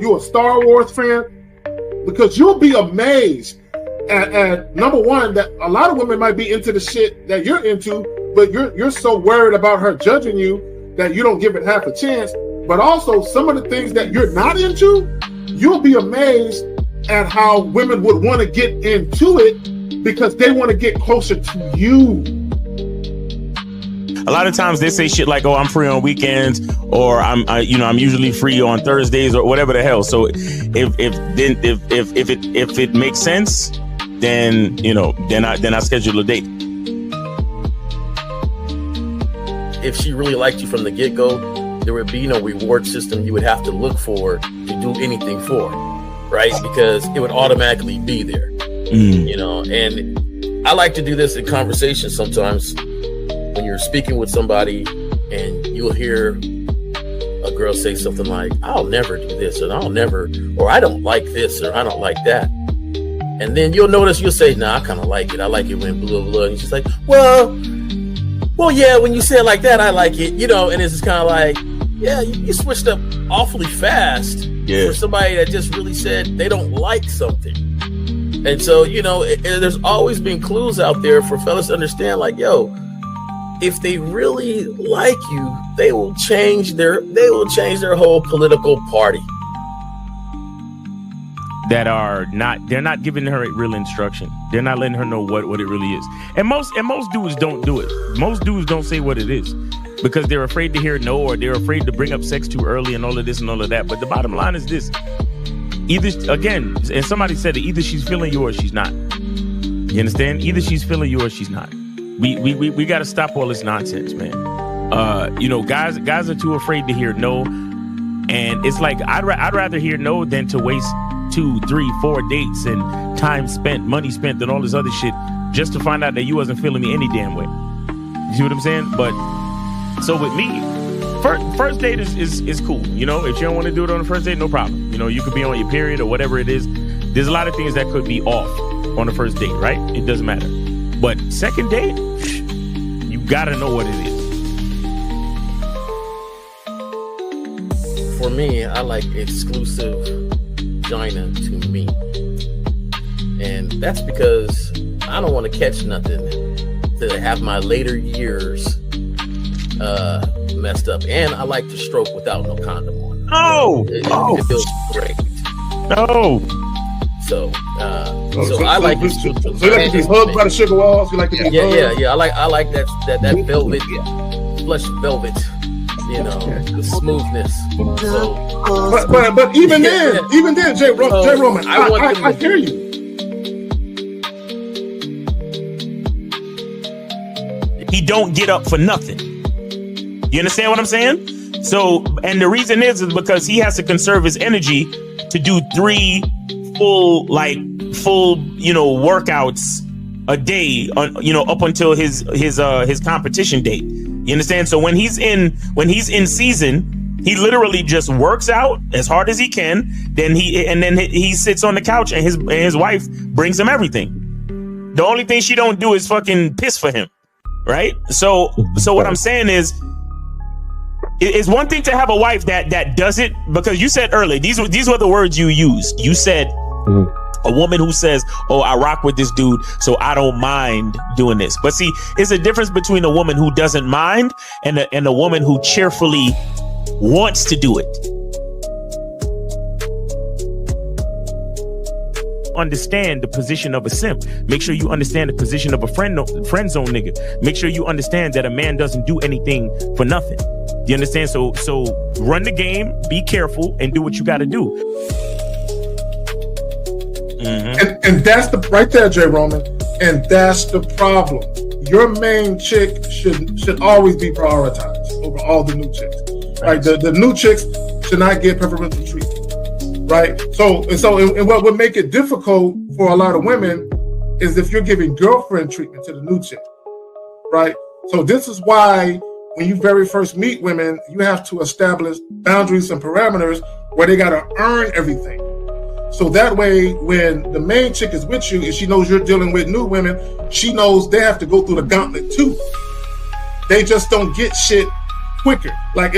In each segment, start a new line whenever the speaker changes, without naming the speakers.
You a Star Wars fan? Because you'll be amazed at number one, that a lot of women might be into the shit that you're into, but you're so worried about her judging you that you don't give it half a chance. But also some of the things that you're not into, you'll be amazed at how women would want to get into it because they want to get closer to you.
A lot of times they say shit like, "Oh, I'm free on weekends," or I'm usually free on Thursdays," or whatever the hell. So if it makes sense, then I schedule a date.
If she really liked you from the get-go, there would be no reward system you would have to look for to do anything for, right? Because it would automatically be there, And I like to do this in conversation sometimes. When you're speaking with somebody and you'll hear a girl say something like, "I'll never do this," or "I don't like this," or "I don't like that." And then you'll notice, you'll say, "Nah, I kind of like it. I like it when blah, blah." And she's like, well, yeah, when you say it like that, I like it, and it's just kind of like, yeah, you switched up awfully fast for somebody that just really said they don't like something. And so, there's always been clues out there for fellas to understand, like, yo, if they really like you, they will change their whole political party.
They're not giving her real instruction. They're not letting her know what it really is. And most dudes don't do it. Most dudes don't say what it is because they're afraid to hear no, or they're afraid to bring up sex too early and all of this and all of that. But the bottom line is this: either, again, and somebody said it, either she's feeling you or she's not. You understand? Either she's feeling you or she's not. We got to stop all this nonsense, man. Guys are too afraid to hear no, and it's like I'd rather hear no than to waste 2, 3, 4 dates and time spent, money spent, and all this other shit just to find out that you wasn't feeling me any damn way. You see what I'm saying? But so with me, first date is cool. If you don't want to do it on the first date, no problem. You could be on your period or whatever it is. There's a lot of things that could be off on the first date, right? It doesn't matter. But second date, you gotta know what it
is. For me, I like exclusive vagina to me. And that's because I don't want to catch nothing to have my later years messed up. And I like to stroke without no condom on.
Oh!
It feels great.
No!
So I like it.
So you like to be hugged by the sugar walls? You like to be hugged?
Yeah. I like that velvet, plush velvet. The smoothness. So,
but even then, Jay Roman, I hear you.
He don't get up for nothing. You understand what I'm saying? So, and the reason is because he has to conserve his energy to do 3 full workouts a day up until his competition date. You understand? So when he's in season, he literally just works out as hard as he can. Then he sits on the couch and his wife brings him everything. The only thing she don't do is fucking piss for him, right? So what I'm saying is, it's one thing to have a wife that does it, because you said earlier, these were the words you used. You said a woman who says, "Oh, I rock with this dude, so I don't mind doing this." But see, it's a difference between a woman who doesn't mind and a woman who cheerfully wants to do it. Understand the position of a simp. Make sure you understand the position of a friend zone nigga. Make sure you understand that a man doesn't do anything for nothing. You understand? So run the game, be careful, and do what you got to do.
Mm-hmm. And that's right there, Jay Roman. And that's the problem. Your main chick should always be prioritized over all the new chicks. Right? The new chicks should not get preferential treatment. Right? So what would make it difficult for a lot of women is if you're giving girlfriend treatment to the new chick. Right? So this is why when you very first meet women, you have to establish boundaries and parameters where they got to earn everything. So that way, when the main chick is with you and she knows you're dealing with new women, she knows they have to go through the gauntlet too. They just don't get shit quicker. Like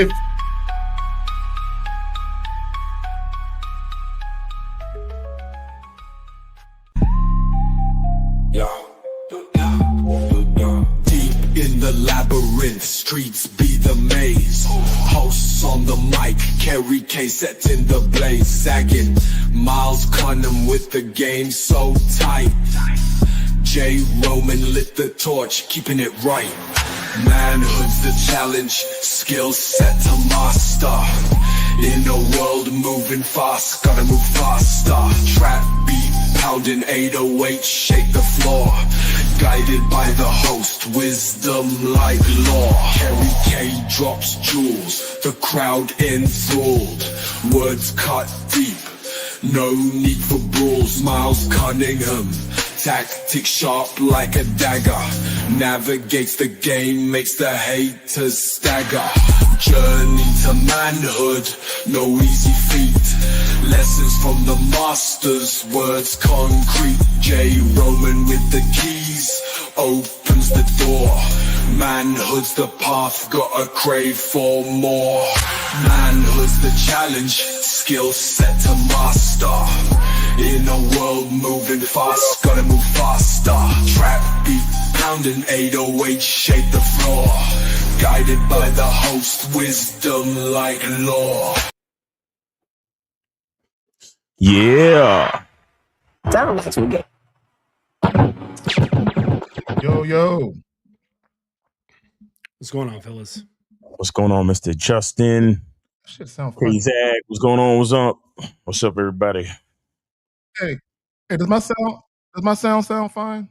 mic, Kerry K set in the blaze, sagging. Miles Cunham with the game so tight. J. Roman lit the torch, keeping it right. Manhood's the challenge, skill set to master. In a world moving fast, gotta move faster. Trap beat, pounding 808, shake the floor. Guided by the host, wisdom like law. Kerry K drops jewels, the crowd enthralled. Words cut deep, no need for brawls. Miles Cunningham, tactics sharp like a dagger. Navigates the game, makes the haters stagger. Journey to manhood, no easy feat. Lessons from the masters, words concrete. J. Roman with the keys, opens the door. Manhood's the path, gotta crave for more. Manhood's the challenge, skill set to master. In a world moving fast, gotta move faster. Trap beat, pounding 808, shake the floor. Guided by the host, wisdom like law.
Yeah.
Yo.
What's going on, fellas?
What's going on, Mr. Justin?
That shit sound funny.
Crazy Zag. What's going on? What's up? What's up, everybody?
Hey, does my sound sound fine?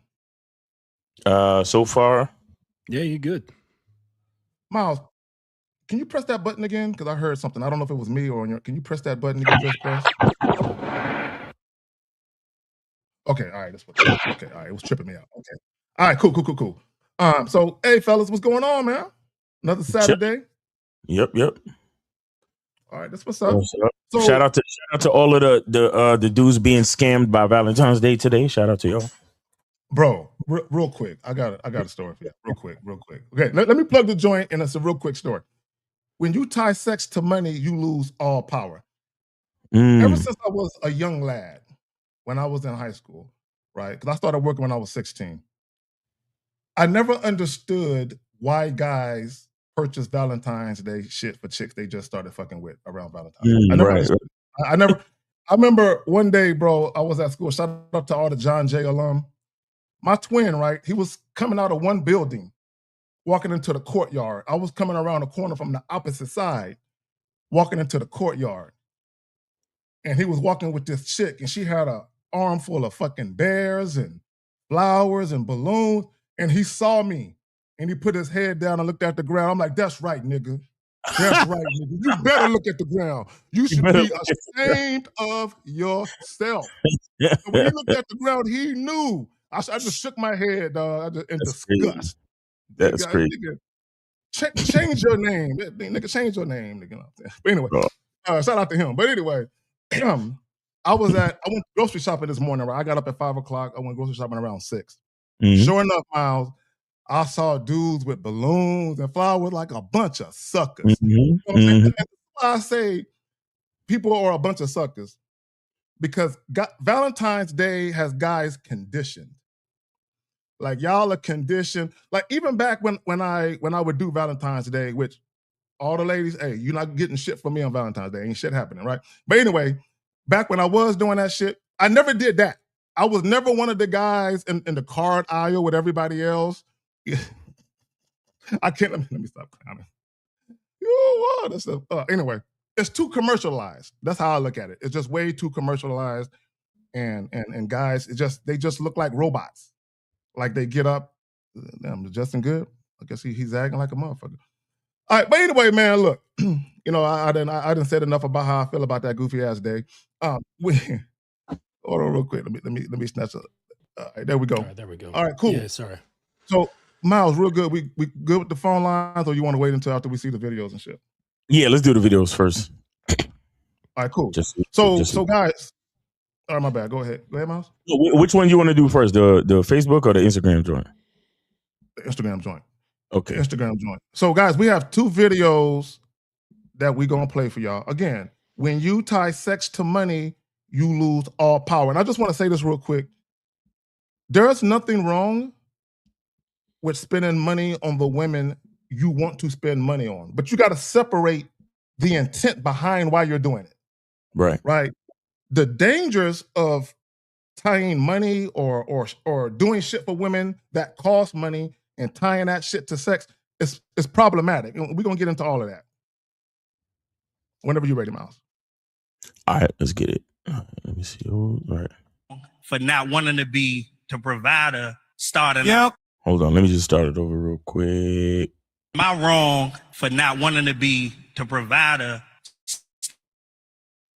So far.
Yeah, you're good.
Miles, can you press that button again? Because I heard something. I don't know if it was me or on your. Can you press that button again? Just press. Okay, all right. That's what. Okay, all right. It was tripping me out. Okay. All right, cool. So hey, fellas, what's going on, man? Another Saturday.
Yep.
All right, that's what's up.
So, shout out to all of the dudes being scammed by Valentine's Day today. Shout out to y'all.
Bro, real quick. I got a story for you. Real quick. Okay, let me plug the joint, and it's a real quick story. When you tie sex to money, you lose all power. Ever since I was a young lad, when I was in high school, right? Because I started working when I was 16. I never understood why guys purchase Valentine's Day shit for chicks they just started fucking with around Valentine's Day. I never understood it. I remember one day, bro, I was at school. Shout out to all the John Jay alum. My twin, right? He was coming out of one building, walking into the courtyard. I was coming around the corner from the opposite side, walking into the courtyard. And he was walking with this chick, and she had an armful of fucking bears and flowers and balloons. And he saw me, and he put his head down and looked at the ground. I'm like, that's right, nigga. That's right, nigga. You better look at the ground. You should be ashamed of yourself. So when he looked at the ground, he knew. I just shook my head, in disgust.
That's crazy.
Nigga, change your name. Nigga, change your name. Nigga. But anyway, shout out to him. But anyway, I went grocery shopping this morning. Right? I got up at 5 o'clock. I went grocery shopping around 6. Mm-hmm. Sure enough, Miles, I saw dudes with balloons and flowers like a bunch of suckers. Mm-hmm. You know what I'm saying? That's why I say people are a bunch of suckers, because Valentine's Day has guys conditioned. Like, y'all are conditioned. Like, even back when I would do Valentine's Day, which all the ladies, hey, you're not getting shit from me on Valentine's Day. Ain't shit happening, right? But anyway, back when I was doing that shit, I never did that. I was never one of the guys in the card aisle with everybody else. I can't, let me stop clowning. Anyway, it's too commercialized. That's how I look at it. It's just way too commercialized. And guys, they just look like robots. Like, they get up, damn, Justin good? I guess he's acting like a motherfucker. All right, but anyway, man, look, I didn't said enough about how I feel about that goofy ass day. Hold on real quick. Let me snatch it. All right, there we go.
All right, there we go.
All right, cool.
Yeah, sorry.
So, Miles, real good. We good with the phone lines, or you want to wait until after we see the videos and shit?
Yeah, let's do the videos first.
All right, cool. So guys, all right, my bad. Go ahead, Miles.
Which one you want to do first, the Facebook or the Instagram joint?
The Instagram joint.
Okay.
The Instagram joint. So, guys, we have 2 videos that we're going to play for y'all. Again, when you tie sex to money, you lose all power. And I just want to say this real quick. There's nothing wrong with spending money on the women you want to spend money on, but you got to separate the intent behind why you're doing it.
Right.
Right. The dangers of tying money or doing shit for women that cost money and tying that shit to sex is problematic. And we're gonna get into all of that. Whenever you're ready, Miles.
All right, let's get it. Let me see. All right.
For not wanting to be to provide a starting.
Yep.
Hold on. Let me just start it over real quick.
Am I wrong for not wanting to be to provide a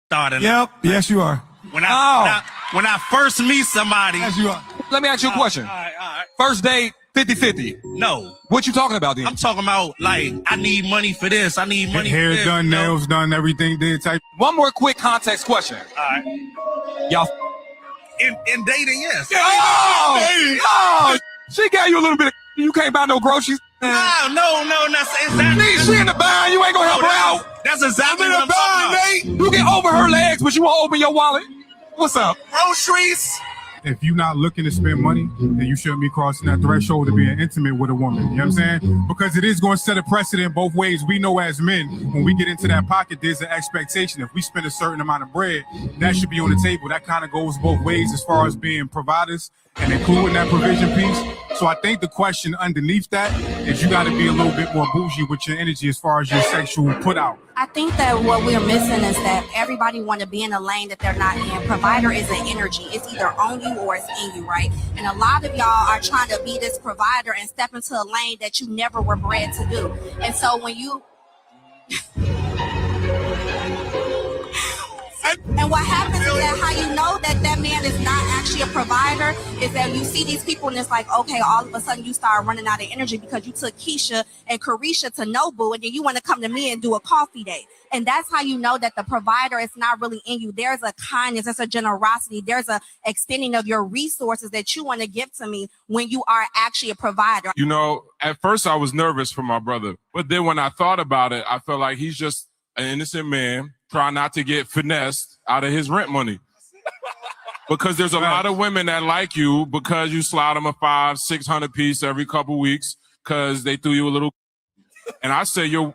starting?
Yep. Yes, you are.
When I first meet somebody.
Yes, you are. Let me ask you a question.
All right.
First date, 50-50.
No.
What you talking about then?
I'm talking about like I need money for this. I need money
Hair
for this.
done, nails done, everything did type.
One more quick context question.
All right.
Y'all.
In dating, yes.
Oh, she gave you a little bit of, you can't buy no groceries.
No, that's exactly.
She in the bind, you ain't gonna help her out.
That's exactly what I'm talking about.
You get over her legs, but you won't open your wallet. What's up?
Groceries.
If you're not looking to spend money, then you shouldn't be crossing that threshold of being intimate with a woman. You know what I'm saying? Because it is going to set a precedent both ways. We know as men, when we get into that pocket, there's an expectation. If we spend a certain amount of bread, that should be on the table. That kind of goes both ways as far as being providers and including that provision piece. So I think the question underneath that is you got to be a little bit more bougie with your energy as far as your sexual put out.
I think that what we're missing is that everybody want to be in a lane that they're not in. Provider is an energy. It's either on you or it's in you, right? And a lot of y'all are trying to be this provider and step into a lane that you never were bred to do. And so when you... And what happens is that how you know that that man is not actually a provider is that you see these people and it's like, okay, all of a sudden you start running out of energy because you took Keisha and Carisha to Nobu and then you want to come to me and do a coffee date. And that's how you know that the provider is not really in you. There's a kindness, there's a generosity, there's a extending of your resources that you want to give to me when you are actually a provider.
You know, at first I was nervous for my brother, but then when I thought about it, I felt like he's just an innocent man trying not to get finessed out of his rent money. Because there's a lot of women that like you because you slide them a $500-600 piece every couple weeks because they threw you a little. And I say you're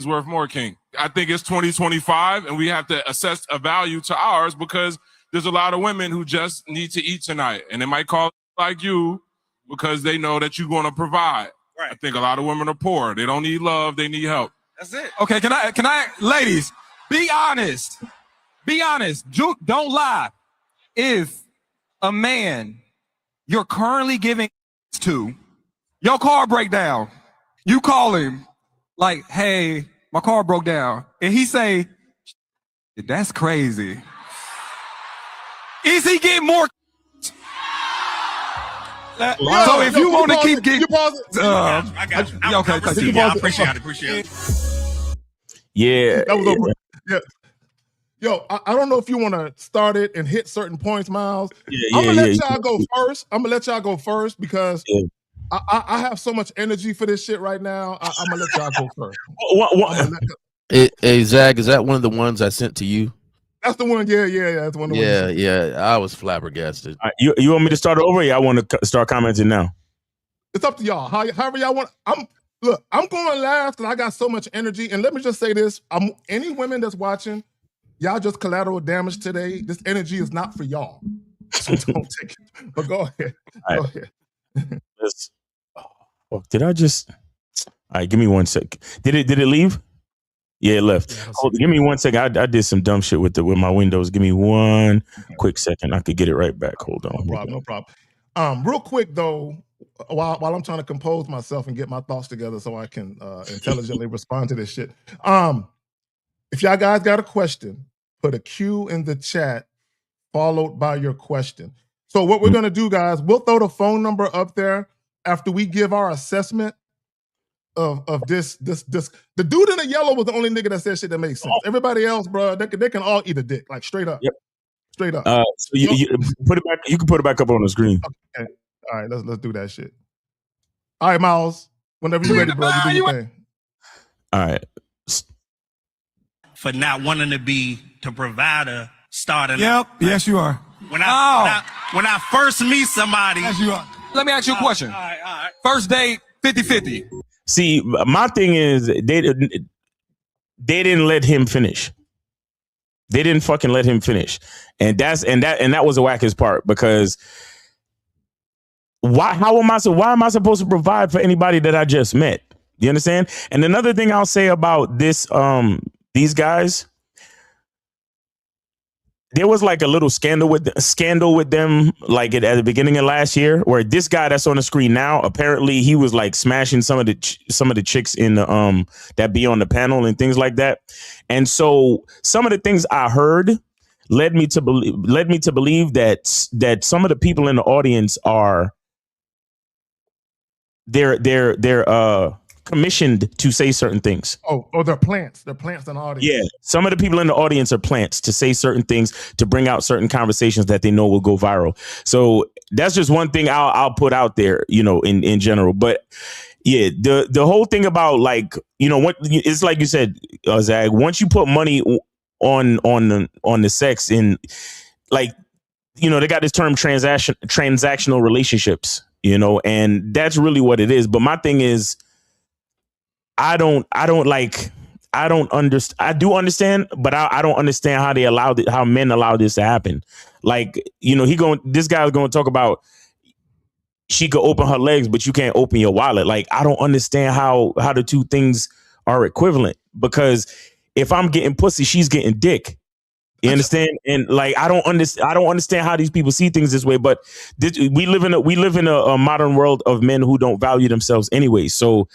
worth more, King. I think it's 2025 and we have to assess a value to ours because there's a lot of women who just need to eat tonight and they might call like you because they know that you're going to provide.
Right.
I think a lot of women are poor. They don't need love. They need help.
That's it.
Okay, can I, ladies, be honest. Be honest. Don't lie. If a man you're currently giving to, your car break down, you call him like, hey, my car broke down. And he say, that's crazy. Is he getting more? So if you want to keep getting,
I got you.
Okay,
I appreciate it.
Yeah.
That was over. Yeah. Yo, I don't know if you want to start it and hit certain points, Miles. I'm gonna let y'all go first. I'm gonna let y'all go first because I have so much energy for this shit right now. I'm gonna let y'all go first.
Hey, Zach, is that one of the ones I sent to you?
That's the one. Yeah. That's one. Of the ones.
Yeah. I was flabbergasted.
You want me to start over? Yeah, I want to start commenting now.
It's up to y'all. However y'all want. I'm going last because I got so much energy. And let me just say this: any women that's watching, y'all just collateral damage today. This energy is not for y'all. So don't take it. But go ahead. Go ahead.
Did I just? All right, give me 1 sec. Did it leave? Yeah, it left. Give me 1 second. I did some dumb shit with my Windows. Give me one quick second. I could get it right back. Hold on.
No problem. Real quick though, while I'm trying to compose myself and get my thoughts together so I can intelligently respond to this shit. If y'all guys got a question, put a Q in the chat followed by your question. So what we're gonna do, guys, we'll throw the phone number up there after we give our assessment of this. The dude in the yellow was the only nigga that said shit that makes sense. Everybody else, bro, they can all eat a dick, like straight up.
Yep.
Straight up.
So you put it back. You can put it back up on the screen.
Okay. All right, let's do that shit. All right, Miles. Whenever you're ready, bro, you do your thing.
All right.
For not wanting to be to provide a starting.
Yep. Yes, you are.
When I first meet somebody.
Yes, you are. Let me ask you a question.
All right.
First date, 50-50.
See, my thing is they didn't let him finish. They didn't fucking let him finish. And that was the wackest part, because why am I supposed to provide for anybody that I just met? You understand? And another thing I'll say about these guys, there was like a little scandal with them like at the beginning of last year, where this guy that's on the screen now, apparently he was like smashing some of the chicks in the that be on the panel and things like that. And so some of the things I heard led me to believe that some of the people in the audience are they're commissioned to say certain things.
Oh, they're plants. They're plants in the audience.
Yeah, some of the people in the audience are plants to say certain things, to bring out certain conversations that they know will go viral. So that's just one thing I'll put out there, in general. But yeah, the whole thing about like, what it's like you said, Zach, once you put money on the sex, and like, they got this term transactional relationships, and that's really what it is. But my thing is, I do understand, but I don't understand how men allow this to happen. Like, this guy's going to talk about she could open her legs, but you can't open your wallet. Like, I don't understand how the two things are equivalent, because if I'm getting pussy, she's getting dick. You understand? And like, I don't understand how these people see things this way. But we live in a modern world of men who don't value themselves anyway. So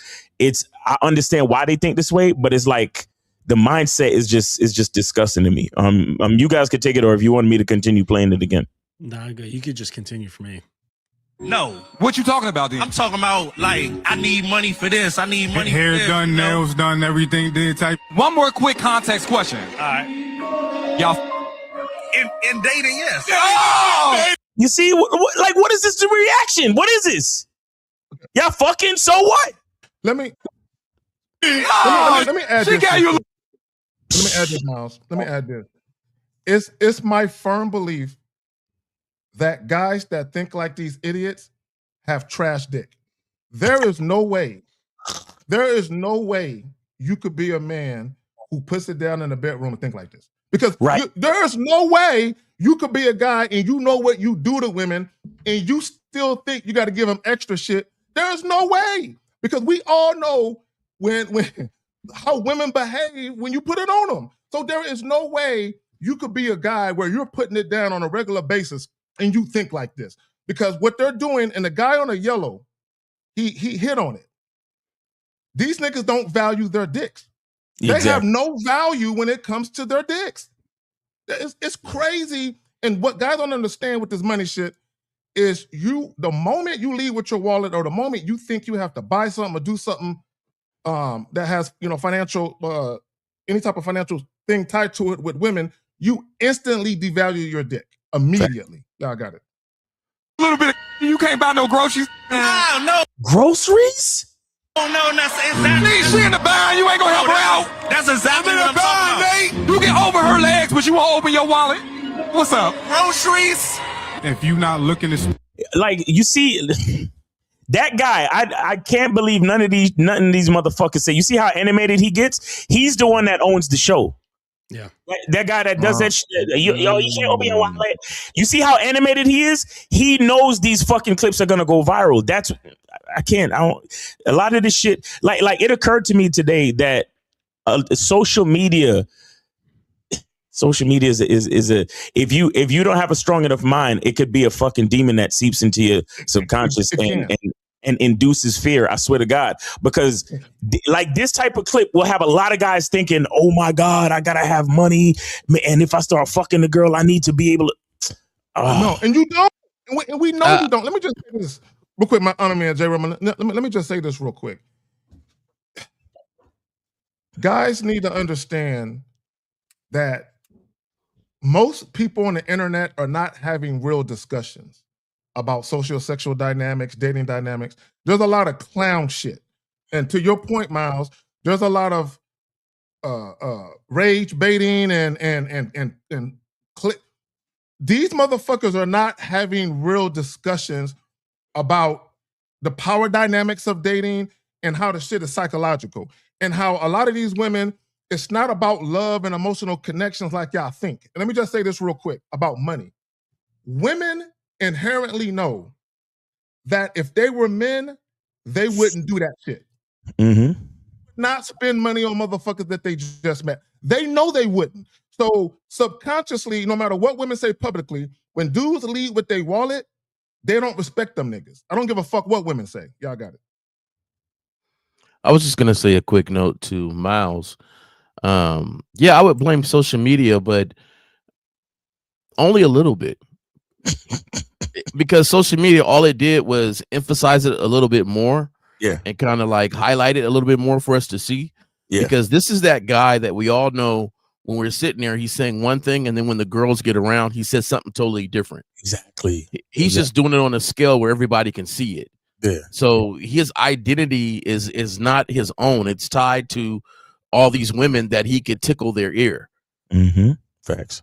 I understand why they think this way, but it's like the mindset is just disgusting to me. You guys could take it, or if you want me to continue playing it again.
Nah, you could just continue for me.
No.
What you talking about, then?
I'm talking about, like, I need money for this. I need money
Hair
for this.
done, nails done, everything did type.
One more quick context question.
All right.
Y'all.
In dating, yes.
Oh!
You see, what is this reaction? What is this? Y'all fucking, so what?
Let me add
She
this.
got you.
Let me add this, Miles. Let me add this. It's my firm belief that guys that think like these idiots have trash dick. There is no way you could be a man who puts it down in the bedroom and think like this. Because there is no way you could be a guy and you know what you do to women and you still think you got to give them extra shit. There is no way. Because we all know when how women behave when you put it on them. So there is no way you could be a guy where you're putting it down on a regular basis and you think like this. Because what they're doing, and the guy on the yellow, he hit on it. These niggas don't value their dicks. They have no value when it comes to their dicks. It's crazy. And what guys don't understand with this money shit is the moment you leave with your wallet, or the moment you think you have to buy something or do something that has, financial, any type of financial thing tied to it with women, you instantly devalue your dick immediately. Y'all got it.
A little bit of you can't buy no groceries.
No.
Groceries?
Oh, no, that's exactly.
She in the bind, you ain't gonna help her out.
That's exactly what I'm talking about.
You get over her legs, but you won't open your wallet. What's up?
Groceries?
If you not looking to,
like, you see, that guy, I can't believe none of these motherfuckers say. You see how animated he gets? He's the one that owns the show.
Yeah.
That guy that does that shit. You can't open your wallet. You see how animated he is? He knows these fucking clips are gonna go viral. A lot of this shit, like it occurred to me today that social media is a if you don't have a strong enough mind, it could be a fucking demon that seeps into your subconscious and induces fear. I swear to God, because like this type of clip will have a lot of guys thinking, "Oh my God, I gotta have money, and if I start fucking the girl, I need to be able to."
No, and you don't, and we know you don't. Let me just say this real quick, my honor man, J. Roman. Let me just say this real quick. Guys need to understand that most people on the internet are not having real discussions about socio-sexual dynamics, dating dynamics. There's a lot of clown shit. And to your point, Miles, there's a lot of rage baiting and click. These motherfuckers are not having real discussions about the power dynamics of dating and how the shit is psychological, and how a lot of these women it's not about love and emotional connections like y'all think. And let me just say this real quick about money. Women inherently know that if they were men, they wouldn't do that shit.
Mm-hmm.
Not spend money on motherfuckers that they just met. They know they wouldn't. So subconsciously, no matter what women say publicly, when dudes lead with their wallet, they don't respect them niggas. I don't give a fuck what women say. Y'all got it.
I was just gonna say a quick note to Miles. Yeah, I would blame social media, but only a little bit. Because social media, all it did was emphasize it a little bit more.
Yeah.
And kind of like highlight it a little bit more for us to see.
Yeah.
Because this is that guy that we all know when we're sitting there, he's saying one thing, and then when the girls get around, he says something totally different.
Exactly.
He's just doing it on a scale where everybody can see it.
Yeah.
So his identity is not his own. It's tied to all these women that he could tickle their ear.
Mm-hmm. Facts.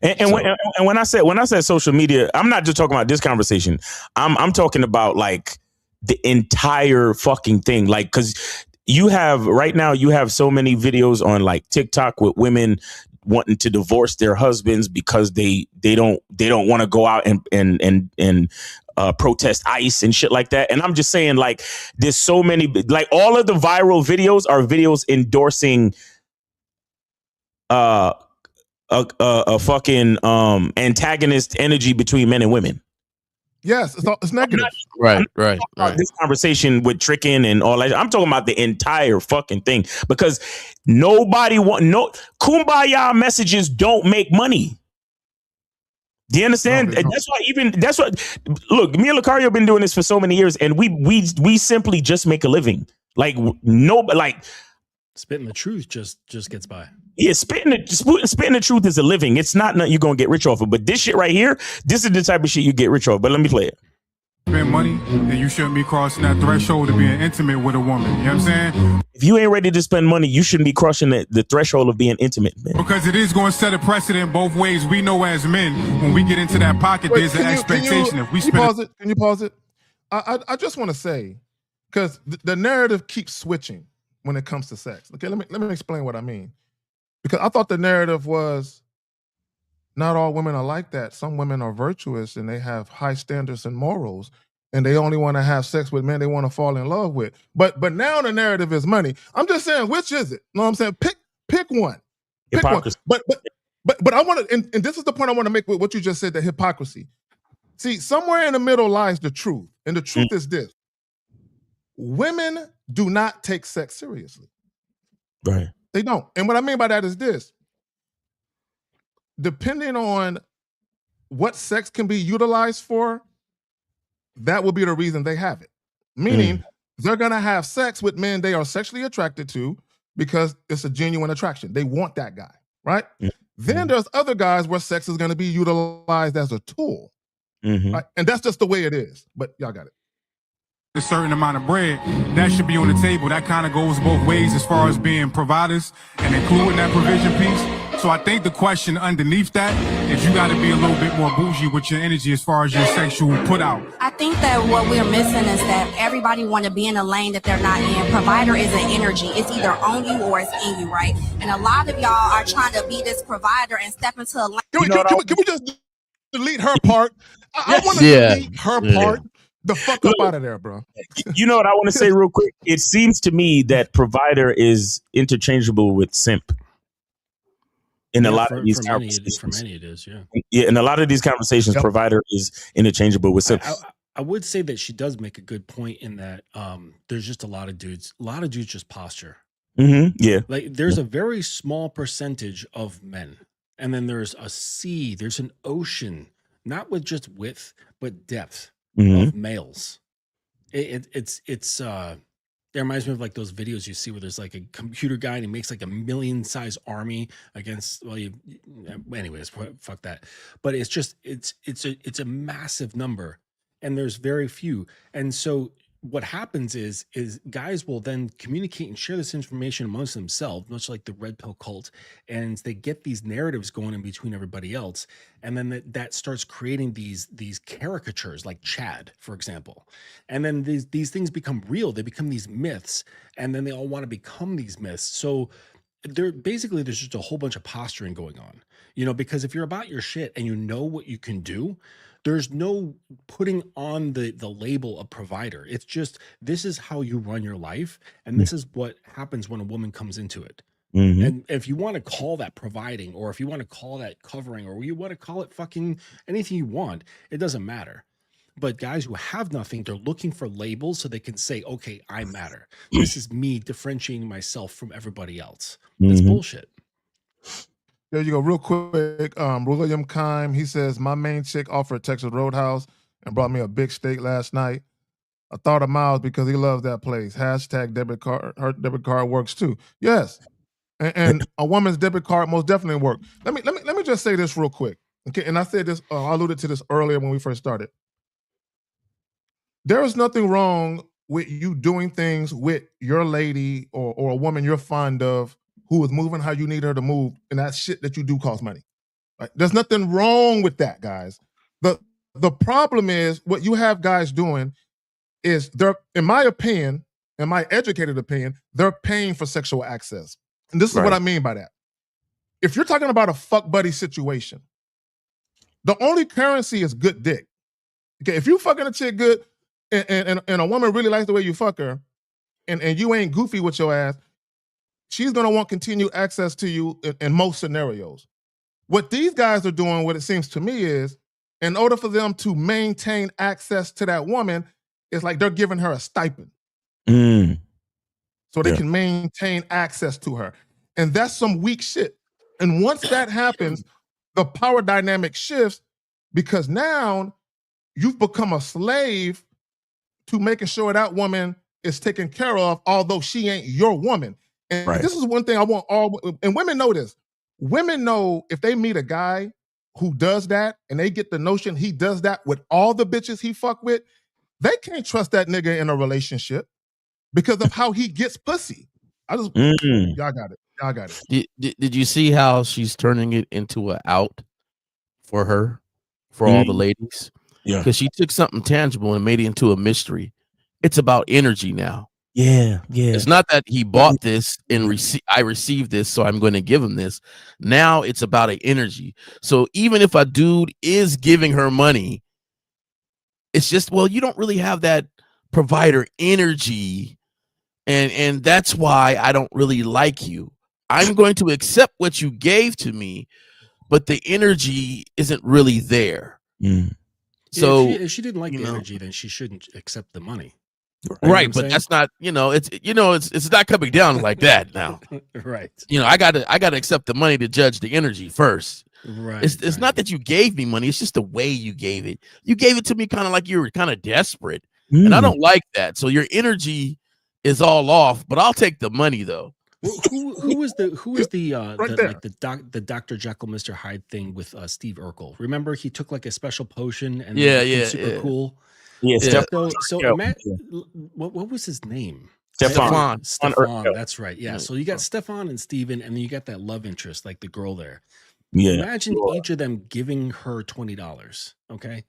And when I said social media, I'm not just talking about this conversation. I'm talking about like the entire fucking thing. Like, because you have right now, you have so many videos on like TikTok with women wanting to divorce their husbands because they don't want to go out and protest ICE and shit like that. And I'm just saying, like, there's so many, like, all of the viral videos are videos endorsing a fucking antagonist energy between men and women.
Yes, it's negative.
Right.
This conversation with tricking and all that. I'm talking about the entire fucking thing, because nobody kumbaya messages don't make money. Do you understand?
No,
That's why look, me and Lucario have been doing this for so many years, and we simply just make a living. Like
spitting the truth just gets by.
Yeah, spitting the truth is a living. It's not nothing you're gonna get rich off of. But this shit right here, this is the type of shit you get rich off. But let me play it.
Spend money, then you shouldn't be crossing that threshold of being intimate with a woman. You know what I'm saying?
If you ain't ready to spend money, you shouldn't be crossing the threshold of being intimate, man.
Because it is going to set a precedent both ways. We know as men, when we get into that pocket, there's an expectation. If we spend
Can you pause it? I just want to say, because the narrative keeps switching when it comes to sex. Okay, let me explain what I mean. Because I thought the narrative was not all women are like that. Some women are virtuous and they have high standards and morals, and they only want to have sex with men they want to fall in love with. But now the narrative is money. I'm just saying, which is it? You know what I'm saying? Pick one. Pick
Hypocrisy.
one. But I want to, and this is the point I want to make with what you just said, the hypocrisy. See, somewhere in the middle lies the truth. And the truth is this. Women do not take sex seriously.
Right.
They don't. And what I mean by that is this. Depending on what sex can be utilized for, that will be the reason they have it. Meaning, they're going to have sex with men they are sexually attracted to because it's a genuine attraction. They want that guy, right? Then there's other guys where sex is going to be utilized as a tool. Right? And that's just the way it is. But y'all got it.
a certain amount of bread, that should be on the table. That kind of goes both ways as far as being providers and including that provision piece. So I think the question underneath that is you got to be a little bit more bougie with your energy as far as your sexual put out.
I think that what we're missing is that everybody want to be in a lane that they're not in. Provider is an energy. It's either on you or it's in you, right? And a lot of y'all are trying to be this provider and step into a lane.
Can we just delete her part? I want to delete her part. The fuck up out of there, bro.
You know what I want to say real quick? It seems to me that provider is interchangeable with simp. In a lot of these conversations.
For many it is, yeah.
Yeah, in a lot of these conversations, provider is interchangeable with simp.
I would say that she does make a good point in that there's just a lot of dudes just posture.
Yeah.
Like there's a very small percentage of men. And then there's a sea, there's an ocean, not with just width, but depth. Of males. It reminds me of like those videos you see where there's like a computer guy and he makes like a million-size army against, anyways, fuck that. But it's just it's a massive number and there's very few. And so what happens is guys will then communicate and share this information amongst themselves, much like the red pill cult, and they get these narratives going in between everybody else, and then that starts creating these caricatures, like Chad, for example, and then these things become real. They become these myths, and then they all want to become these myths. So there's just a whole bunch of posturing going on, because if you're about your shit and you know what you can do, there's no putting on the label of provider. It's just, this is how you run your life, and this is what happens when a woman comes into it.
Mm-hmm.
And if you want to call that providing, or if you want to call that covering, or you want to call it fucking anything you want, it doesn't matter. But guys who have nothing, they're looking for labels so they can say, okay, I matter. This is me differentiating myself from everybody else. That's bullshit.
There you go. Real quick, William Kime, he says, my main chick offered Texas Roadhouse and brought me a big steak last night. I thought of Miles because he loves that place. Hashtag debit card. Her debit card works too. Yes. And a woman's debit card most definitely works. Let me just say this real quick. Okay. And I said this, I alluded to this earlier when we first started. There is nothing wrong with you doing things with your lady or a woman you're fond of who is moving how you need her to move, and that shit that you do costs money. Right? There's nothing wrong with that, guys. The problem is what you have guys doing is they're, in my opinion, in my educated opinion, they're paying for sexual access. And this is what I mean by that. If you're talking about a fuck buddy situation, the only currency is good dick. Okay, if you fucking a chick good and a woman really likes the way you fuck her, and you ain't goofy with your ass, she's gonna want continued access to you in most scenarios. What these guys are doing, what it seems to me is, in order for them to maintain access to that woman, it's like they're giving her a stipend. So they can maintain access to her. And that's some weak shit. And once that happens, the power dynamic shifts, because now you've become a slave to making sure that woman is taken care of, although she ain't your woman. And this is one thing I want and women know this. Women know if they meet a guy who does that and they get the notion he does that with all the bitches he fuck with, they can't trust that nigga in a relationship because of how he gets pussy. Y'all got it. Y'all got it.
Did you see how she's turning it into an out for her, for all the ladies?
Yeah.
Because she took something tangible and made it into a mystery. It's about energy now.
Yeah.
It's not that he bought this and I received this, so I'm going to give him this. Now it's about an energy. So even if a dude is giving her money, it's just, well, you don't really have that provider energy, and that's why I don't really like you. I'm going to accept what you gave to me, but the energy isn't really there. So
if she didn't like the energy, then she shouldn't accept the money.
Right, but that's not, it's not coming down like that now.
Right.
I gotta accept the money to judge the energy first.
Right.
It's not that you gave me money, it's just the way you gave it. You gave it to me kind of like you were kind of desperate. And I don't like that. So your energy is all off, but I'll take the money though.
Who is the Dr. Jekyll, Mr. Hyde thing with Steve Urkel? Remember, he took like a special potion and super cool.
Yeah.
So Matt, what was his name?
Stefan.
That's right. Yeah. So you got Stefan and Steven, and then you got that love interest, like the girl there.
Yeah.
Imagine each of them giving her $20. Okay.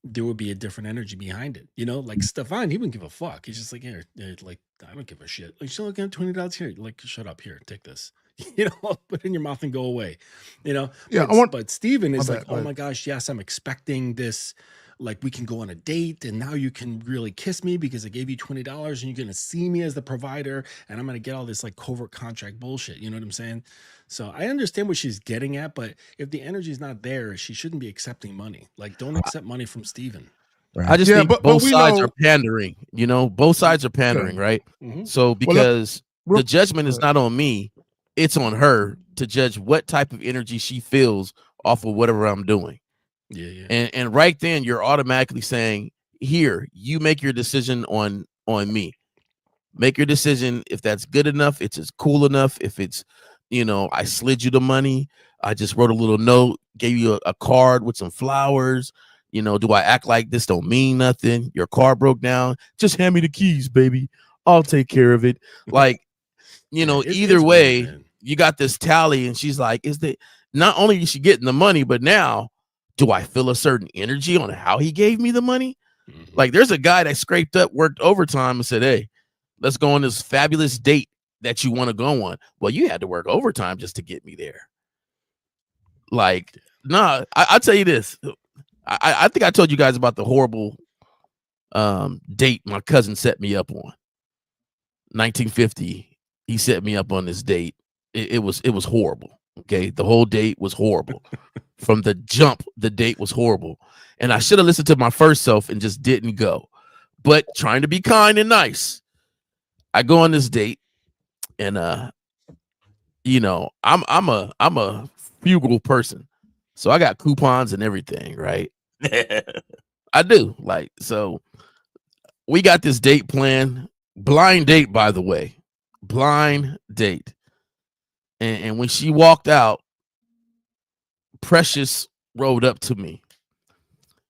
There would be a different energy behind it. Like Stefan, he wouldn't give a fuck. He's just like, here, like, I don't give a shit. Like, she'll get $20 here. Like, shut up, here, take this. Put it in your mouth and go away.
Yeah,
but Steven is like, oh my gosh, yes, I'm expecting this. Like, we can go on a date, and now you can really kiss me because I gave you $20, and you're gonna see me as the provider, and I'm gonna get all this like covert contract bullshit. You know what I'm saying? So I understand what she's getting at, but if the energy is not there, she shouldn't be accepting money. Like, don't accept money from Steven.
I just think both sides are pandering. Both sides are pandering, right? So because the judgment is not on me, it's on her to judge what type of energy she feels off of whatever I'm doing.
Yeah.
And right then you're automatically saying, here, you make your decision on me. Make your decision if that's good enough, it's cool enough. If it's, I slid you the money, I just wrote a little note, gave you a card with some flowers. Do I act like this don't mean nothing? Your car broke down. Just hand me the keys, baby. I'll take care of it. Like, either way, weird, you got this tally, and she's like, not only is she getting the money, but now, do I feel a certain energy on how he gave me the money? Like, there's a guy that scraped up, worked overtime, and said, hey, let's go on this fabulous date that you want to go on. Well, you had to work overtime just to get me there. Like, nah, I'll tell you this. I think I told you guys about the horrible date my cousin set me up on. 1950, he set me up on this date. It was horrible. Okay, the whole date was horrible. From the jump, the date was horrible, and I should have listened to my first self and just didn't go. But trying to be kind and nice, I go on this date, and you know, I'm a frugal person, so I got coupons and everything, right? I do. Like, so we got this date plan, blind date, by the way, blind date. And when she walked out, Precious rode up to me,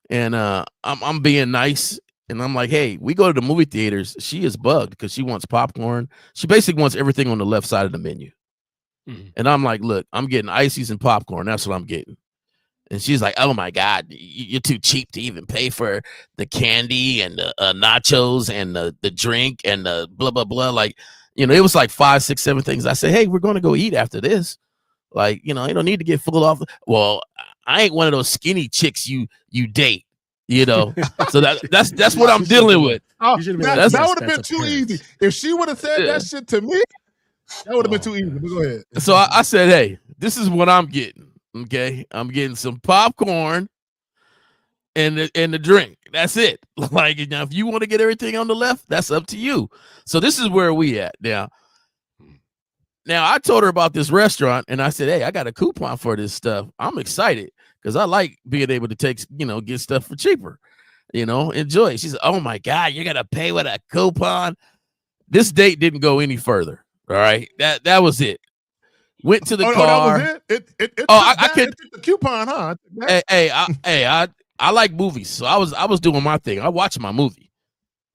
and I'm being nice, and I'm like, hey, we go to the movie theaters. She is bugged because she wants popcorn. She basically wants everything on the left side of the menu. And I'm like, look, I'm getting ices and popcorn. That's what I'm getting. And she's like, oh my God, you're too cheap to even pay for the candy and the nachos and the drink and the blah, blah, blah. Like, you know, it was like 5, 6, 7 things. I said, hey, we're going to go eat after this. Like, you know, you don't need to get full off. Well, I ain't one of those skinny chicks you date, you know. So that's what I'm dealing with.
Oh, that would have been too easy. If she would have said that shit to me, that would have been too easy. But go ahead.
So I said, hey, this is what I'm getting. Okay, I'm getting some popcorn and the drink. That's it. Like, now, if you want to get everything on the left, that's up to you. So this is where we at now. Now, I told her about this restaurant, and I said, hey, I got a coupon for this stuff. I'm excited because I like being able to take, you know, get stuff for cheaper, you know, enjoy it. She said, oh my God, you're going to pay with a coupon. This date didn't go any further. All right. That was it. Went to the car.
That was it? I took the coupon, huh?
I like movies, so I was doing my thing. I watched my movie.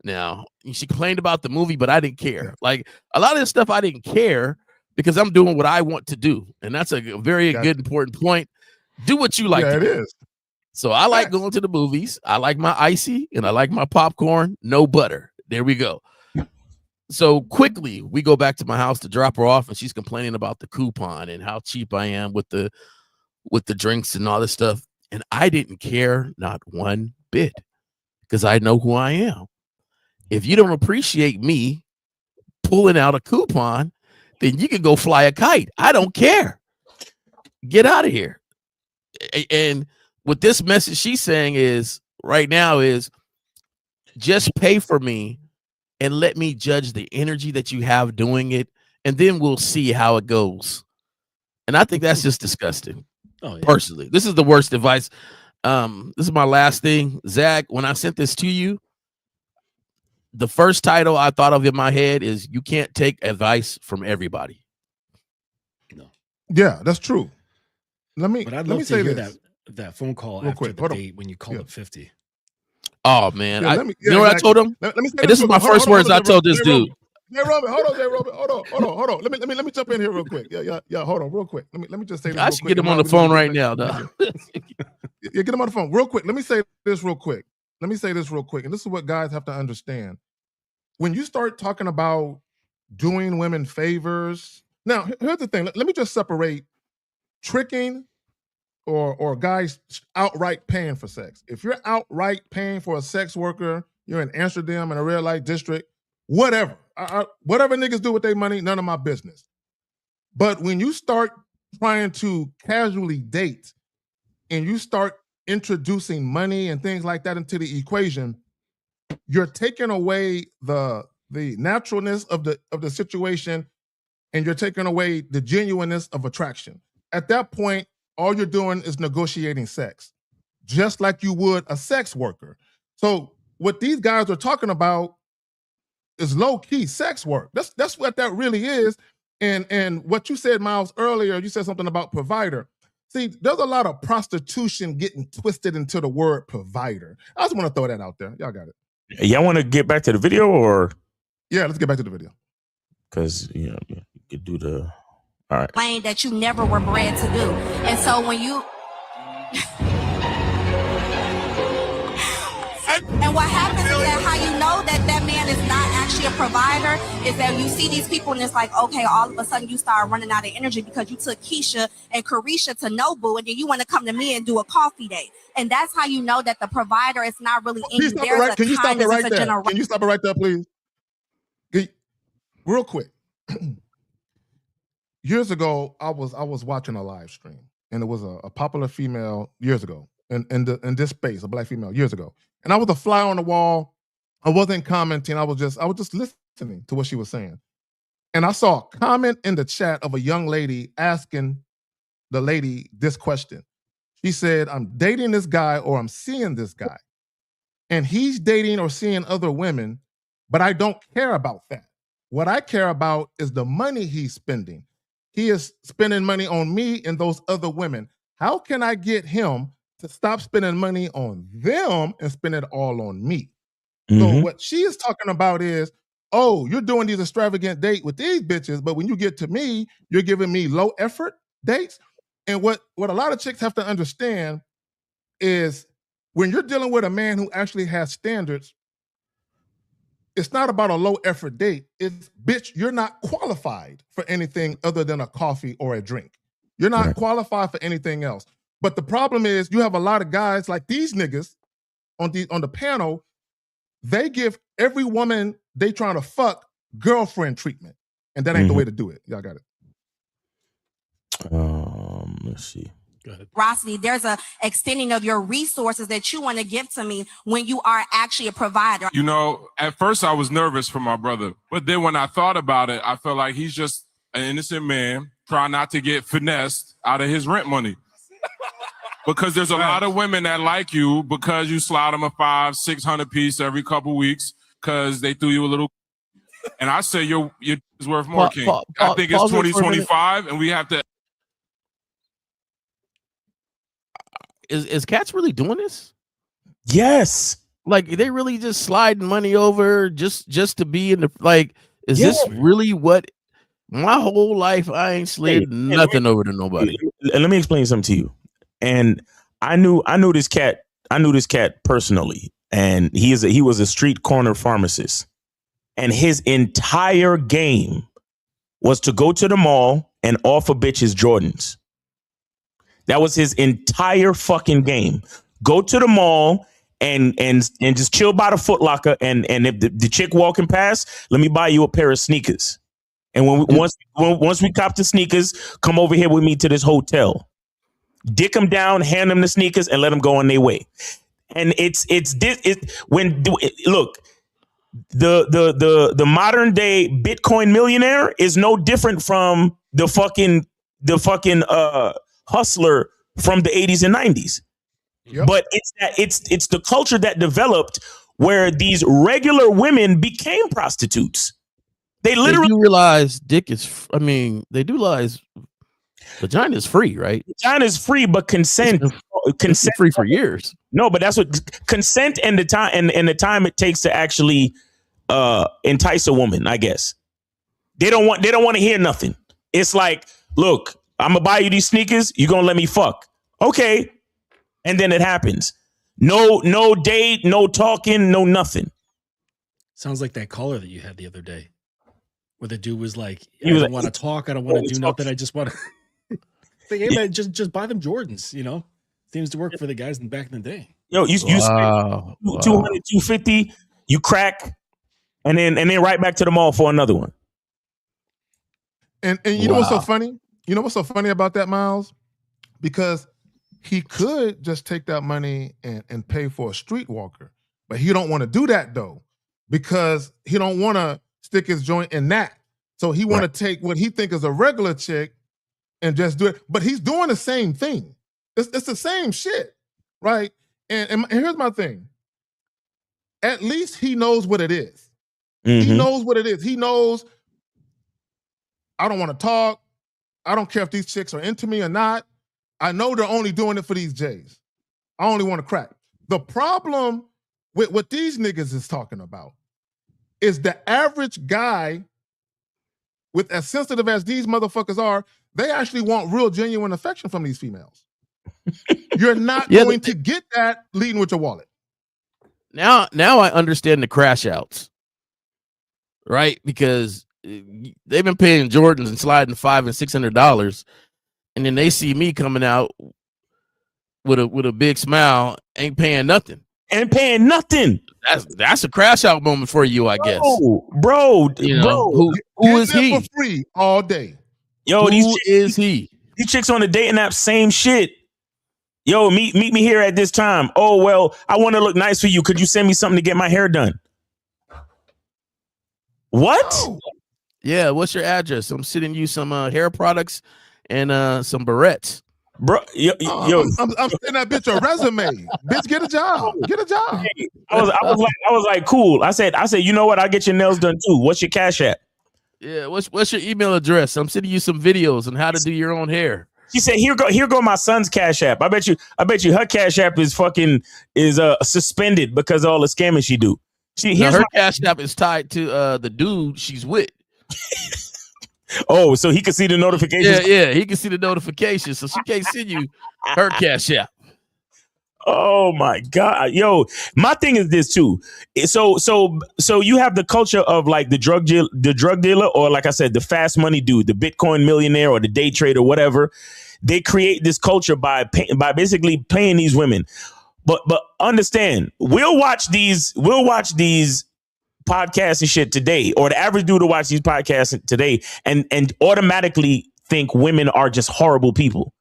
Now, she complained about the movie, but I didn't care. Like, a lot of this stuff I didn't care because I'm doing what I want to do, and that's a very good important point. Do what you like to do. It is. So I like going to the movies. I like my icy and I like my popcorn, no butter. There we go. So quickly, we go back to my house to drop her off, and she's complaining about the coupon and how cheap I am with the drinks and all this stuff. And I didn't care not one bit because I know who I am. If you don't appreciate me pulling out a coupon, then you can go fly a kite. I don't care. Get out of here. And what this message she's saying is right now is just pay for me and let me judge the energy that you have doing it, and then we'll see how it goes. And I think that's just disgusting. Oh, yeah. Personally, this is the worst advice. This is my last thing. Zach, when I sent this to you, the first title I thought of in my head is you can't take advice from everybody.
No. Yeah, that's true. Let me
say that phone call real after quick. The date when you called it 50.
Oh man, you know what I told him? Let me say this is my first words I told this dude.
Hey Robert, hold on. Let me jump in here real quick. Yeah. Hold on, real quick. Let me just say this.
I should get him on the phone right now, though.
Yeah, get him on the phone real quick. Let me say this real quick. And this is what guys have to understand. When you start talking about doing women favors, now here's the thing. Let me just separate tricking or guys outright paying for sex. If you're outright paying for a sex worker, you're in Amsterdam in a red light district, whatever. Whatever niggas do with their money, none of my business. But when you start trying to casually date and you start introducing money and things like that into the equation, you're taking away the naturalness of the situation, and you're taking away the genuineness of attraction. At that point, all you're doing is negotiating sex, just like you would a sex worker. So what these guys are talking about is low-key sex work. That's what that really is. And what you said, Miles, earlier, you said something about provider. See, there's a lot of prostitution getting twisted into the word provider. I just want to throw that out there. Y'all got it.
Y'all want to get back to the video, or?
Yeah, let's get back to the video.
Because, you could do the... All right.
Lane that you never were bred to do. And so when you... and what happens is that how you know that man man is not actually a provider is that you see these people and it's like, okay, all of a sudden you start running out of energy because you took Keisha and Carisha to Nobu, and then you want to come to me and do a coffee date. And that's how you know that the provider is not really in you.
Can you stop it right there? Can you stop it right there, please? Real quick. Years ago, I was watching a live stream, and it was a popular female years ago in this space, a black female years ago. And I was a fly on the wall. I wasn't commenting. I was just listening to what she was saying. And I saw a comment in the chat of a young lady asking the lady this question. She said, I'm dating this guy or I'm seeing this guy, and he's dating or seeing other women, but I don't care about that. What I care about is the money he's spending. He is spending money on me and those other women. How can I get him to stop spending money on them and spend it all on me? So what she is talking about is, oh, you're doing these extravagant dates with these bitches, but when you get to me, you're giving me low effort dates. And what a lot of chicks have to understand is when you're dealing with a man who actually has standards, it's not about a low effort date. It's, bitch, you're not qualified for anything other than a coffee or a drink. You're not qualified for anything else. But the problem is you have a lot of guys like these niggas on the panel. They give every woman they trying to fuck girlfriend treatment. And that ain't the way to do it. Y'all got it.
Let's see. Go ahead.
Rosity, there's a extending of your resources that you want to give to me when you are actually a provider.
You know, at first I was nervous for my brother, but then when I thought about it, I felt like he's just an innocent man trying not to get finessed out of his rent money. Because there's a lot of women that like you because you slide them a $500-600 piece every couple weeks because they threw you a little. And I say you're worth more, King. I think it's 2025, and we have to.
Is cats really doing this?
Yes.
Like they really just sliding money over just to be in the like. Is this really what? My whole life I ain't slid nothing over to nobody.
Let me explain something to you. And I knew this cat. I knew this cat personally, and he was a street corner pharmacist, and his entire game was to go to the mall and offer bitches Jordans. That was his entire fucking game. Go to the mall and just chill by the Foot Locker, and if the chick walking past, let me buy you a pair of sneakers. And once we cop the sneakers, come over here with me to this hotel. Dick them down, hand them the sneakers, and let them go on their way. And look, the modern day Bitcoin millionaire is no different from the fucking hustler from the 80s and 90s. Yep. But it's the culture that developed where these regular women became prostitutes. They literally
do realize they do realize vagina is free, right?
Vagina is free, but consent
free for years.
No, but that's what consent and the time and the time it takes to actually entice a woman, I guess. They don't want to hear nothing. It's like, look, I'm gonna buy you these sneakers, you're gonna let me fuck. Okay. And then it happens. No date, no talking, no nothing.
Sounds like that caller that you had the other day. Where the dude was like, I don't want to talk, I don't want to do nothing, I just want to say, hey man, just buy them Jordans, you know? Seems to work for the guys back in the day.
Yo, you spend 200, 250, you crack, and then right back to the mall for another one.
And you know what's so funny? You know what's so funny about that, Miles? Because he could just take that money and pay for a streetwalker, but he don't want to do that though, because he don't want to stick his joint in that. So he want to take what he think is a regular chick and just do it. But he's doing the same thing. It's the same shit, right? And here's my thing. At least he knows what it is. Mm-hmm. He knows what it is. He knows I don't want to talk. I don't care if these chicks are into me or not. I know they're only doing it for these J's. I only want to crack. The problem with what these niggas is talking about is the average guy, with as sensitive as these motherfuckers are, they actually want real, genuine affection from these females. You're not going to get that leading with your wallet.
Now I understand the crash outs. right? Because they've been paying Jordans and sliding $500 and $600, and then they see me coming out with a big smile, ain't paying nothing. That's a crash out moment for you, I guess.
Bro,
you know, who is he?
For free all day.
Yo,
who is he?
These chicks on the dating app, same shit. Yo, meet me here at this time. Oh, well, I want to look nice for you. Could you send me something to get my hair done? What?
Oh.
Yeah, what's your address? I'm sending you some hair products and some barrettes.
Bro, yo,
I'm sending that bitch a resume. Bitch, get a job. Get a job.
I was like, cool. I said, you know what? I'll get your nails done too. What's your Cash App?
Yeah, what's your email address? I'm sending you some videos on how to do your own hair.
She said, here go my son's Cash App. I bet you her Cash App is suspended because of all the scamming she do.
Her Cash App is tied to the dude she's with.
Oh, so he can see the notifications.
Yeah, he can see the notifications, so she can't send you her Cash App.
Oh my God, yo! My thing is this too. So you have the culture of like the drug dealer, or like I said, the fast money dude, the Bitcoin millionaire, or the day trader, whatever. They create this culture by basically paying these women. But understand, we'll watch these podcasts and shit today, or the average dude will watch these podcasts today and automatically think women are just horrible people.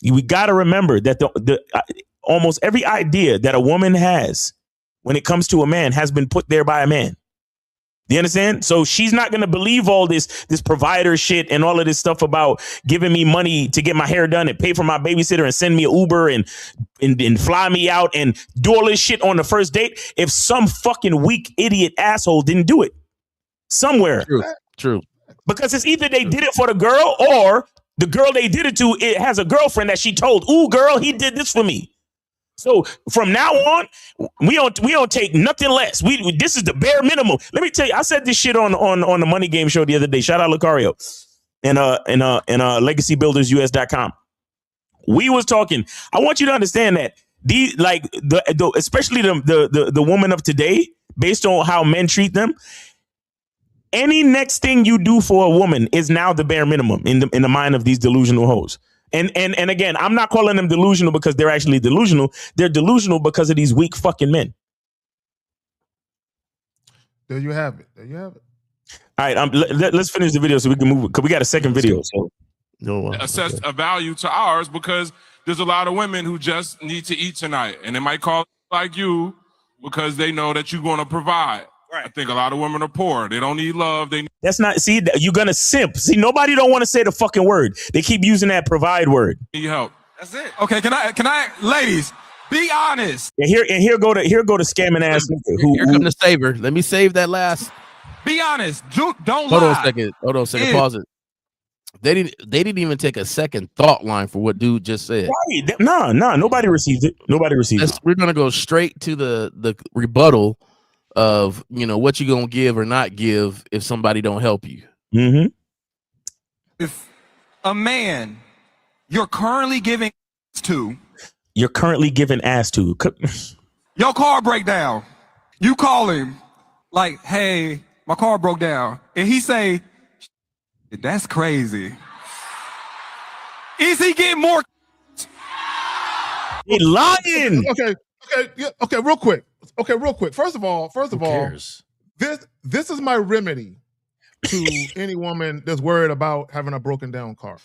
We got to remember that the almost every idea that a woman has when it comes to a man has been put there by a man. Do you understand? So she's not going to believe all this provider shit and all of this stuff about giving me money to get my hair done and pay for my babysitter and send me an Uber and fly me out and do all this shit on the first date if some fucking weak idiot asshole didn't do it somewhere.
True.
Because it's either they did it for the girl or the girl they did it to, it has a girlfriend that she told, ooh, girl, he did this for me. So from now on, we don't take nothing less. This is the bare minimum. Let me tell you, I said this shit on the Money Game show the other day. Shout out Lucario and legacybuildersus.com. We was talking. I want you to understand that especially the woman of today, based on how men treat them, any next thing you do for a woman is now the bare minimum in the mind of these delusional hoes. And again, I'm not calling them delusional because they're actually delusional. They're delusional because of these weak fucking men.
There you have it.
All right, let's finish the video so we can move. Because we got a second video. So
assess a value to ours because there's a lot of women who just need to eat tonight, and they might call like you because they know that you're going to provide. Right. I think a lot of women are poor. They don't need love.
That's not. See, you're gonna simp. See, nobody don't want to say the fucking word. They keep using that provide word.
Need help.
That's it. Okay, can I, ladies, be honest.
And here go to scamming ass nigga.
Here come the saver. Let me save that last.
Be honest. Don't lie.
Hold on a second. Pause it. They didn't even take a second thought line for what dude just said.
Right. No, nobody received it.
We're gonna go straight to the rebuttal of what you gonna give or not give if somebody don't help you.
Mm-hmm.
If a man you're currently giving ass to,
your
car break down, you call him like, hey, my car broke down, and he say, that's crazy. Is he getting more?
He lying.
Okay, real quick. First of all, this is my remedy to any woman that's worried about having a broken down car.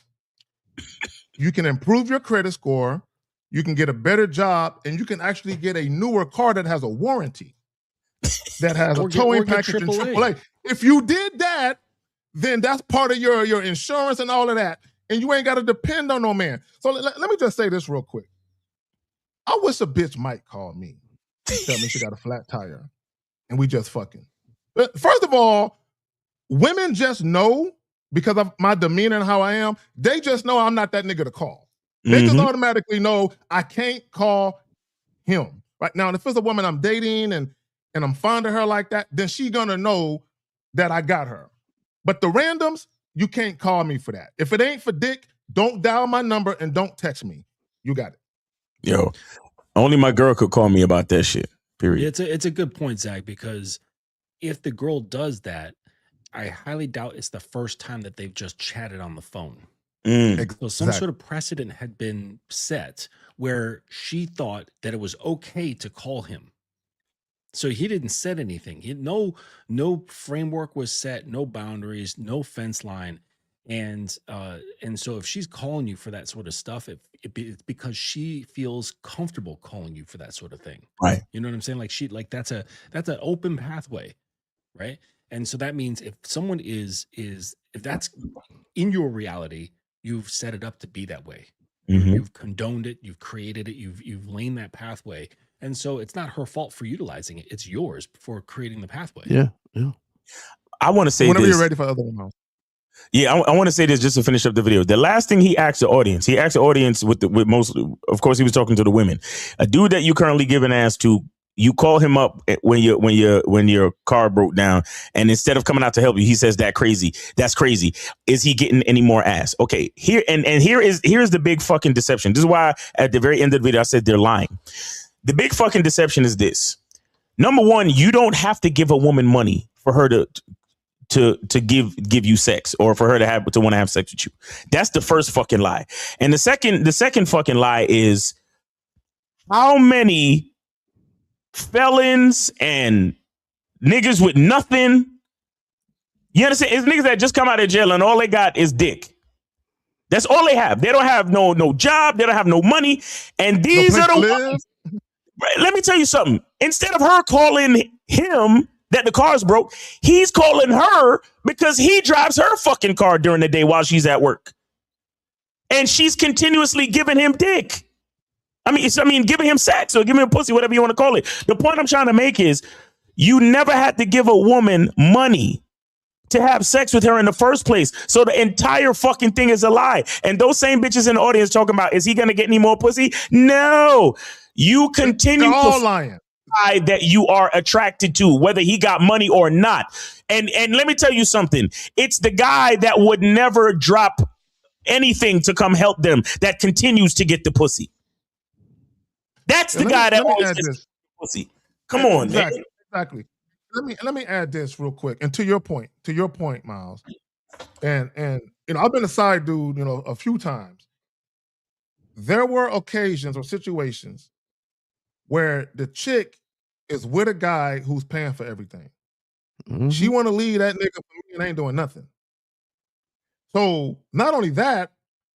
You can improve your credit score, you can get a better job, and you can actually get a newer car that has a warranty, that has a towing package and AAA. If you did that, then that's part of your insurance and all of that, and you ain't got to depend on no man. So let me just say this real quick. I wish a bitch might call me. Tell me she got a flat tire and we just fucking. But first of all, women just know because of my demeanor and how I am, they just know I'm not that nigga to call. They just automatically know I can't call him. Right now, if it's a woman I'm dating and I'm fond of her like that, then she gonna know that I got her. But the randoms, you can't call me for that. If it ain't for dick, don't dial my number and don't text me. You got it.
Yo. Only my girl could call me about that shit. Period.
It's a good point, Zach, because if the girl does that I highly doubt it's the first time that they've just chatted on the phone.
Mm.
So some sort of precedent had been set where she thought that it was okay to call him. So he didn't set anything. No framework was set, no boundaries, no fence line. And so if she's calling you for that sort of stuff, it's because she feels comfortable calling you for that sort of thing.
Right.
You know what I'm saying? Like that's an open pathway, right? And so that means if someone if that's in your reality, you've set it up to be that way.
Mm-hmm.
You've condoned it, you've created it, you've laid that pathway. And so it's not her fault for utilizing it. It's yours for creating the pathway.
Yeah.
I want to say
Whenever
this.
you're ready for other one.
Yeah, I want to say this just to finish up the video. The last thing he asked the audience with most, of course, he was talking to the women. A dude that you currently give an ass to, you call him up when your car broke down, and instead of coming out to help you, he says that's crazy. Is he getting any more ass? Okay, here's the big fucking deception. This is why at the very end of the video I said they're lying. The big fucking deception is this. Number one, you don't have to give a woman money for her to give you sex, or for her to want to have sex with you. That's the first fucking lie. And the second fucking lie is how many felons and niggas with nothing, you understand? It's niggas that just come out of jail and all they got is dick. That's all they have. They don't have no job. They don't have no money. And these are the ones. Let me tell you something. Instead of her calling him that the car's broke, he's calling her because he drives her fucking car during the day while she's at work. And she's continuously giving him dick. I mean, giving him sex or giving him pussy, whatever you want to call it. The point I'm trying to make is you never had to give a woman money to have sex with her in the first place. So the entire fucking thing is a lie. And those same bitches in the audience talking about, is he going to get any more pussy? No. You continue to lie that you are attracted to, whether he got money or not. And let me tell you something. It's the guy that would never drop anything to come help them that continues to get the pussy. That's the guy that always gets the pussy. Come on,
exactly,
man.
Exactly. Let me add this real quick. And to your point, Miles. And I've been a side dude, a few times. There were occasions or situations where the chick is with a guy who's paying for everything. Mm-hmm. She want to leave that nigga for me and ain't doing nothing. So not only that,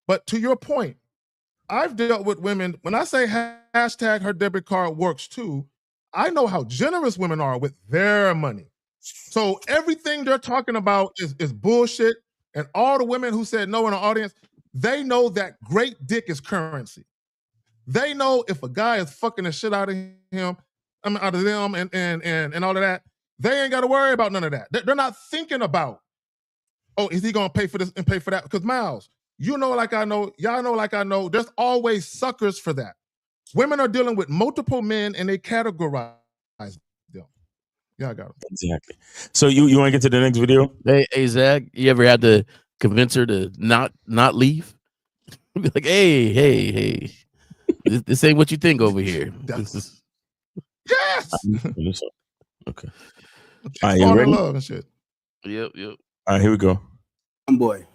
but to your point, I've dealt with women. When I say hashtag her debit card works too, I know how generous women are with their money. So everything they're talking about is bullshit. And all the women who said no in the audience, they know that great dick is currency. They know if a guy is fucking the shit out of him, out of them, and all of that, they ain't got to worry about none of that. They're not thinking about, oh, is he gonna pay for this and pay for that? Because Miles, like I know, y'all know like I know, there's always suckers for that. Women are dealing with multiple men and they categorize them. Yeah, I got it.
Exactly. So you want to get to the next video?
Hey, Zach, you ever had to convince her to not leave? Be like, hey. This ain't what you think over here.
Yes.
Okay.
All right, you ready? Love and shit.
Yep.
All right, here we go.
Boy,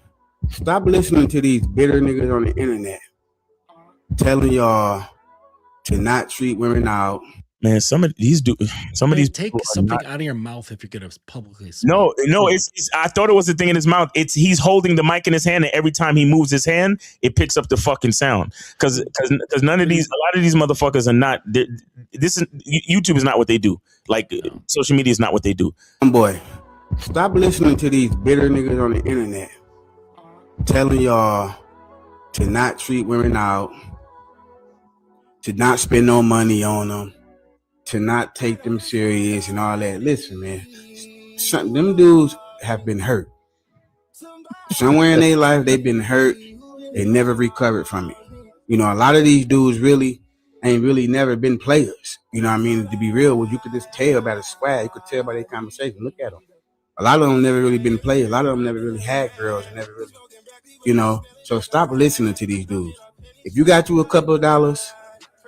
stop listening to these bitter niggas on the internet telling y'all to not treat women out.
Man, some of these
take something out of your mouth if you're gonna publicly speak.
No, it's I thought it was the thing in his mouth. He's holding the mic in his hand, and every time he moves his hand, it picks up the fucking sound. Because a lot of these motherfuckers are not. YouTube is not what they do. Like social media is not what they do.
Boy, stop listening to these bitter niggas on the internet telling y'all to not treat women out, to not spend no money on them, to not take them serious and all that. Listen, man, them dudes have been hurt. Somewhere in their life, they've been hurt. They never recovered from it. A lot of these dudes ain't really never been players. You know what I mean? To be real, you could just tell by the swag. You could tell by their conversation. Look at them. A lot of them never really been players. A lot of them never really had girls and never really, So stop listening to these dudes. If you got you a couple of dollars,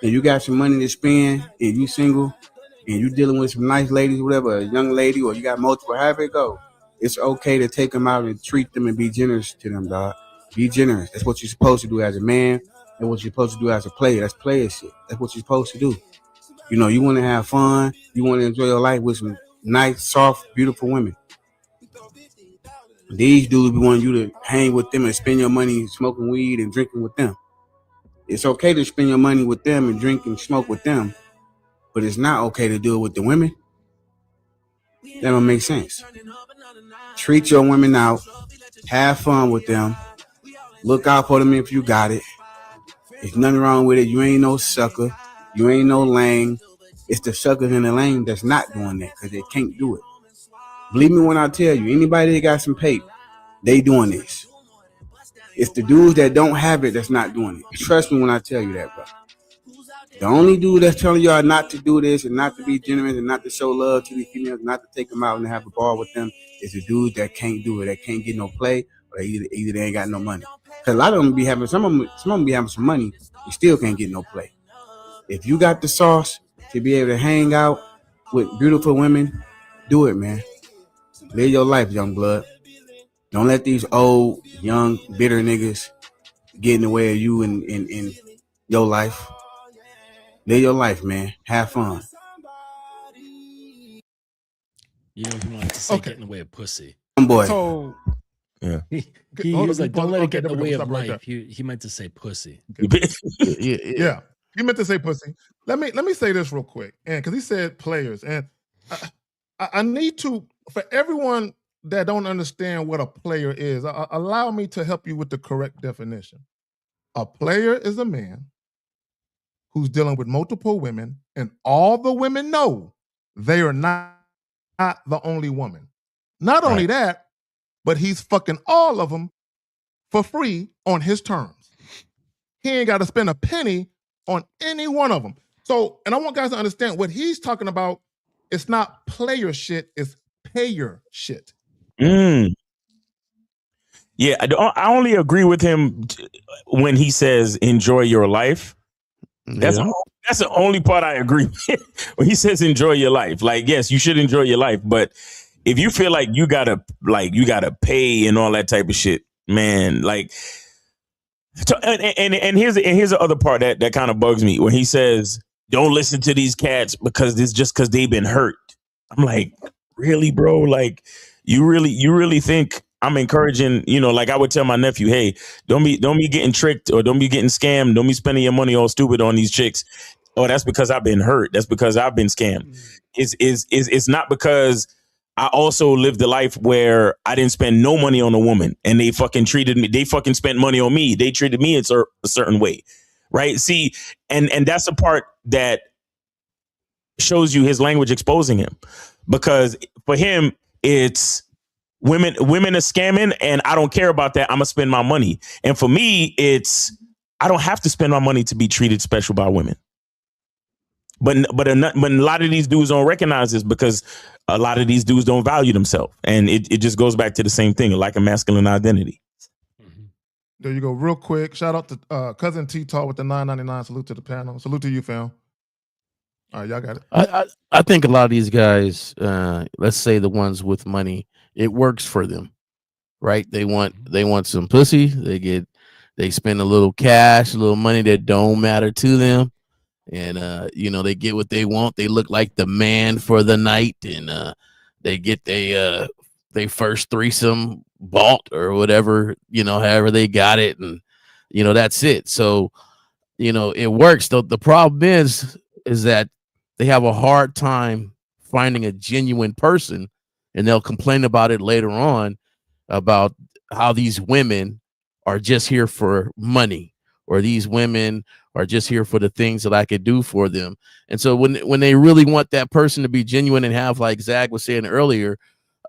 and you got some money to spend, and you single, and you dealing with some nice ladies, whatever, a young lady, or you got multiple, however it go, It's okay to take them out and treat them and be generous to them, dog. Be generous. That's what you're supposed to do as a man. That's what you're supposed to do as a player. That's player shit. That's what you're supposed to do. You know, you want to have fun. You want to enjoy your life with some nice, soft, beautiful women. These dudes want you to hang with them and spend your money smoking weed and drinking with them. It's okay to spend your money with them and drink and smoke with them, but it's not okay to do it with the women. That don't make sense. Treat your women out. Have fun with them. Look out for them if you got it. There's nothing wrong with it. You ain't no sucker. You ain't no lame. It's the suckers and the lame that's not doing that because they can't do it. Believe me when I tell you, anybody that got some paper, they doing this. It's the dudes that don't have it that's not doing it. Trust me when I tell you that, bro. The only dude that's telling y'all not to do this and not to be generous and not to show love to these females, not to take them out and have a ball with them, is the dudes that can't do it, that can't get no play, or either they ain't got no money. Because a lot of them be having, some of them be having some money, you still can't get no play. If you got the sauce to be able to hang out with beautiful women, do it, man. Live your life, young blood. Don't let these old, young, bitter niggas get in the way of you in your life. Live your life, man. Have fun.
You know, he likes to say, get in the way of pussy.
Boy.
So,
yeah.
He was like, don't let it get in the way of life. He meant to say pussy.
Yeah. He meant to say pussy. Let me say this real quick. And because he said players. And I need to, for everyone that don't understand what a player is, allow me to help you with the correct definition. A player is a man who's dealing with multiple women, and all the women know they are not the only woman. Not only that, but he's fucking all of them for free on his terms. He ain't got to spend a penny on any one of them. So, and I want guys to understand what he's talking about. It's not player shit, it's payer shit.
Yeah, I only agree with him when he says enjoy your life. That's the only part I agree with. When he says enjoy your life. Like, yes, you should enjoy your life, but if you feel like you gotta pay and all that type of shit, man, like, and here's the other part that kind of bugs me when he says don't listen to these cats because it's just because they've been hurt. I'm like, really, bro? Like, you really think I'm encouraging, you know, like I would tell my nephew, hey, don't be getting tricked or don't be getting scammed. Don't be spending your money all stupid on these chicks. Oh, that's because I've been hurt. That's because I've been scammed. It's not because I also lived a life where I didn't spend no money on a woman and they fucking treated me. They fucking spent money on me. They treated me in a certain way. Right. See, and that's the part that shows you his language exposing him, because for him, it's women are scamming and I don't care about that. I'm gonna spend my money. And for me, it's I don't have to spend my money to be treated special by women. But a lot of these dudes don't recognize this because a lot of these dudes don't value themselves. And it just goes back to the same thing, like a masculine identity.
There you go. Real quick. Shout out to Cousin T-Talk with the $9.99. Salute to the panel. Salute to you, fam. All right, y'all got it.
I think a lot of these guys, let's say the ones with money, it works for them, right? They want some pussy. They spend a little cash, a little money that don't matter to them. And you know, they get what they want. They look like the man for the night, and they get they first threesome bought or whatever, you know, however they got it, and you know, that's it. So, you know, it works. The problem is that they have a hard time finding a genuine person, and they'll complain about it later on about how these women are just here for money, or these women are just here for the things that I could do for them. And so when they really want that person to be genuine and have, like Zach was saying earlier,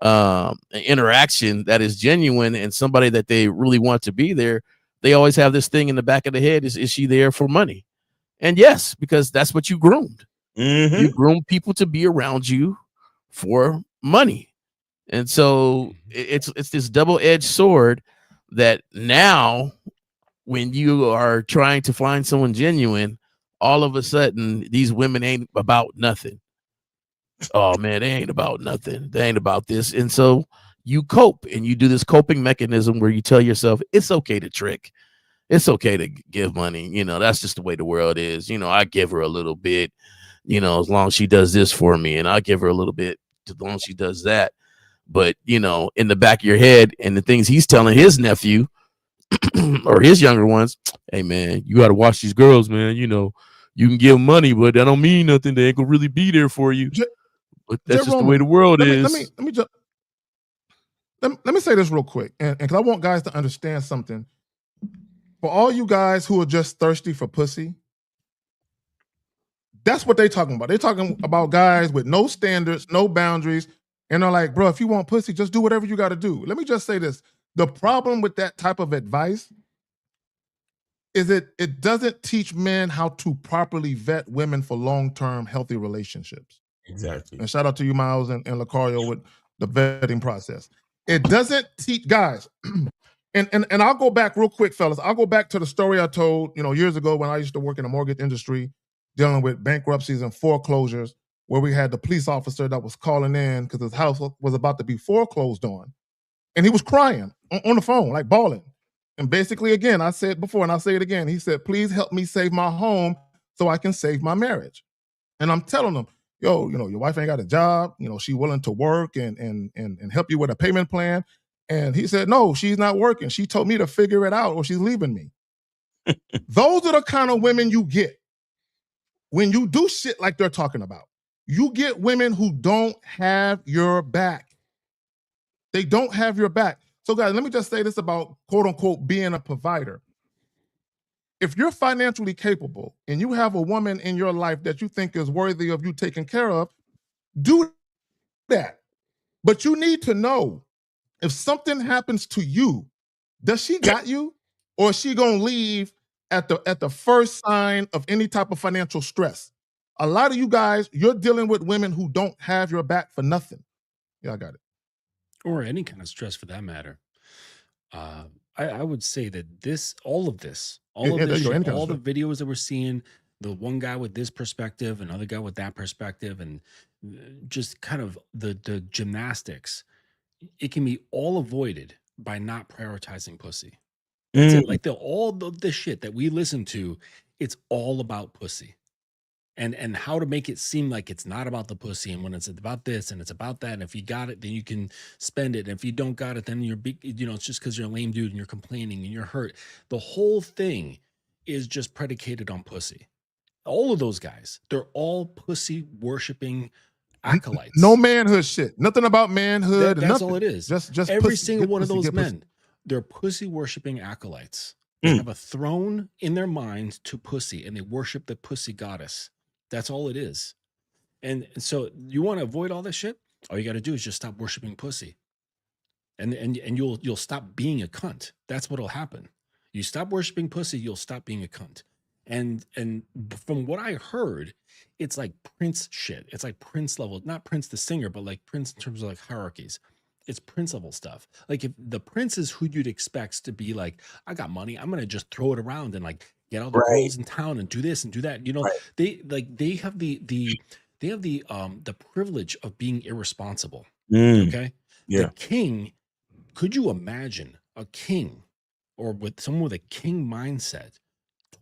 an interaction that is genuine and somebody that they really want to be there, they always have this thing in the back of the head: is she there for money? And yes, because that's what you groomed. Mm-hmm. You groomed people to be around you for money. And so it's this double-edged sword that now, when you are trying to find someone genuine, all of a sudden these women ain't about nothing. Oh man, they ain't about nothing. They ain't about this. And so you cope, and you do this coping mechanism where you tell yourself it's okay to trick. It's okay to give money. You know, that's just the way the world is. You know, I give her a little bit, you know, as long as she does this for me, and I give her a little bit as long as she does that. But, you know, in the back of your head and the things he's telling his nephew or his younger ones, hey, man, you got to watch these girls, man. You know, you can give money, but that don't mean nothing. They ain't going to really be there for you. But that's just the way the world is.
Let me say this real quick, and because I want guys to understand something. For all you guys who are just thirsty for pussy, that's what they're talking about. They're talking about guys with no standards, no boundaries, and they're like, bro, if you want pussy, just do whatever you got to do. Let me just say this. The problem with that type of advice is it doesn't teach men how to properly vet women for long-term healthy relationships.
Exactly.
And shout out to you, Miles and Lucario, with the vetting process. It doesn't teach guys. And I'll go back real quick, fellas. I'll go back to the story I told, years ago when I used to work in the mortgage industry, dealing with bankruptcies and foreclosures, where we had the police officer that was calling in because his house was about to be foreclosed on. And he was crying on the phone, like bawling. And basically, again, I said before, and I'll say it again, he said, please help me save my home so I can save my marriage. And I'm telling him, yo, your wife ain't got a job. She willing to work and help you with a payment plan. And he said, no, she's not working. She told me to figure it out or she's leaving me. Those are the kind of women you get when you do shit like they're talking about. You get women who don't have your back. They don't have your back. So guys, let me just say this about quote unquote being a provider. If you're financially capable and you have a woman in your life that you think is worthy of you taking care of, do that. But you need to know, if something happens to you, does she got you, or is she gonna leave at the first sign of any type of financial stress? A lot of you guys, you're dealing with women who don't have your back for nothing. Yeah, I got it.
Or any kind of stress for that matter. I would say that all of this shit, all the videos that we're seeing, the one guy with this perspective, another guy with that perspective, and just kind of the gymnastics, it can be all avoided by not prioritizing pussy. That's it. Like all the shit that we listen to, it's all about pussy. And how to make it seem like it's not about the pussy, and when it's about this and it's about that, and if you got it, then you can spend it, and if you don't got it, then you're big, it's just because you're a lame dude and you're complaining and you're hurt. The whole thing is just predicated on pussy. All of those guys, they're all pussy worshiping acolytes.
No manhood shit. Nothing about manhood.
That's
nothing.
All it is.
Just
every
pussy,
single one of
pussy,
those men,
pussy.
They're pussy worshiping acolytes. They have a throne in their mind to pussy, and they worship the pussy goddess. That's all it is. And so you want to avoid all this shit? All you got to do is just stop worshiping pussy. And you'll stop being a cunt. That's what'll happen. You stop worshiping pussy, you'll stop being a cunt. And from what I heard, it's like Prince shit. It's like Prince level, not Prince the singer, but like Prince in terms of like hierarchies. It's Prince level stuff. Like if the Prince is who you'd expect to be like, I got money, I'm gonna just throw it around and like get all the girls in town and do this and do that. They have the privilege of being irresponsible. Okay.
Yeah.
The king, could you imagine a king or with someone with a king mindset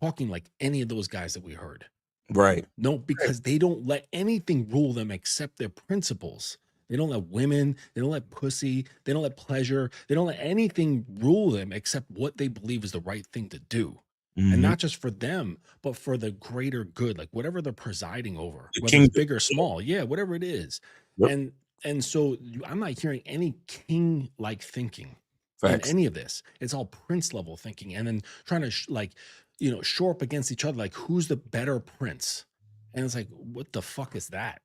talking like any of those guys that we heard?
Right.
No, because they don't let anything rule them except their principles. They don't let women, they don't let pussy, they don't let pleasure, they don't let anything rule them except what they believe is the right thing to do. And not just for them, but for the greater good, like whatever they're presiding over, whether it's big or small. Yeah, whatever it is. Yep. And so I'm not hearing any king-like thinking in any of this. It's all prince level thinking, and then trying to shore up against each other, like who's the better prince? And it's like, what the fuck is that?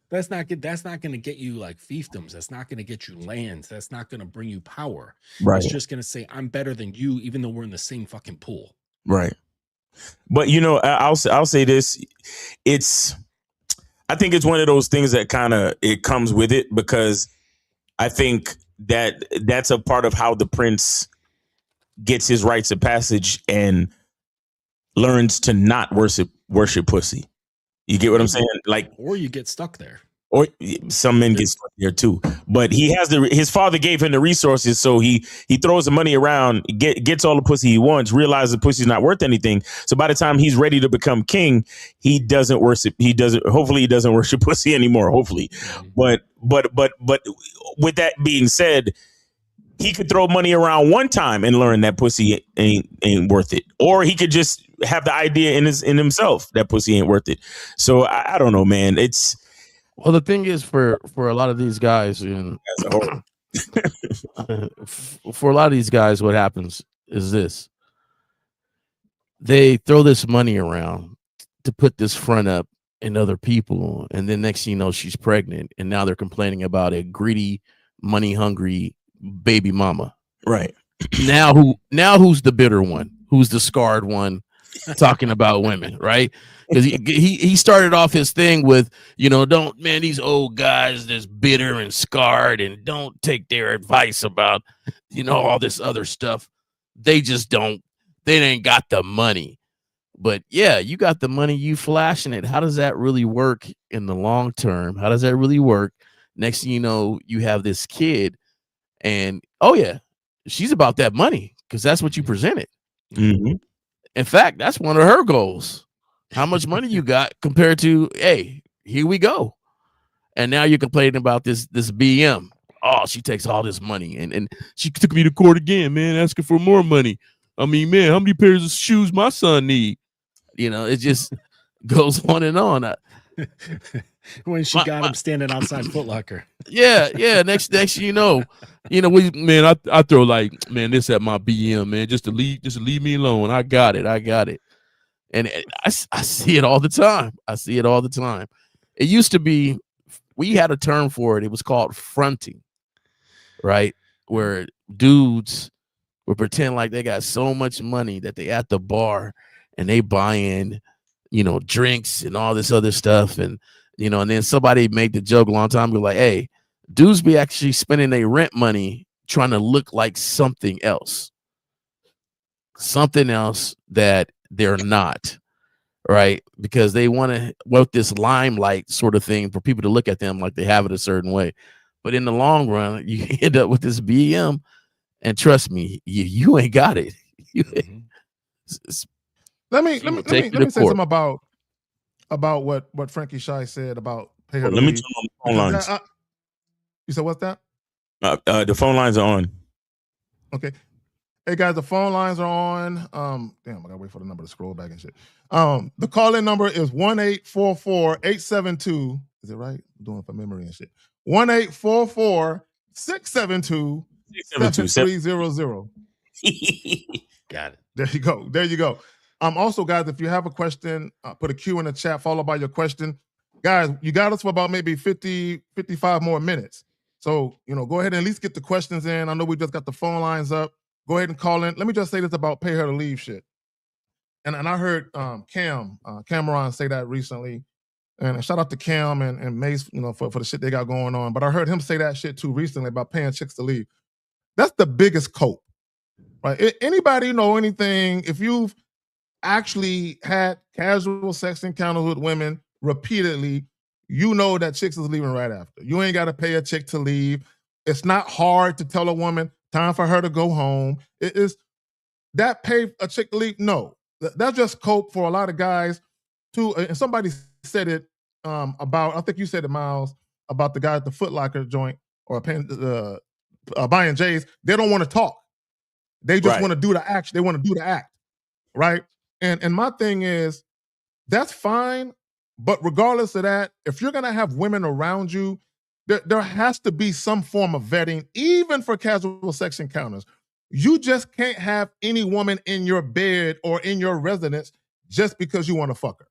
That's not going to get you like fiefdoms. That's not going to get you lands. That's not going to bring you power.
Right.
It's just going to say I'm better than you, even though we're in the same fucking pool.
Right. But I'll say this. I think it's one of those things that kind of it comes with it, because I think that's a part of how the prince gets his rites of passage and learns to not worship pussy. You get what I'm saying? Like,
or you get stuck there.
Or some men get stuck there too, but he has his father gave him the resources, so he throws the money around, gets all the pussy he wants, realizes the pussy's not worth anything. So by the time he's ready to become king, hopefully he doesn't worship pussy anymore. Hopefully, but with that being said, he could throw money around one time and learn that pussy ain't worth it, or he could just have the idea in himself that pussy ain't worth it. So I don't know, man.
Well, the thing is, for a lot of these guys, and for a lot of these guys, what happens is this: they throw this money around to put this front up in other people, and then next thing you know, she's pregnant, and now they're complaining about a greedy, money-hungry baby mama.
Right.
Now who's the bitter one? Who's the scarred one? Talking about women, right? Because he started off his thing with, these old guys that's bitter and scarred, and don't take their advice about, all this other stuff. They ain't got the money. But yeah, you got the money, you flashing it. How does that really work in the long term? How does that really work? Next thing you know, you have this kid, and oh yeah, she's about that money because that's what you presented.
Mm-hmm.
In fact, that's one of her goals. How much money you got compared to, hey, here we go. And now you're complaining about this BM. Oh, she takes all this money. And she took me to court again, man, asking for more money. I mean, man, how many pairs of shoes my son need? It just goes on and on.
When she got him standing outside Foot Locker.
Yeah. Next you know, I throw like, man, this at my BM, man, just to leave me alone. I got it. And I see it all the time. It used to be, we had a term for it. It was called fronting, right? Where dudes would pretend like they got so much money that they at the bar and they buying, drinks and all this other stuff. And, and then somebody made the joke a long time ago, like, hey, dudes be actually spending their rent money trying to look like something else that they're not, right? Because they want this limelight sort of thing for people to look at them like they have it a certain way. But in the long run, you end up with this BM, and trust me, you ain't got it.
Let me say something about what Frankie Shy said about pay her to
Let me
leave.
turn on the phone lines.
You said what's that?
The phone lines are on.
Okay. Hey guys, the phone lines are on. Damn, I gotta wait for the number to scroll back and shit. The call-in number is 1-844-872. Is it right? I'm doing it for memory and shit. 1-844-672-7300.
Got it.
There you go. Also, guys, if you have a question, put a Q in the chat followed by your question. Guys, you got us for about maybe 50, 55 more minutes. So, go ahead and at least get the questions in. I know we just got the phone lines up. Go ahead and call in. Let me just say this about pay her to leave shit. And I heard Cameron say that recently. And shout out to Cam and Mace, for the shit they got going on. But I heard him say that shit too recently about paying chicks to leave. That's the biggest cope, right? Anybody know anything, if you've actually had casual sex encounters with women repeatedly, you know that chicks is leaving right after. You ain't got to pay a chick to leave. It's not hard to tell a woman time for her to go home. It is that pay a chick to leave? No, that's just cope for a lot of guys too. And somebody said it about, I think you said it, Miles, about the guy at the Foot Locker joint or buying J's. They don't want to talk. They just want to do the action. They want to do the act, right? And my thing is, that's fine. But regardless of that, if you're going to have women around you, there has to be some form of vetting, even for casual sex encounters. You just can't have any woman in your bed or in your residence just because you want to fuck her.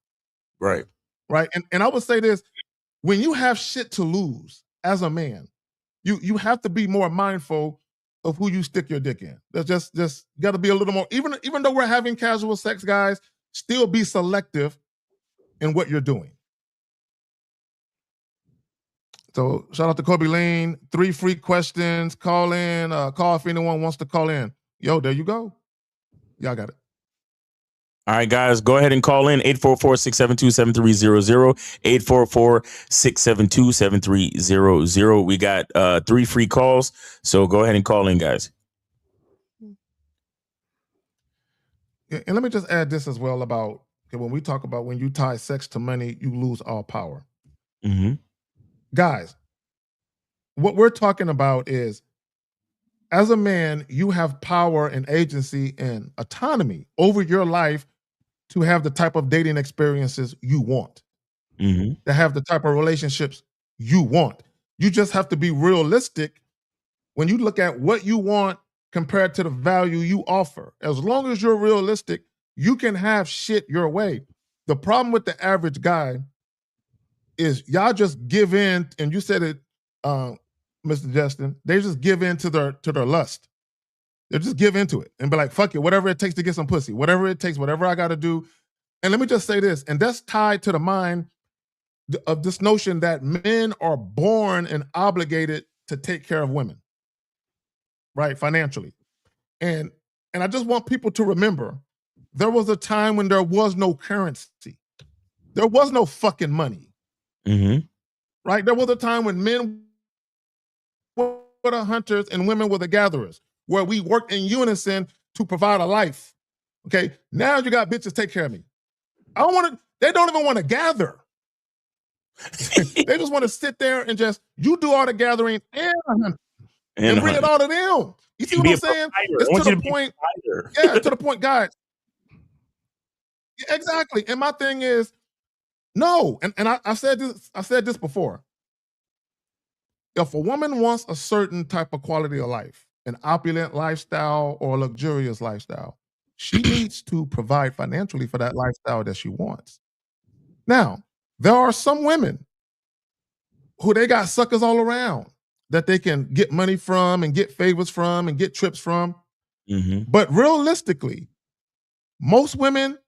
Right.
Right. And I would say this, when you have shit to lose as a man, you have to be more mindful of who you stick your dick in. There's just got to be a little more, even though we're having casual sex, guys, still be selective in what you're doing. So shout out to Kobe Lean. 3 free questions. Call in. Call if anyone wants to call in. Yo, there you go. Y'all got it.
All right, guys, go ahead and call in 844-672-7300, 844-672-7300. We got 3 free calls, so go ahead and call in, guys.
And let me just add this as well about when we talk about when you tie sex to money, you lose all power.
Mm-hmm.
Guys, what we're talking about is, as a man, you have power and agency and autonomy over your life to have the type of dating experiences you want,
Mm-hmm.
to have the type of relationships you want. You just have to be realistic when you look at what you want compared to the value you offer. As long as you're realistic, you can have shit your way. The problem with the average guy is y'all just give in, and you said it, Mr. Justin, they just give in to their lust. They just give into it and be like, fuck it, whatever it takes to get some pussy, whatever it takes, whatever I got to do. And let me just say this, and that's tied to the mind of this notion that men are born and obligated to take care of women, right, financially. And I just want people to remember, there was a time when there was no currency. There was no fucking money,
Mm-hmm.
right? There was a time when men were the hunters and women were the gatherers, where we worked in unison to provide a life. Okay, now you got bitches take care of me. I don't want to. They don't even want to gather. They just want to sit there and just you do all the gathering and bring it all to them. You see what I'm saying? It's to the point. Yeah, to the point, guys. Yeah, exactly. And my thing is, no. And I said this. I said this before. If a woman wants a certain type of quality of life, an opulent lifestyle or a luxurious lifestyle, she needs to provide financially for that lifestyle that she wants. Now, there are some women who they got suckers all around that they can get money from and get favors from and get trips from.
Mm-hmm.
But realistically, most women,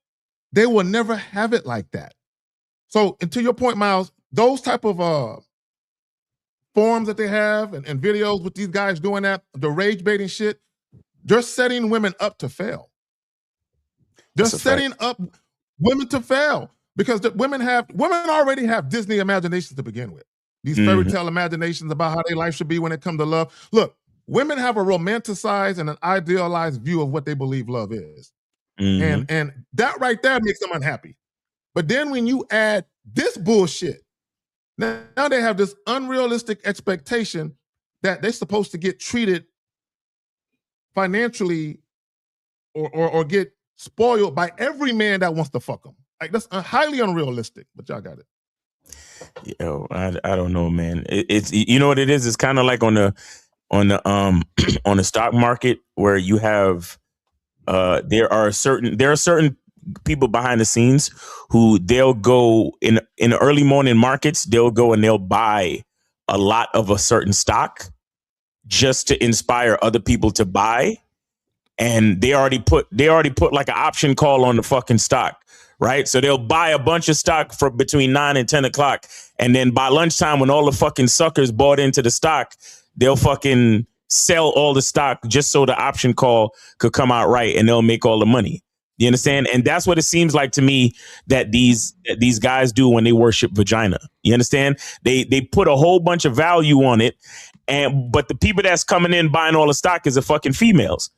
they will never have it like that. So, and to your point, Miles, those type of forums that they have and videos with these guys doing that, the rage baiting shit, they're setting women up to fail. They're setting up women to fail because women already have Disney imaginations to begin with. These fairy tale imaginations about how their life should be when it comes to love. Look, women have a romanticized and an idealized view of what they believe love is.
Mm-hmm.
And that right there makes them unhappy. But then when you add this bullshit, now they have this unrealistic expectation that they're supposed to get treated financially or get spoiled by every man that wants to fuck them. Like that's highly unrealistic, but y'all got it.
Yo, I don't know, man. It's you know what it is. It's kind of like on the on the stock market where you have there are certain people behind the scenes who they'll go in the early morning markets. They'll go and they'll buy a lot of a certain stock just to inspire other people to buy. And they already put like an option call on the fucking stock, right? So they'll buy a bunch of stock for between 9 and 10 o'clock. And then by lunchtime, when all the fucking suckers bought into the stock, they'll fucking sell all the stock just so the option call could come out right and they'll make all the money. You understand? And that's what it seems like to me that these guys do when they worship vagina. You understand? They put a whole bunch of value on it. But the people that's coming in buying all the stock is the fucking females.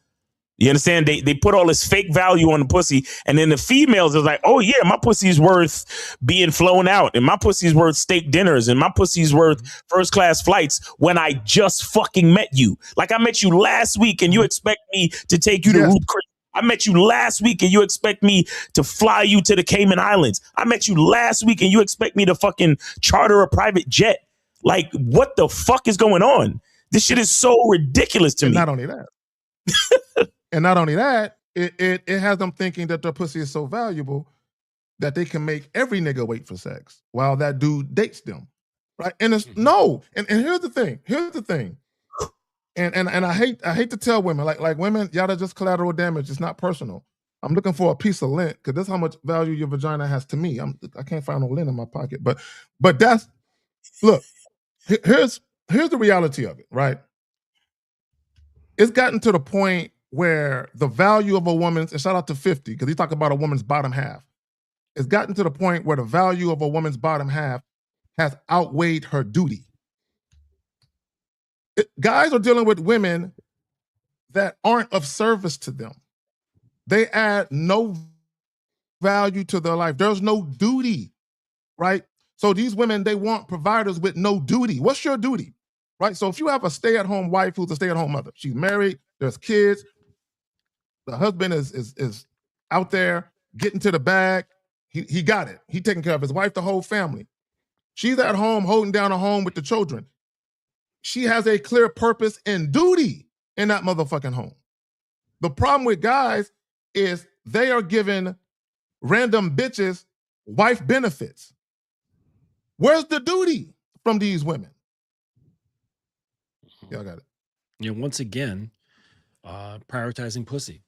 You understand? They put all this fake value on the pussy, and then the females is like, oh yeah, my pussy's worth being flown out, and my pussy's worth steak dinners, and my pussy's worth first class flights when I just fucking met you. Like I met you last week, and you expect me to take you to Ruth Chris. I met you last week, and you expect me to fly you to the Cayman Islands. I met you last week, and you expect me to fucking charter a private jet. Like, what the fuck is going on? This shit is so ridiculous to me.
Not only that. And not only that, it has them thinking that their pussy is so valuable that they can make every nigga wait for sex while that dude dates them, right? And it's no. And here's the thing. And I hate to tell women like women, y'all are just collateral damage. It's not personal. I'm looking for a piece of lint because that's how much value your vagina has to me. I can't find no lint in my pocket, but that's look. Here's the reality of it, right? It's gotten to the point where the value of a woman's, and shout out to 50, because he talked about a woman's bottom half. It's gotten to the point where the value of a woman's bottom half has outweighed her duty. Guys are dealing with women that aren't of service to them. They add no value to their life. There's no duty, right? So these women, they want providers with no duty. What's your duty, right? So if you have a stay-at-home wife who's a stay-at-home mother, she's married, there's kids, the husband is out there getting to the bag, he got it. He taking care of his wife, the whole family. She's at home holding down a home with the children. She has a clear purpose and duty in that motherfucking home. The problem with guys is they are giving random bitches wife benefits. Where's the duty from these women? Y'all got it.
You know, once again, prioritizing pussy,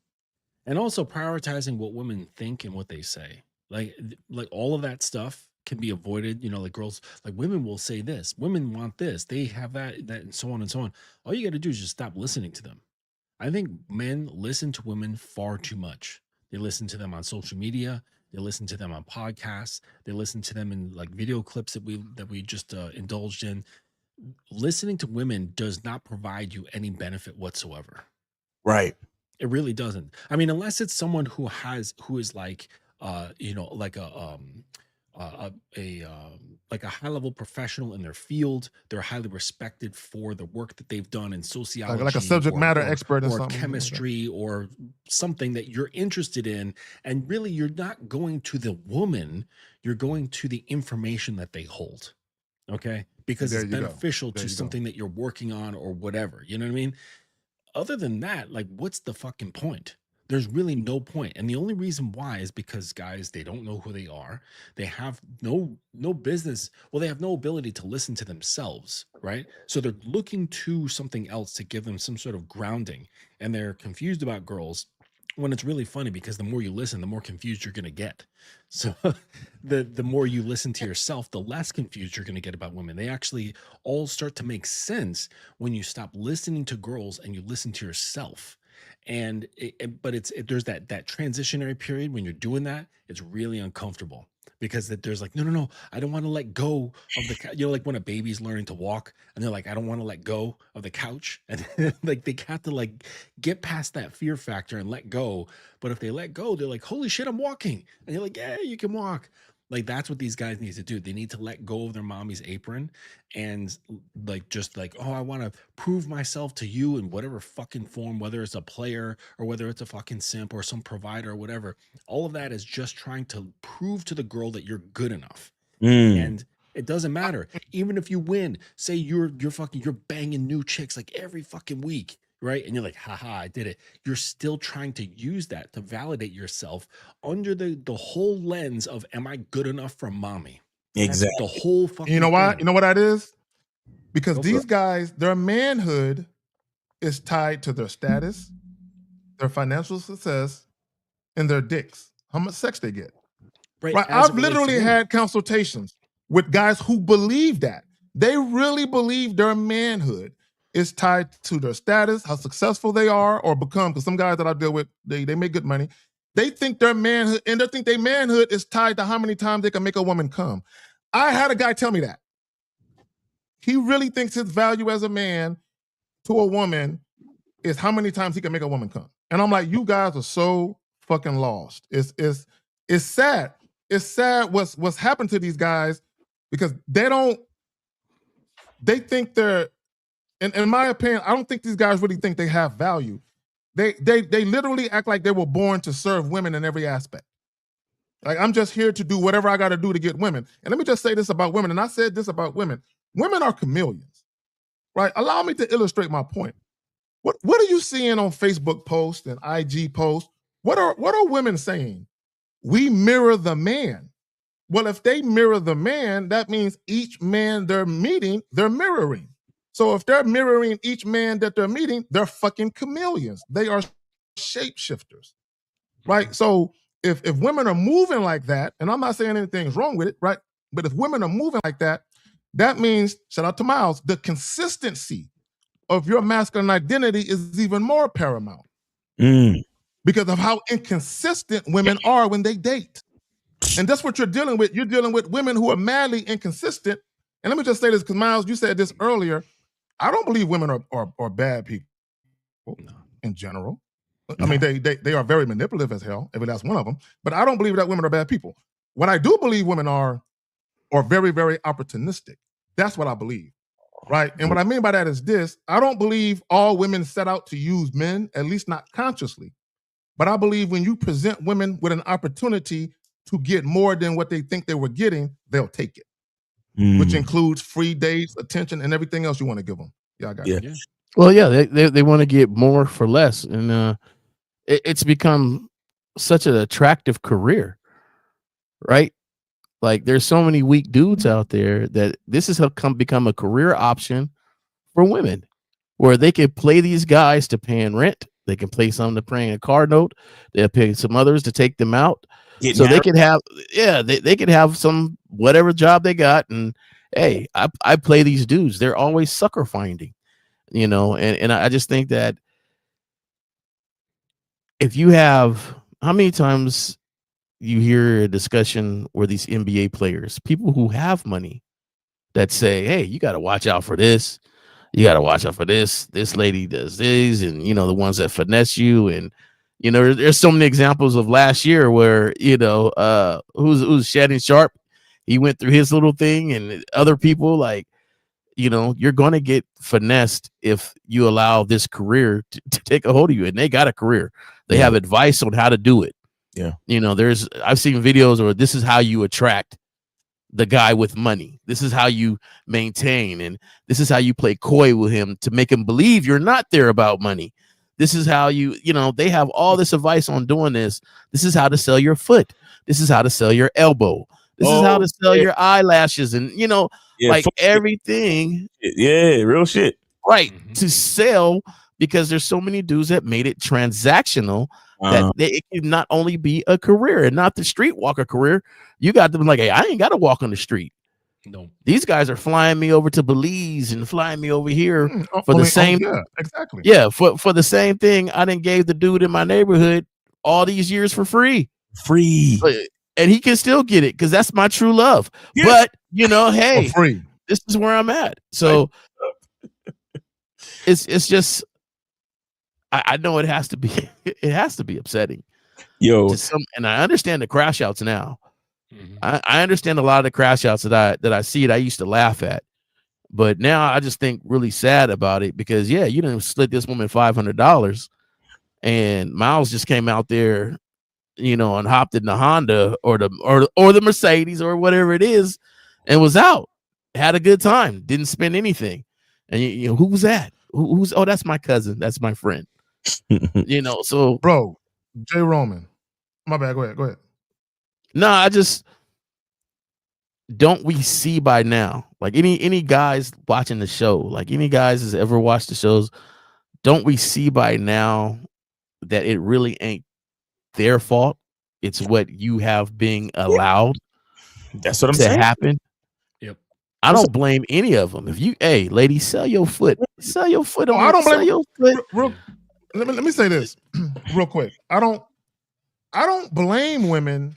and also prioritizing what women think and what they say. Like all of that stuff can be avoided. You know, like girls, like women will say this, women want this, they have that, and so on and so on. All you got to do is just stop listening to them. I think men listen to women far too much. They listen to them on social media. They listen to them on podcasts. They listen to them in like video clips that we just indulged in. Listening to women does not provide you any benefit whatsoever.
Right.
It really doesn't. I mean, unless it's someone who is like, you know, like a high level professional in their field. They're highly respected for the work that they've done in sociology,
like a subject matter expert in
or
something,
chemistry, or something that you're interested in. And really, you're not going to the woman, you're going to the information that they hold. Okay. Because
There
it's
you go.
beneficial
There
to
you go.
something that you're working on or whatever. You know what I mean? Other than that, like, what's the fucking point? There's really no point. And the only reason why is because guys, they don't know who they are. They have no business. Well, they have no ability to listen to themselves, right? So they're looking to something else to give them some sort of grounding. And they're confused about girls, when it's really funny, because the more you listen, the more confused you're going to get. So the more you listen to yourself, the less confused you're going to get about women. They actually all start to make sense when you stop listening to girls and you listen to yourself. And there's that transitionary period when you're doing that. It's really uncomfortable, because there's like, no, I don't want to let go of the, you know, like when a baby's learning to walk and they're like, I don't want to let go of the couch. And like, they have to like get past that fear factor and let go. But if they let go, they're like, holy shit, I'm walking. And you're like, yeah, you can walk. Like, that's what these guys need to do. They need to let go of their mommy's apron and like, just like, oh, I want to prove myself to you in whatever fucking form, whether it's a player or whether it's a fucking simp or some provider or whatever. All of that is just trying to prove to the girl that you're good enough. And it doesn't matter. Even if you win, say you're banging new chicks like every fucking week, right? And you're like, haha, I did it. You're still trying to use that to validate yourself under the whole lens of, am I good enough for mommy?
Exactly.
That's the whole fucking
You know why?
thing.
You know what that is? Because
Go for
these
it.
guys, their manhood is tied to their status, their financial success, and their dicks. How much sex they get.
Right.
Right.
As it
I've
relates to
literally
women.
had consultations with guys who believe that. They really believe their manhood is tied to their status, how successful they are or become. Because some guys that I deal with, they make good money. They think their manhood, and they think their manhood is tied to how many times they can make a woman come. I had a guy tell me that. He really thinks his value as a man to a woman is how many times he can make a woman come. And I'm like, you guys are so fucking lost. It's sad. It's sad what's happened to these guys, because they think they're, in my opinion, I don't think these guys really think they have value. They literally act like they were born to serve women in every aspect. Like, I'm just here to do whatever I got to do to get women. And let me just say this about women, and I said this about women. Women are chameleons, right? Allow me to illustrate my point. What are you seeing on Facebook posts and IG posts? What are women saying? We mirror the man. Well, if they mirror the man, that means each man they're meeting, they're mirroring. So if they're mirroring each man that they're meeting, they're fucking chameleons. They are shapeshifters, right? So if women are moving like that, and I'm not saying anything's wrong with it, right? But if women are moving like that, that means, shout out to Miles, the consistency of your masculine identity is even more paramount. because of how inconsistent women are when they date. And that's what you're dealing with. You're dealing with women who are madly inconsistent. And let me just say this, because Miles, you said this earlier. I don't believe women are bad people in general. I mean, they are very manipulative as hell, every last one of them. But I don't believe that women are bad people. What I do believe women are very, very opportunistic. That's what I believe, right? And what I mean by that is this. I don't believe all women set out to use men, at least not consciously. But I believe when you present women with an opportunity to get more than what they think they were getting, they'll take it, which includes free dates, attention, and everything else you want to give them. Yeah, I got it.
Well, yeah, they want to get more for less, and it's become such an attractive career, right? Like, there's so many weak dudes out there that this has become a career option for women, where they can play these guys to paying rent. They can play some to paying a car note. They'll pay some others to take them out. They can have, they can have some whatever job they got. And hey, I play these dudes. They're always sucker finding, and I just think that if you have, how many times you hear a discussion where these NBA players, people who have money, that say, hey, you got to watch out for this. You got to watch out for this. This lady does this, and the ones that finesse you, and there's so many examples of last year where who's Shannon Sharp, he went through his little thing, and other people like, you're gonna get finessed if you allow this career to take a hold of you, and they got a career. They have advice on how to do it.
Yeah,
I've seen videos where this is how you attract the guy with money. This is how you maintain, and this is how you play coy with him to make him believe you're not there about money. This is how they have all this advice on doing this. This is how to sell your foot. This is how to sell your elbow. This is how to sell your eyelashes, and everything.
Yeah, real shit.
Right. To sell, because there's so many dudes that made it transactional that it can not only be a career and not the streetwalker career. You got them like, hey, I ain't got to walk on the street.
No,
these guys are flying me over to Belize and flying me over here for the same.
Yeah, exactly.
Yeah, for the same thing I didn't gave the dude in my neighborhood all these years for free. And he can still get it because that's my true love. Yes. But hey,
free.
This is where I'm at. So it's just, I know it has to be upsetting. And I understand the crash outs now. I understand a lot of the crash outs that I see that I used to laugh at, but now I just think really sad about it because you didn't slit this woman $500, and Miles just came out there, and hopped in the Honda or the Mercedes or whatever it is, and was out, had a good time, didn't spend anything, and who was that? Who's that's my cousin, that's my friend, So
bro, Jay Roman, my bad. Go ahead.
No, I just don't we see by now, like any guys watching the show, like any guys has ever watched the shows, don't we see by now that it really ain't their fault? It's what you have being allowed.
That's what I'm
to
saying.
Happen.
Yep.
I don't blame any of them. If you, hey, lady, sell your foot. Sell your foot.
I don't blame
your foot.
Let me say this real quick. I don't blame women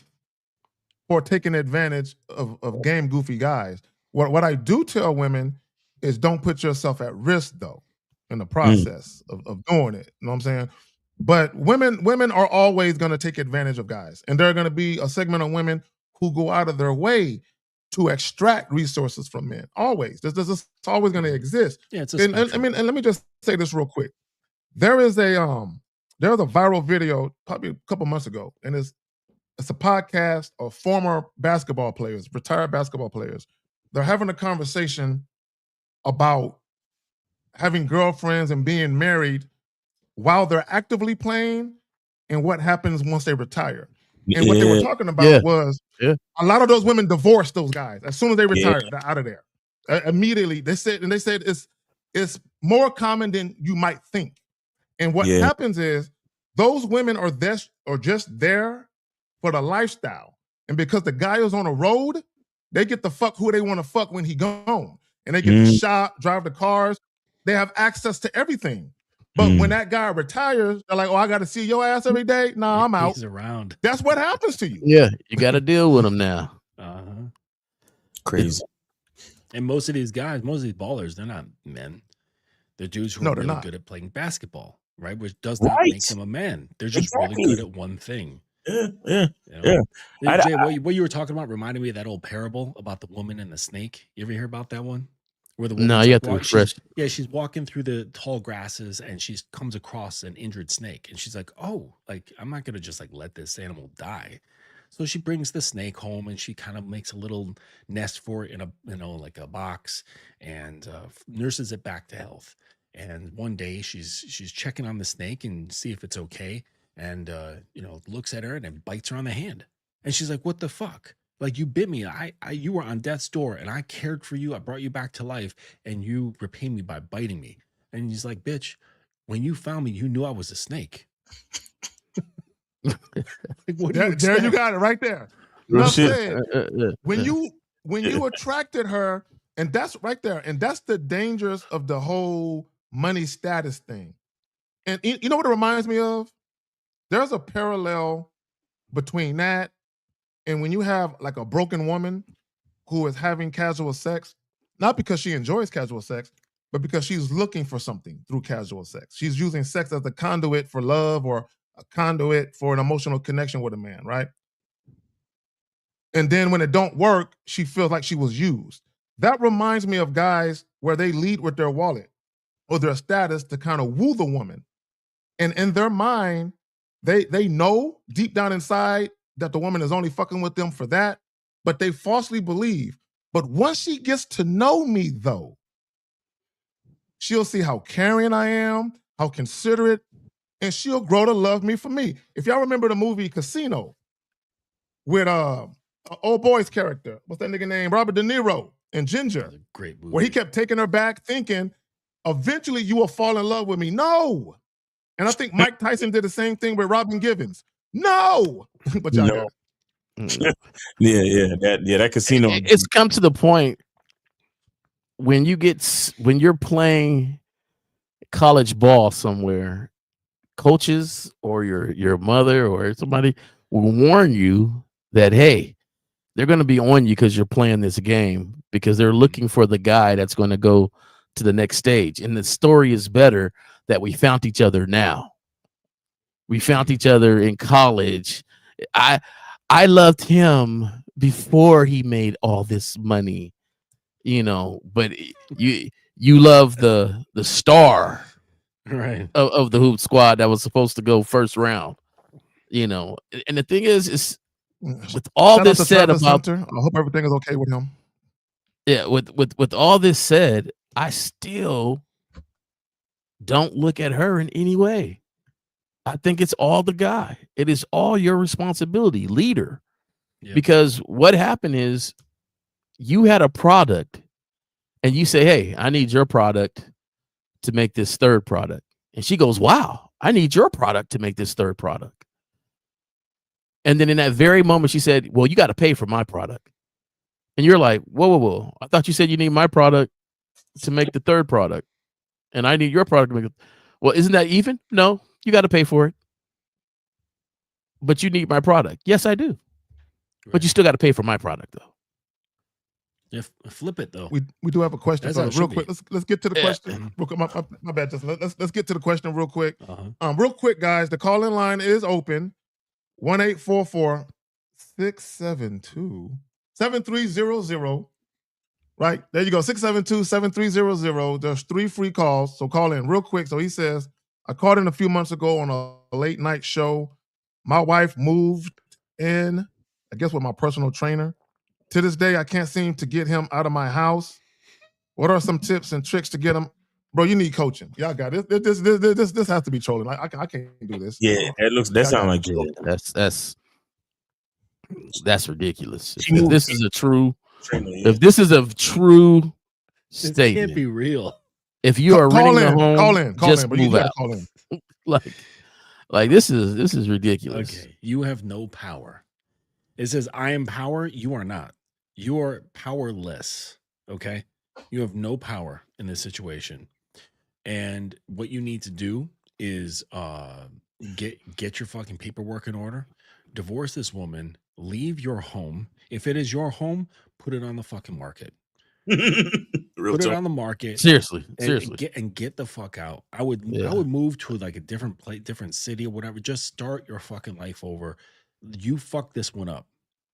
for taking advantage of game goofy guys. What I do tell women is don't put yourself at risk though in the process of doing it. You know what I'm saying? But women are always going to take advantage of guys, and there are going to be a segment of women who go out of their way to extract resources from men. Always, it's always going to exist.
Yeah, it's
and let me just say this real quick. There's a viral video probably a couple months ago, and it's a podcast of former basketball players, retired basketball players. They're having a conversation about having girlfriends and being married while they're actively playing and what happens once they retire. And what they were talking about was a lot of those women divorce those guys as soon as they retire. They're out of there immediately. They said it's more common than you might think. And what happens is those women are just there for the lifestyle. And because the guy is on the road, they get to fuck who they want to fuck when he gone. And they get to shop, drive the cars. They have access to everything. But when that guy retires, they're like, oh, I got to see your ass every day. Nah, I'm out.
He's around.
That's what happens to you.
Yeah, you got to deal with him now.
Crazy.
And most of these guys, most of these ballers, they're not men. They're dudes who
No,
are
they're
really
not.
good at playing basketball, right? Which does not
Right.
make them a man. They're just really
Exactly.
good at one thing.
Yeah.
You know?
Yeah.
Hey, Jay, what you were talking about reminded me of that old parable about the woman and the snake. You ever hear about that one? Where the woman's
No, you have to refresh.
she's walking through the tall grasses and she comes across an injured snake. And she's like, oh, like, I'm not going to just like let this animal die. So she brings the snake home and she kind of makes a little nest for it in a, like a box, and nurses it back to health. And one day she's checking on the snake and see if it's okay. And, looks at her and then bites her on the hand. And she's like, what the fuck? Like, you bit me. You were on death's door and I cared for you. I brought you back to life and you repay me by biting me. And he's like, bitch, when you found me, you knew I was a snake. Like, what do you
There you
expect?
got it right there.
Real
Enough
shit.
said. When you attracted her, and that's right there, and that's the dangers of the whole money status thing. And you know what it reminds me of? There's a parallel between that and when you have like a broken woman who is having casual sex, not because she enjoys casual sex, but because she's looking for something through casual sex. She's using sex as a conduit for love or a conduit for an emotional connection with a man, right? And then when it don't work, she feels like she was used. That reminds me of guys where they lead with their wallet or their status to kind of woo the woman. And in their mind, they know deep down inside that the woman is only fucking with them for that, but they falsely believe. But once she gets to know me, though, she'll see how caring I am, how considerate, and she'll grow to love me for me. If y'all remember the movie Casino with old boy's character, what's that nigga name? Robert De Niro and Ginger,
Great movie.
where he kept taking her back thinking, eventually you will fall in love with me. No. And I think Mike Tyson did the same thing with Robin Givens. No. But y'all
No.
got
Yeah. That casino.
It's come to the point when you're playing college ball somewhere, coaches or your mother or somebody will warn you that, hey, they're going to be on you because you're playing this game, because they're looking for the guy that's going to go to the next stage. And the story is better that we found each other now. We found each other in college. I loved him before he made all this money, but you love the star
Right.
of the hoop squad that was supposed to go first round, and the thing is with all
Shout out
this
to
said
Travis
about
Hunter. I hope everything is okay with him.
yeah, with all this said, I still don't look at her in any way. I think it's all the guy. It is all your responsibility, leader.
Yep.
Because what happened is you had a product and you say, hey, I need your product to make this third product. And she goes, wow, I need your product to make this third product. And then in that very moment, she said, well, you got to pay for my product. And you're like, whoa. I thought you said you need my product to make the third product. And I need your product to make it. Well, isn't that even? No, you got to pay for it. But you need my product. Yes, I do.
Right.
But you still got to pay for my product, though.
Yeah, flip it though.
We do have a question
That's
for
how it
real
should
quick.
be.
Let's get to the question. Real quick. My bad. Just let's get to the question real quick.
Uh-huh.
Real quick, guys. The call-in line is open. 1-844-672-7300. Right there you go. 672-7300. There's 3 free calls. So call in real quick. So he says, I called in a few months ago on a late night show. My wife moved in, I guess, with my personal trainer. To this day, I can't seem to get him out of my house. What are some tips and tricks to get him? Bro, you need coaching. Y'all got it. This has to be trolling. I can't do this.
Yeah, that sounds like
That's ridiculous.
She
If
moved
this is a true,
trainer, yeah.
if this is a true
This can't
statement,
be real.
if you are
Call
renting a
in,
home,
call in,
just
but you
move
gotta
out.
call in.
Like this is ridiculous.
Okay, you have no power. It says, I am power. You are not. You are powerless. Okay, you have no power in this situation. And what you need to do is get your fucking paperwork in order, divorce this woman, leave your home. If it is your home, put it on the fucking market. Put it on the market.
Seriously.
And get the fuck out. I would move to like a different place, different city or whatever. Just start your fucking life over. You fucked this one up.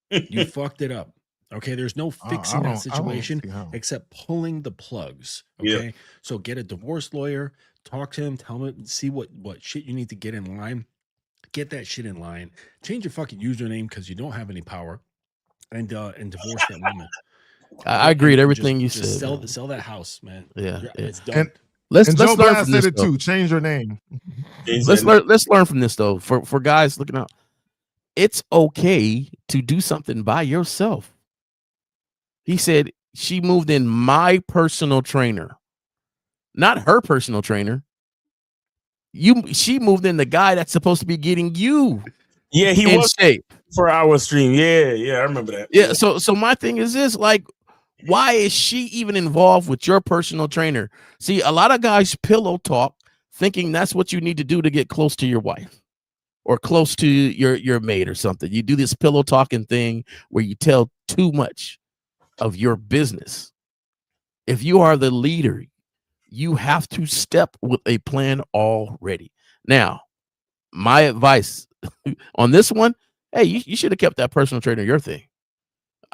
You fucked it up. Okay, there's no fixing that situation except pulling the plugs. Okay, so get a divorce lawyer, talk to him, tell him, see what shit you need to get in line. Get that shit in line. Change your fucking username because you don't have any power, and divorce that woman.
I agree with everything you said.
Sell that house, man.
Yeah,
it's done.
Let's
Joe
learn
Blast
from this
said it
though.
too. Change your name.
Let's learn from this though. For guys looking out, it's okay to do something by yourself. He said she moved in my personal trainer, not her personal trainer. She moved in the guy that's supposed to be getting you.
Yeah, he
in
was
shape
for our stream. Yeah, I remember that.
Yeah, so my thing is this: like, why is she even involved with your personal trainer? See, a lot of guys pillow talk, thinking that's what you need to do to get close to your wife or close to your mate or something. You do this pillow talking thing where you tell too much of your business. If you are the leader, you have to step with a plan already. Now, my advice on this one, hey, you should have kept that personal trainer your thing.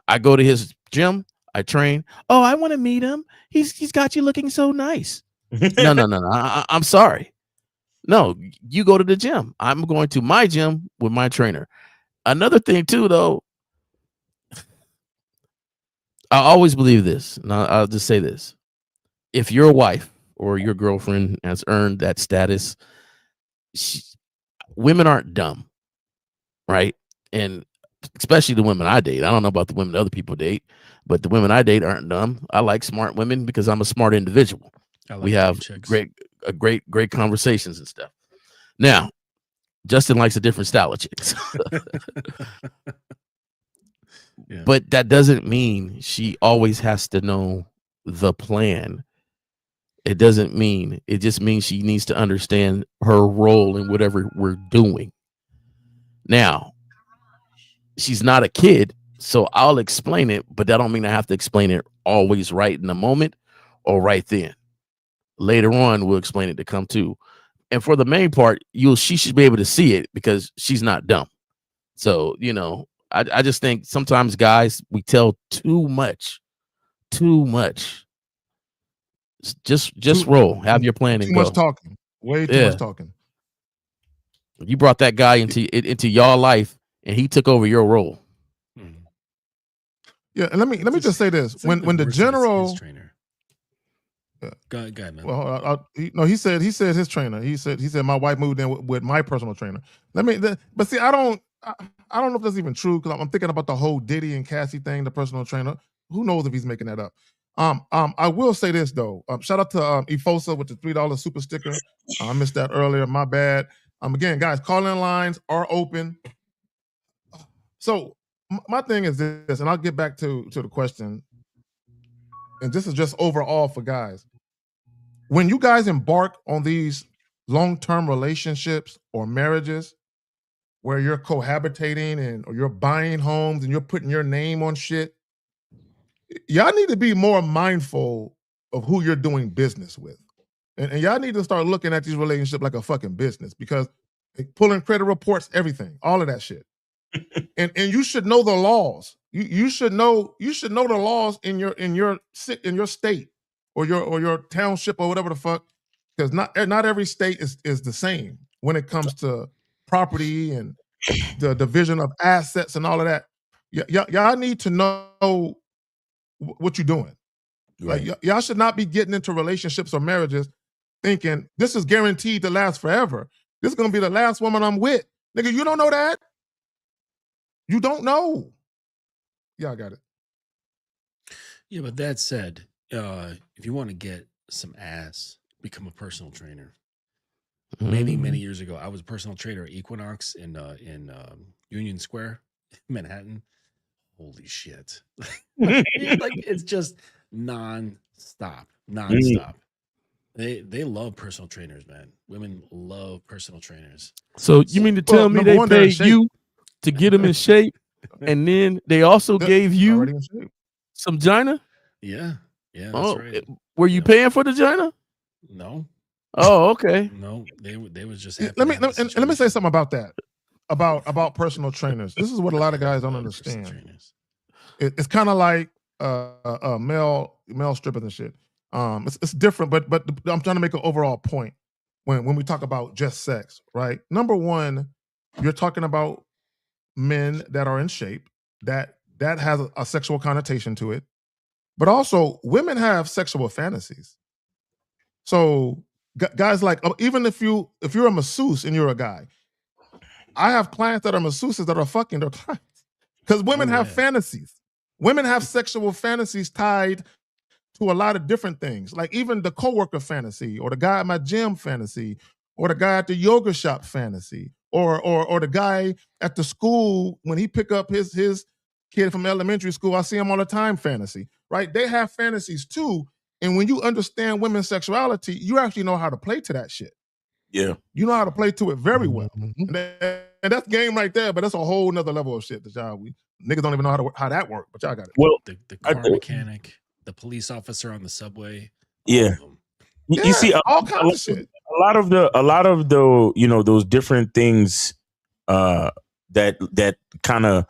I go to his gym, I train. Oh, I want to meet him. He's got you looking so nice. No. I'm sorry. No, you go to the gym. I'm going to my gym with my trainer. Another thing too, though, I always believe this, and I'll just say this. If your wife or your girlfriend has earned that status, women aren't dumb, right? And especially the women I date. I don't know about the women other people date, but the women I date aren't dumb. I like smart women because I'm a smart individual. We have great conversations and stuff. Now, Justin likes a different style of chicks.
Yeah.
But that doesn't mean she always has to know the plan. It doesn't mean, it just means she needs to understand her role in whatever we're doing. Now, she's not a kid, so I'll explain it, but that don't mean I have to explain it always right in the moment or right then. Later on, we'll explain it to come to. And for the main part, she should be able to see it because she's not dumb. So, I just think sometimes guys, we tell too much. Just roll, have your plan and
too
go.
much talking. Way too much talking.
You brought that guy into your life, and he took over your role.
Yeah, and let me just say this: when the general
trainer, go ahead, man.
Well, he said his trainer. He said my wife moved in with my personal trainer. But see, I don't know if that's even true because I'm thinking about the whole Diddy and Cassie thing, the personal trainer. Who knows if he's making that up? I will say this though. Shout out to Efosa with the $3 super sticker. I missed that earlier. My bad. Again, guys, call-in lines are open. So my thing is this, and I'll get back to the question. And this is just overall for guys. When you guys embark on these long-term relationships or marriages where you're cohabitating or you're buying homes and you're putting your name on shit, y'all need to be more mindful of who you're doing business with. And y'all need to start looking at these relationships like a fucking business because pulling credit reports, everything, all of that shit. and you should know the laws. You should know the laws in your state or your township or whatever the fuck, because not every state is the same when it comes to property and the division of assets and all of that. Y'all need to know what you're doing.
Right.
Like y'all should not be getting into relationships or marriages thinking this is guaranteed to last forever. This is gonna be the last woman I'm with. Nigga, you don't know that. You don't know. Yeah, I got it.
Yeah, but that said, if you want to get some ass, become a personal trainer. Many years ago, I was a personal trainer at Equinox in Union Square, Manhattan. Holy shit! Like it's just non-stop. They love personal trainers, man. Women love personal trainers.
So you mean to tell me they paid you to get them in shape, and then they also gave you some gina?
Yeah, that's right.
Were you paying for the gina?
No.
Oh, okay.
No, they was just
let me say something about that. About personal trainers. This is what a lot of guys don't understand. It's kind of like male strippers and shit. It's different, but I'm trying to make an overall point when we talk about just sex, right? Number one, you're talking about men that are in shape, that has a sexual connotation to it, but also women have sexual fantasies. So guys, like, even if you're a masseuse and you're a guy, I have clients that are masseuses that are fucking their clients because women have fantasies. Women have sexual fantasies tied to a lot of different things, like even the coworker fantasy, or the guy at my gym fantasy, or the guy at the yoga shop fantasy, or the guy at the school when he pick up his kid from elementary school, I see him all the time fantasy, right? They have fantasies too. And when you understand women's sexuality, you actually know how to play to that shit.
Yeah.
You know how to play to it very well. And that's game right there, but that's a whole nother level of shit that niggas don't even know how that works, but y'all got it.
Well, the car mechanic, the police officer on the subway.
Yeah. You see
all kinds of shit.
A lot of the those different things that kind of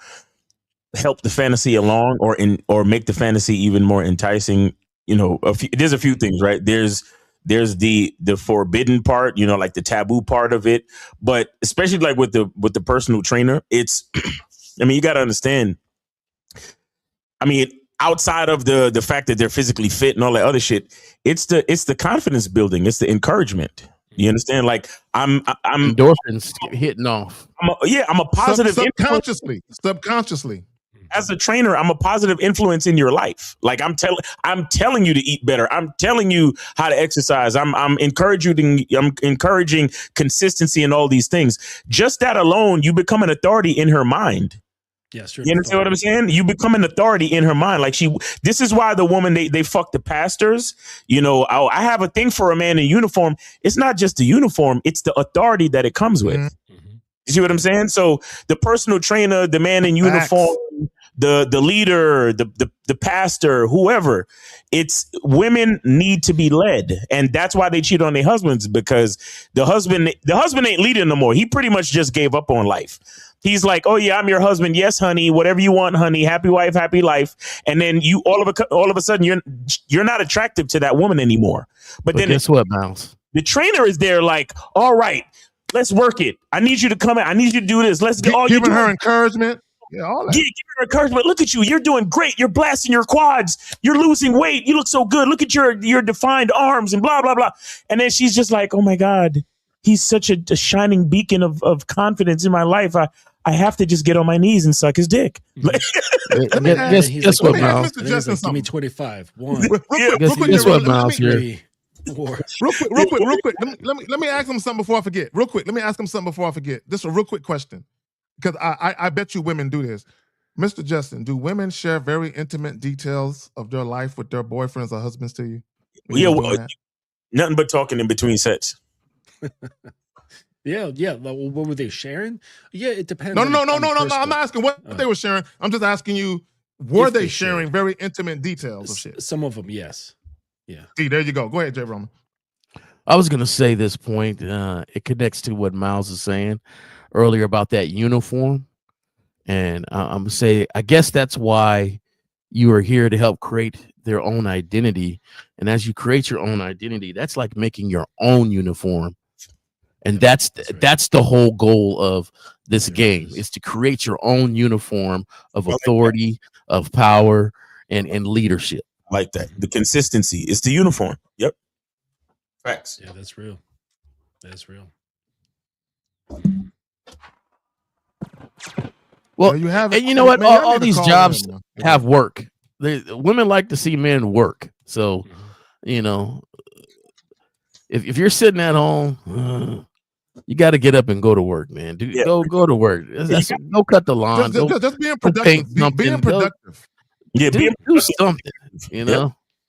help the fantasy along or make the fantasy even more enticing. There's a few things, right? There's the forbidden part, like the taboo part of it, but especially like with the personal trainer, it's you got to understand. Outside of the fact that they're physically fit and all that other shit, it's the confidence building, it's the encouragement. You understand? Like I'm
endorphins hitting off.
I'm a positive
subconsciously.
As a trainer, I'm a positive influence in your life. Like I'm telling you to eat better. I'm telling you how to exercise. I'm encouraging consistency and all these things. Just that alone, you become an authority in her mind.
Yes,
you understand what I'm saying? You become an authority in her mind. Like this is why the woman they fuck the pastors. I have a thing for a man in uniform. It's not just the uniform; it's the authority that it comes with. Mm-hmm. You see what I'm saying? So the personal trainer, the man in uniform, the leader, the pastor, whoever, it's women need to be led, and that's why they cheat on their husbands, because the husband ain't leading no more. He pretty much just gave up on life. He's like, oh yeah, I'm your husband. Yes, honey, whatever you want, honey. Happy wife, happy life. And then you all of a sudden you're not attractive to that woman anymore. But then
guess what, Miles?
The trainer is there like, all right, let's work it. I need you to come in. I need you to do this. Let's get
giving her encouragement. Yeah, all that.
Give her encouragement. Look at you. You're doing great. You're blasting your quads. You're losing weight. You look so good. Look at your defined arms and blah, blah, blah. And then she's just like, oh my God, he's such a shining beacon of confidence in my life. I have to just get on my knees and suck his dick.
Guess what, Miles?
Give me 25. One.
Guess what, Miles?
Real
quick. Let me ask him something before I forget. Real quick. Let me ask him something before I forget. This is a real quick question, because I bet you women do this. Mr. Justin, do women share very intimate details of their life with their boyfriends or husbands to you?
Nothing but talking in between sets.
Yeah. What were they sharing? Yeah, it depends.
No. I'm not asking what they were sharing. I'm just asking you, were they sharing very intimate details of shit?
Some of them, yes. Yeah.
See, there you go. Go ahead, Jay Roman.
I was gonna say this point. It connects to what Miles is saying earlier about that uniform, and I'm gonna say, I guess that's why you are here to help create their own identity. And as you create your own identity, that's like making your own uniform. And that's the whole goal of this game, is to create your own uniform of authority, of power, and leadership.
Like that. The consistency is the uniform. Yep. Facts.
Yeah, that's real. That's real.
Well, you have, and you know what? All these jobs have work. Women like to see men work. So, if you're sitting at home, you got to get up and go to work, man. Go to work. Go cut the lawn.
Just being productive. Being productive.
Do something.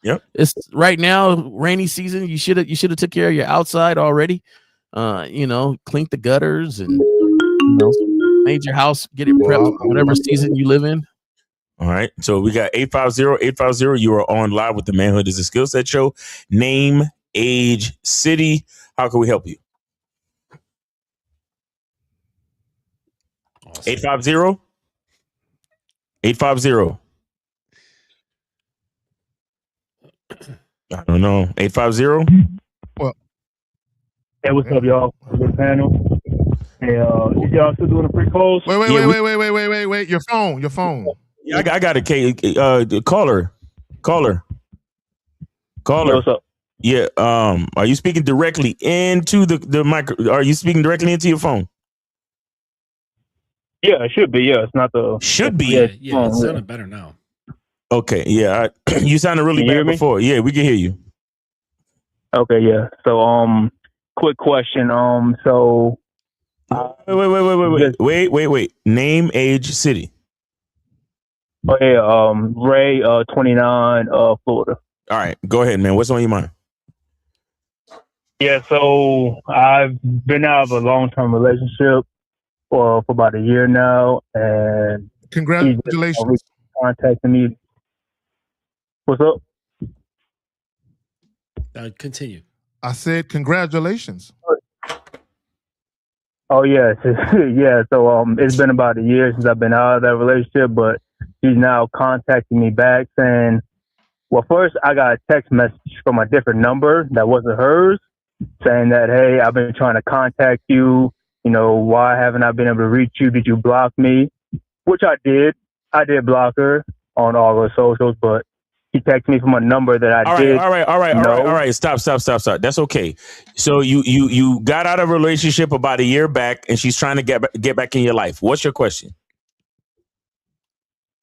Yep.
It's right now, rainy season. You should have took care of your outside already. Cleaned the gutters and made your house, get it prepped for whatever season you live in.
All right. So we got 850-850. You are on live with the Manhood is a Skill Set show. Name, age, city. How can we help you? 850. 850. I don't know. 850.
Well,
hey, what's up, y'all? Good panel. Hey, y'all still doing a free polls?
Wait. Your phone.
Yeah, I got it. Caller.
Yo, what's up?
Yeah. Are you speaking directly into the micro? Are you speaking directly into your phone?
Yeah, it should be. Yeah, it's not the.
Should be.
Yeah, it sounded better now.
Okay. Yeah. You sounded really bad before. Yeah, we can hear you.
Okay. Yeah. So, quick question. So.
Wait. Name, age, city.
Oh yeah. Ray, 29, Florida.
All right. Go ahead, man. What's on your mind?
Yeah. So I've been out of a long-term relationship for about a year now, and
congratulations.
Contacting me. What's up?
Continue.
I said congratulations.
Oh yeah, yeah. So it's been about a year since I've been out of that relationship, but she's now contacting me back saying, well, first I got a text message from a different number that wasn't hers, saying that, hey, I've been trying to contact you. Why haven't I been able to reach you? Did you block me? Which I did. I did block her on all her socials, but she texted me from a number that I did.
All right. Stop. That's okay. So you got out of a relationship about a year back, and she's trying to get back in your life. What's your question?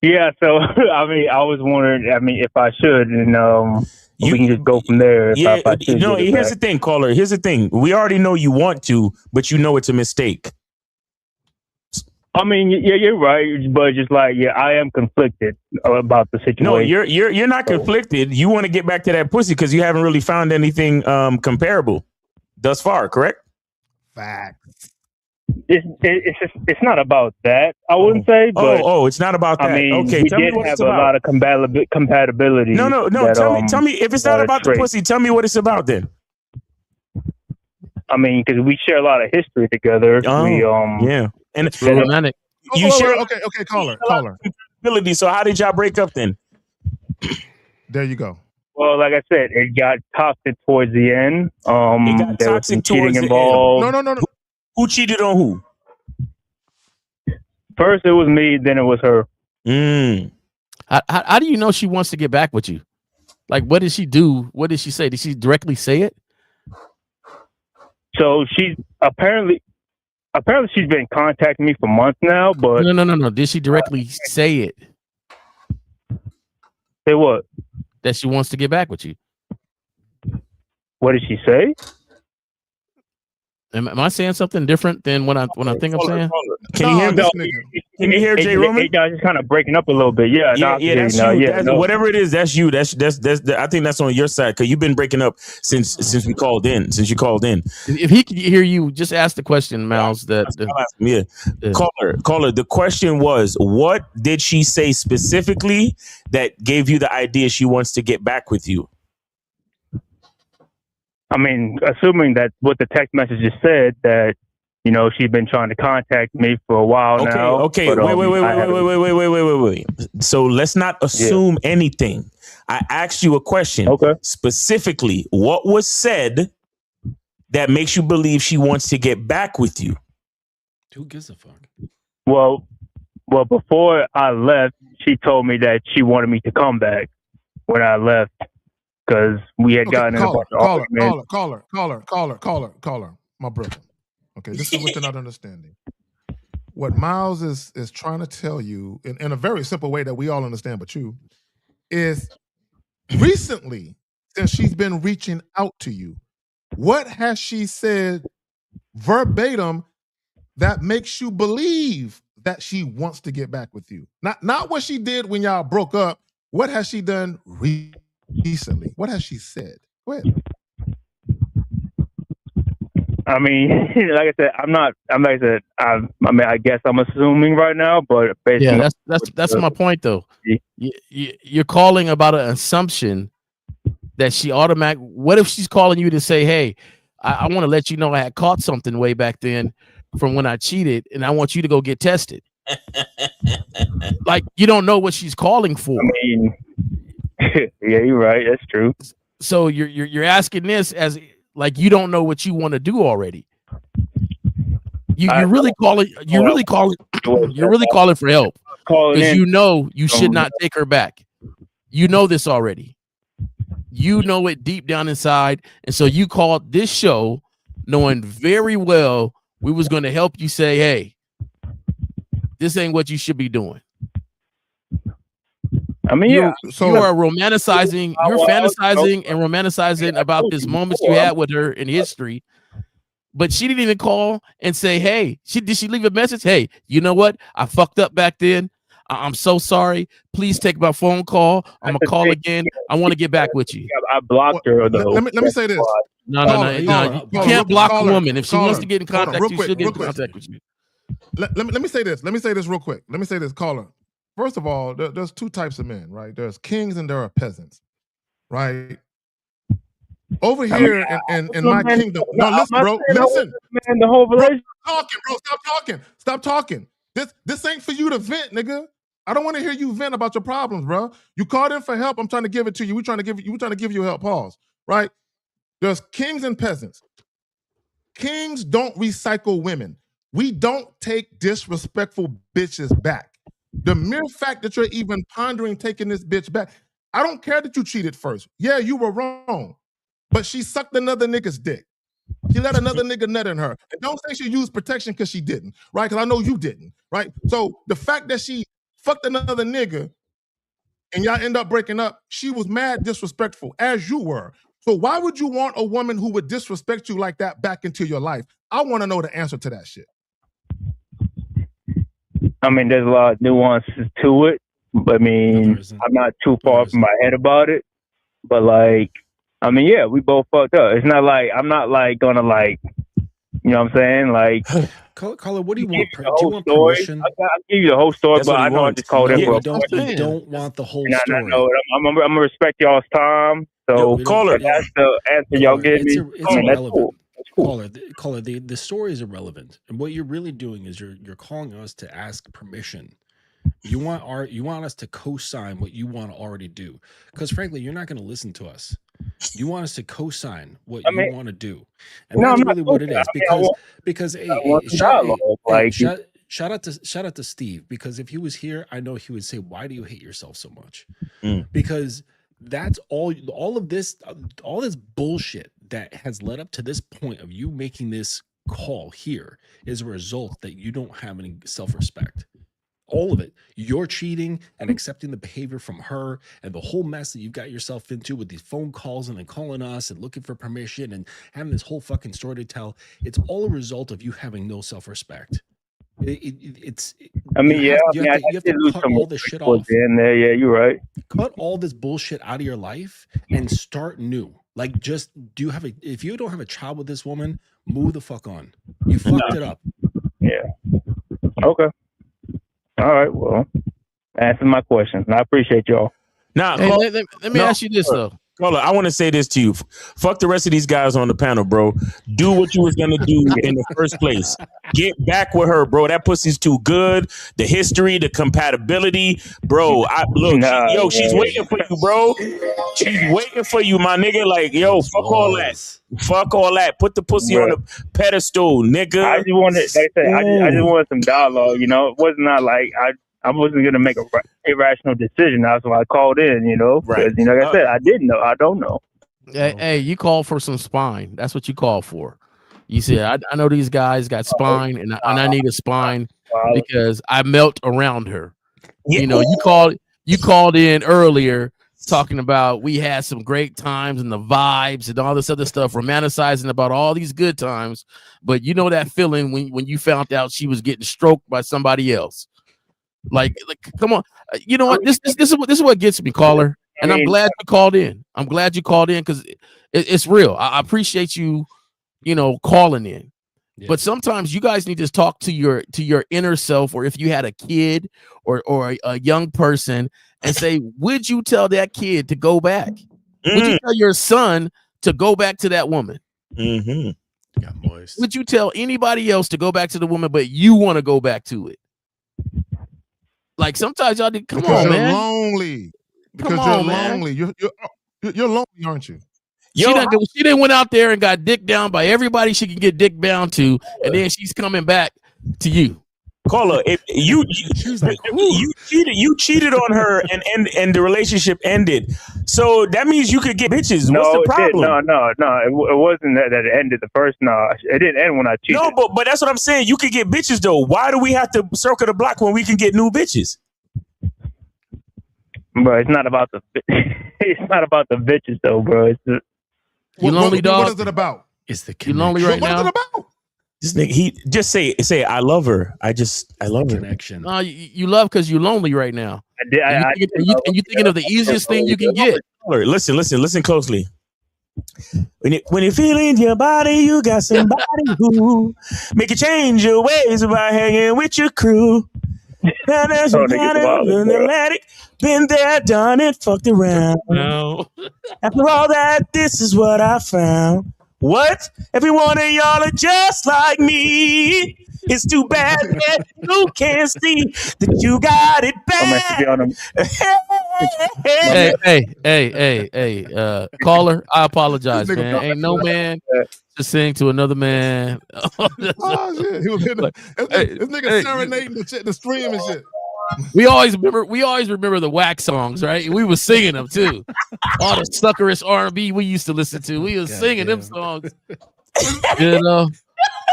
Yeah. So I was wondering. If I should, and we can just go from there.
Here's the thing, caller. Here's the thing. We already know you want to, but you know it's a mistake.
Yeah, you're right, but just like, I am conflicted about the situation.
No, you're not conflicted. You want to get back to that pussy because you haven't really found anything comparable thus far, correct?
Facts.
It's not about that. I wouldn't say. But
it's not about that. Okay,
we
tell me
did
what
have
it's
a
about.
lot of compatibility.
No. Tell me if it's not about the pussy. Tell me what it's about then.
Because we share a lot of history together.
Yeah. And
it's romantic.
You share
okay, caller.
Ability. So how did y'all break up then?
There you go.
Well, like I said, it got toxic towards the end.
It got
there was some
toxic towards
cheating
the end.
involved.
No.
Who cheated on who?
First it was me, then it was her.
How do you know she wants to get back with you? Like, what did she do? What did she say? Did she directly say it?
So she's apparently she's been contacting me for months now, but
no. Did she directly say it?
Say what?
That she wants to get back with you.
What did she say?
Am I saying something different than what I think I'm saying?
Can you hear me? Can you hear Jay Roman?
It's just kind of breaking up a little bit. Yeah,
that's you. Whatever it is, that's you. That's I think that's on your side because you've been breaking up since we called in. Since you called in.
If he could hear you, just ask the question, Miles.
Caller. The question was, what did she say specifically that gave you the idea she wants to get back with you?
Assuming that what the text messages said, that she's been trying to contact me for a while now.
Okay. Wait. So let's not assume anything. I asked you a question.
Okay.
Specifically, what was said that makes you believe she wants to get back with you?
Who gives a fuck?
Well, before I left, she told me that she wanted me to come back when I left. Because we had gotten in a bunch of arguments.
Caller, my brother. Okay, this is what you're not understanding. What Miles is trying to tell you in a very simple way that we all understand, but you, is recently, since she's been reaching out to you, what has she said verbatim that makes you believe that she wants to get back with you? Not what she did when y'all broke up. What has she done recently? recently? What has she said? Go ahead.
I mean, like I said, I mean, I guess I'm assuming right now, but
yeah, that's my point though. You're calling about an assumption that she automatic. What if she's calling you to say, "Hey, I want to let you know I had caught something way back then from when I cheated, and I want you to go get tested." Like, you don't know what she's calling for.
I mean, yeah, you're right. That's true.
So you're asking this as like you don't know what you want to do already. You're really calling for help because you know you should not take her back. You know this already. You know it deep down inside, and so you called this show knowing very well we was going to help you say, "Hey, this ain't what you should be doing."
I mean,
you are romanticizing. You're fantasizing and romanticizing about this moment you had with her in history. But she didn't even call and say, "Hey," did she leave a message? "Hey, you know what? I fucked up back then. I'm so sorry. Please take my phone call. I'm gonna call again. I want to get back with you."
I blocked her though.
Let me say this.
No. You can't block a woman. If she wants to get in contact, she'll get in contact with you.
Let me say this. Let me say this real quick. Let me say this, caller. First of all, there's two types of men, right? There's kings and there are peasants, right? Over here in my kingdom. No, listen, bro. Listen.
Man, the whole relationship.
Stop talking. This ain't for you to vent, nigga. I don't want to hear you vent about your problems, bro. You called in for help. I'm trying to give it to you. We're trying to give you help. Pause. Right? There's kings and peasants. Kings don't recycle women. We don't take disrespectful bitches back. The mere fact that you're even pondering taking this bitch back, I don't care that you cheated first. Yeah, you were wrong. But she sucked another nigga's dick. She let another nigga nut in her. And don't say she used protection because she didn't, right? Because I know you didn't, right? So the fact that she fucked another nigga and y'all end up breaking up, she was mad disrespectful, as you were. So why would you want a woman who would disrespect you like that back into your life? I want to know the answer to that shit.
I mean, there's a lot of nuances to it, but I mean, I'm not too far from my head about it. But like, I mean, yeah, we both fucked up. It's not like I'm not like gonna like, you know what I'm saying? Like,
Carla, what do you want? Do you want
story.
permission?
I'll give you the whole story, but I know I just called in for a
You don't want the whole story.
I'm gonna respect y'all's time. So,
caller,
that's the answer y'all gave me.
It's irrelevant. Caller, the story is irrelevant, and what you're really doing is you're calling us to ask permission. You want us to co-sign what you want to already do, because frankly, you're not going to listen to us. You want us to co-sign what you want to do, and that's really what it is. Because shout out to Steve, because if he was here, I know he would say, "Why do you hate yourself so much?" Because that's all of this bullshit that has led up to this point of you making this call here is a result that you don't have any self-respect. All of it. You're cheating and accepting the behavior from her and the whole mess that you've got yourself into with these phone calls and then calling us and looking for permission and having this whole fucking story to tell. It's all a result of you having no self-respect. I mean, you have to cut all this shit off.
Yeah, you're right.
Cut all this bullshit out of your life and start new. Like, if you don't have a child with this woman, move the fuck on. You fucked it up.
Yeah. Okay. All right. Well, answer my questions. I appreciate y'all.
Now,
let me ask you this though.
Caller, I want to say this to you. Fuck the rest of these guys on the panel, bro. Do what you was gonna do in the first place. Get back with her, bro. That pussy's too good. The history, the compatibility, bro. She's waiting for you, bro. She's waiting for you, my nigga. Like, yo, fuck all that. Fuck all that. Put the pussy on the pedestal, nigga.
I just wanted, like I said, I just wanted some dialogue. You know, it was not like I wasn't gonna make a irrational decision. That's why I called in. You know, right? You know, like I said, I didn't know. I don't know.
Hey, you called for some spine. That's what you called for. You said, I know these guys got spine, and I need a spine because I melt around her. You know, you called in earlier talking about we had some great times and the vibes and all this other stuff, romanticizing about all these good times. But you know that feeling when you found out she was getting stroked by somebody else. Like, come on. You know what? This is what gets me, caller. And I'm glad you called in. I'm glad you called in because it's real. I appreciate you, calling in. Yeah. But sometimes you guys need to talk to your inner self, or if you had a kid or a young person, and say, would you tell that kid to go back? Would you tell your son to go back to that woman?
Mm-hmm. Got moist.
Would you tell anybody else to go back to the woman, but you want to go back to it? Like sometimes y'all come
because
on,
you're
man.
lonely. Because
Come
you're
on, man.
lonely. You're lonely, aren't you?
She didn't went out there and got dick down by everybody she can get dick down to, and then she's coming back to you.
Caller, if you cheated on her and the relationship ended. So that means you could get bitches.
No,
What's the problem?
No. It wasn't that it ended the first. No, it didn't end when I cheated.
No, but that's what I'm saying. You could get bitches though. Why do we have to circle the block when we can get new bitches?
Bro, it's not about the bitches though, bro. It's the
you lonely, dog.
What is it about?
It's the
you lonely right now.
What is it about?
This nigga, he just say I love her. I love her.
Connection.
No, you love because you're lonely right now.
I did.
And you thinking of the easiest thing you can get.
Listen closely. When you feel in your body, you got somebody who make you change your ways by hanging with your crew. Now there's a kind of analytic, been there, done it, fucked around.
No.
After all that, this is what I found. What? Every one of y'all are just like me. It's too bad that you can't see that you got it bad.
Hey, caller, I apologize, man. Ain't no man to sing to another man.
Oh shit, he was hitting this nigga serenading the stream and shit.
We always remember the wax songs, right? We was singing them too. All the suckerish R&B we used to listen to. We was singing them songs.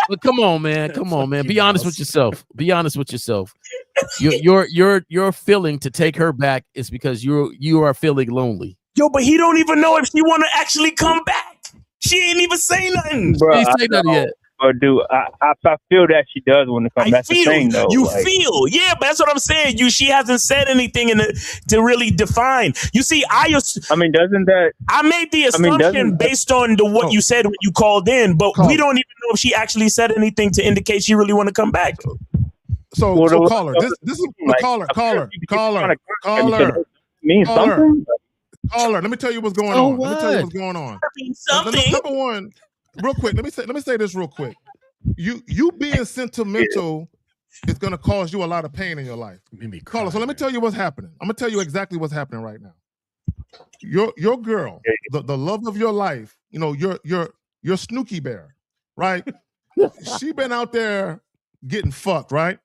But come on, man. Be honest with yourself. Your feeling to take her back is because you are feeling lonely.
Yo, but he don't even know if she want to actually come back. She ain't even say nothing.
Bro,
she ain't say nothing yet.
Or do I feel that she does want to come. That's the thing, though.
You feel, yeah, but that's what I'm saying. She hasn't said anything to really define. You see,
doesn't that?
I made the assumption based on what you said when you called in, but we don't even know if she actually said anything to indicate she really want to come back.
So caller, this is caller.
Means something.
Caller, let me tell you what's going on. Let me tell you what's going on. Number one. Real quick, let me say this real quick. You being sentimental is gonna cause you a lot of pain in your life. Caller, so let me tell you what's happening. I'm gonna tell you exactly what's happening right now. Your girl, the love of your life, your Snooki Bear, right? She been out there getting fucked, right?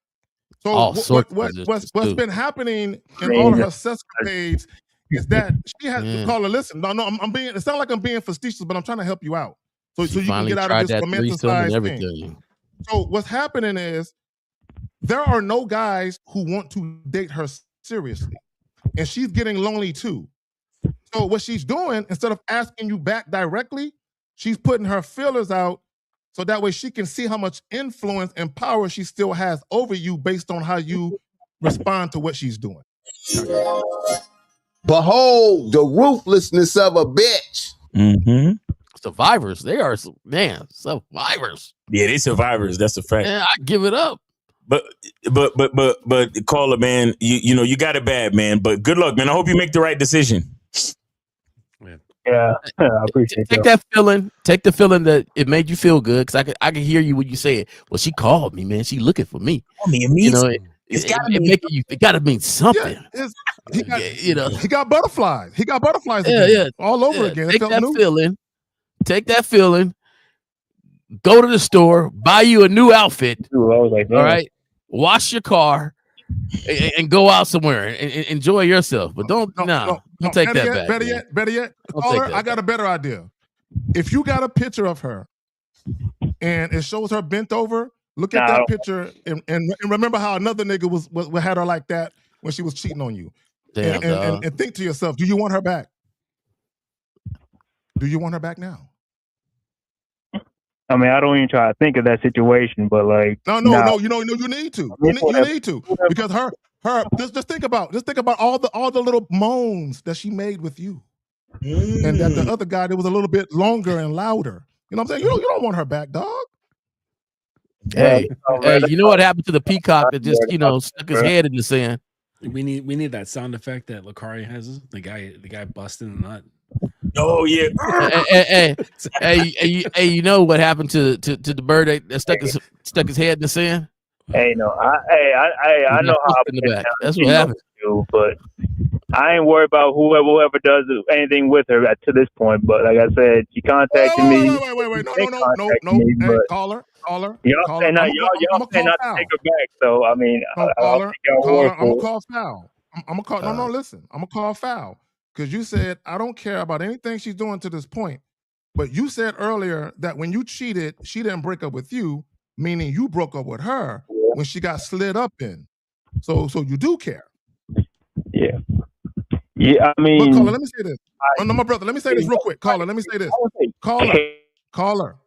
So what's been happening in all of her sescapades is that she has to call her. Listen, no, I'm being. It sounds like I'm being facetious, but I'm trying to help you out. So you can get out of this romanticized thing. So what's happening is there are no guys who want to date her seriously. And she's getting lonely too. So what she's doing, instead of asking you back directly, she's putting her feelers out so that way she can see how much influence and power she still has over you based on how you respond to what she's doing.
Behold the ruthlessness of a bitch.
Mm-hmm.
Survivors. They are, man, survivors.
Yeah, they survivors. That's a fact.
Man, I give it up.
But caller, man, you got it bad, man. But good luck, man. I hope you make the right decision.
Yeah, I appreciate
Take that feeling. Take the feeling that it made you feel good, because I can hear you when you say it. Well, she called me, man. She looking for me. It got to mean something.
Yeah, he got butterflies. He got butterflies. All over again.
Take that feeling. Take that feeling, go to the store, buy you a new outfit. All right, wash your car, and go out somewhere and enjoy yourself. But don't take that back.
Better yet, caller, I got a better idea. If you got a picture of her and it shows her bent over, look at that picture and remember how another nigga was had her like that when she was cheating on you. And think to yourself, do you want her back? Do you want her back now?
I mean, I don't even try to think of that situation, but like,
no, you need to. You need to, because her. Just think about all the little moans that she made with you, and that the other guy that was a little bit longer and louder. You know what I'm saying? You don't want her back, dog.
Hey, you know what happened to the peacock that just stuck his head in the sand?
We need that sound effect that Lucari has. The guy busting the nut.
Oh yeah.
hey, you know what happened to the bird that stuck his head in the sand?
Hey, no, I know how
in the back. That's what happened.
But I ain't worried about whoever does anything with her to this point. But like I said, she contacted me.
Wait. No. Hey, caller.
Y'all saying not to take her back. So I mean,
caller, I'm gonna call foul. I'm gonna call. No, listen. I'm gonna call foul because you said I don't care about anything she's doing to this point. But you said earlier that when you cheated, she didn't break up with you, meaning you broke up with her when she got slid up in. So you do care.
Yeah. Yeah, I mean,
but caller, let me say this. No, my brother, let me say this real quick. Caller, let me say this. Caller.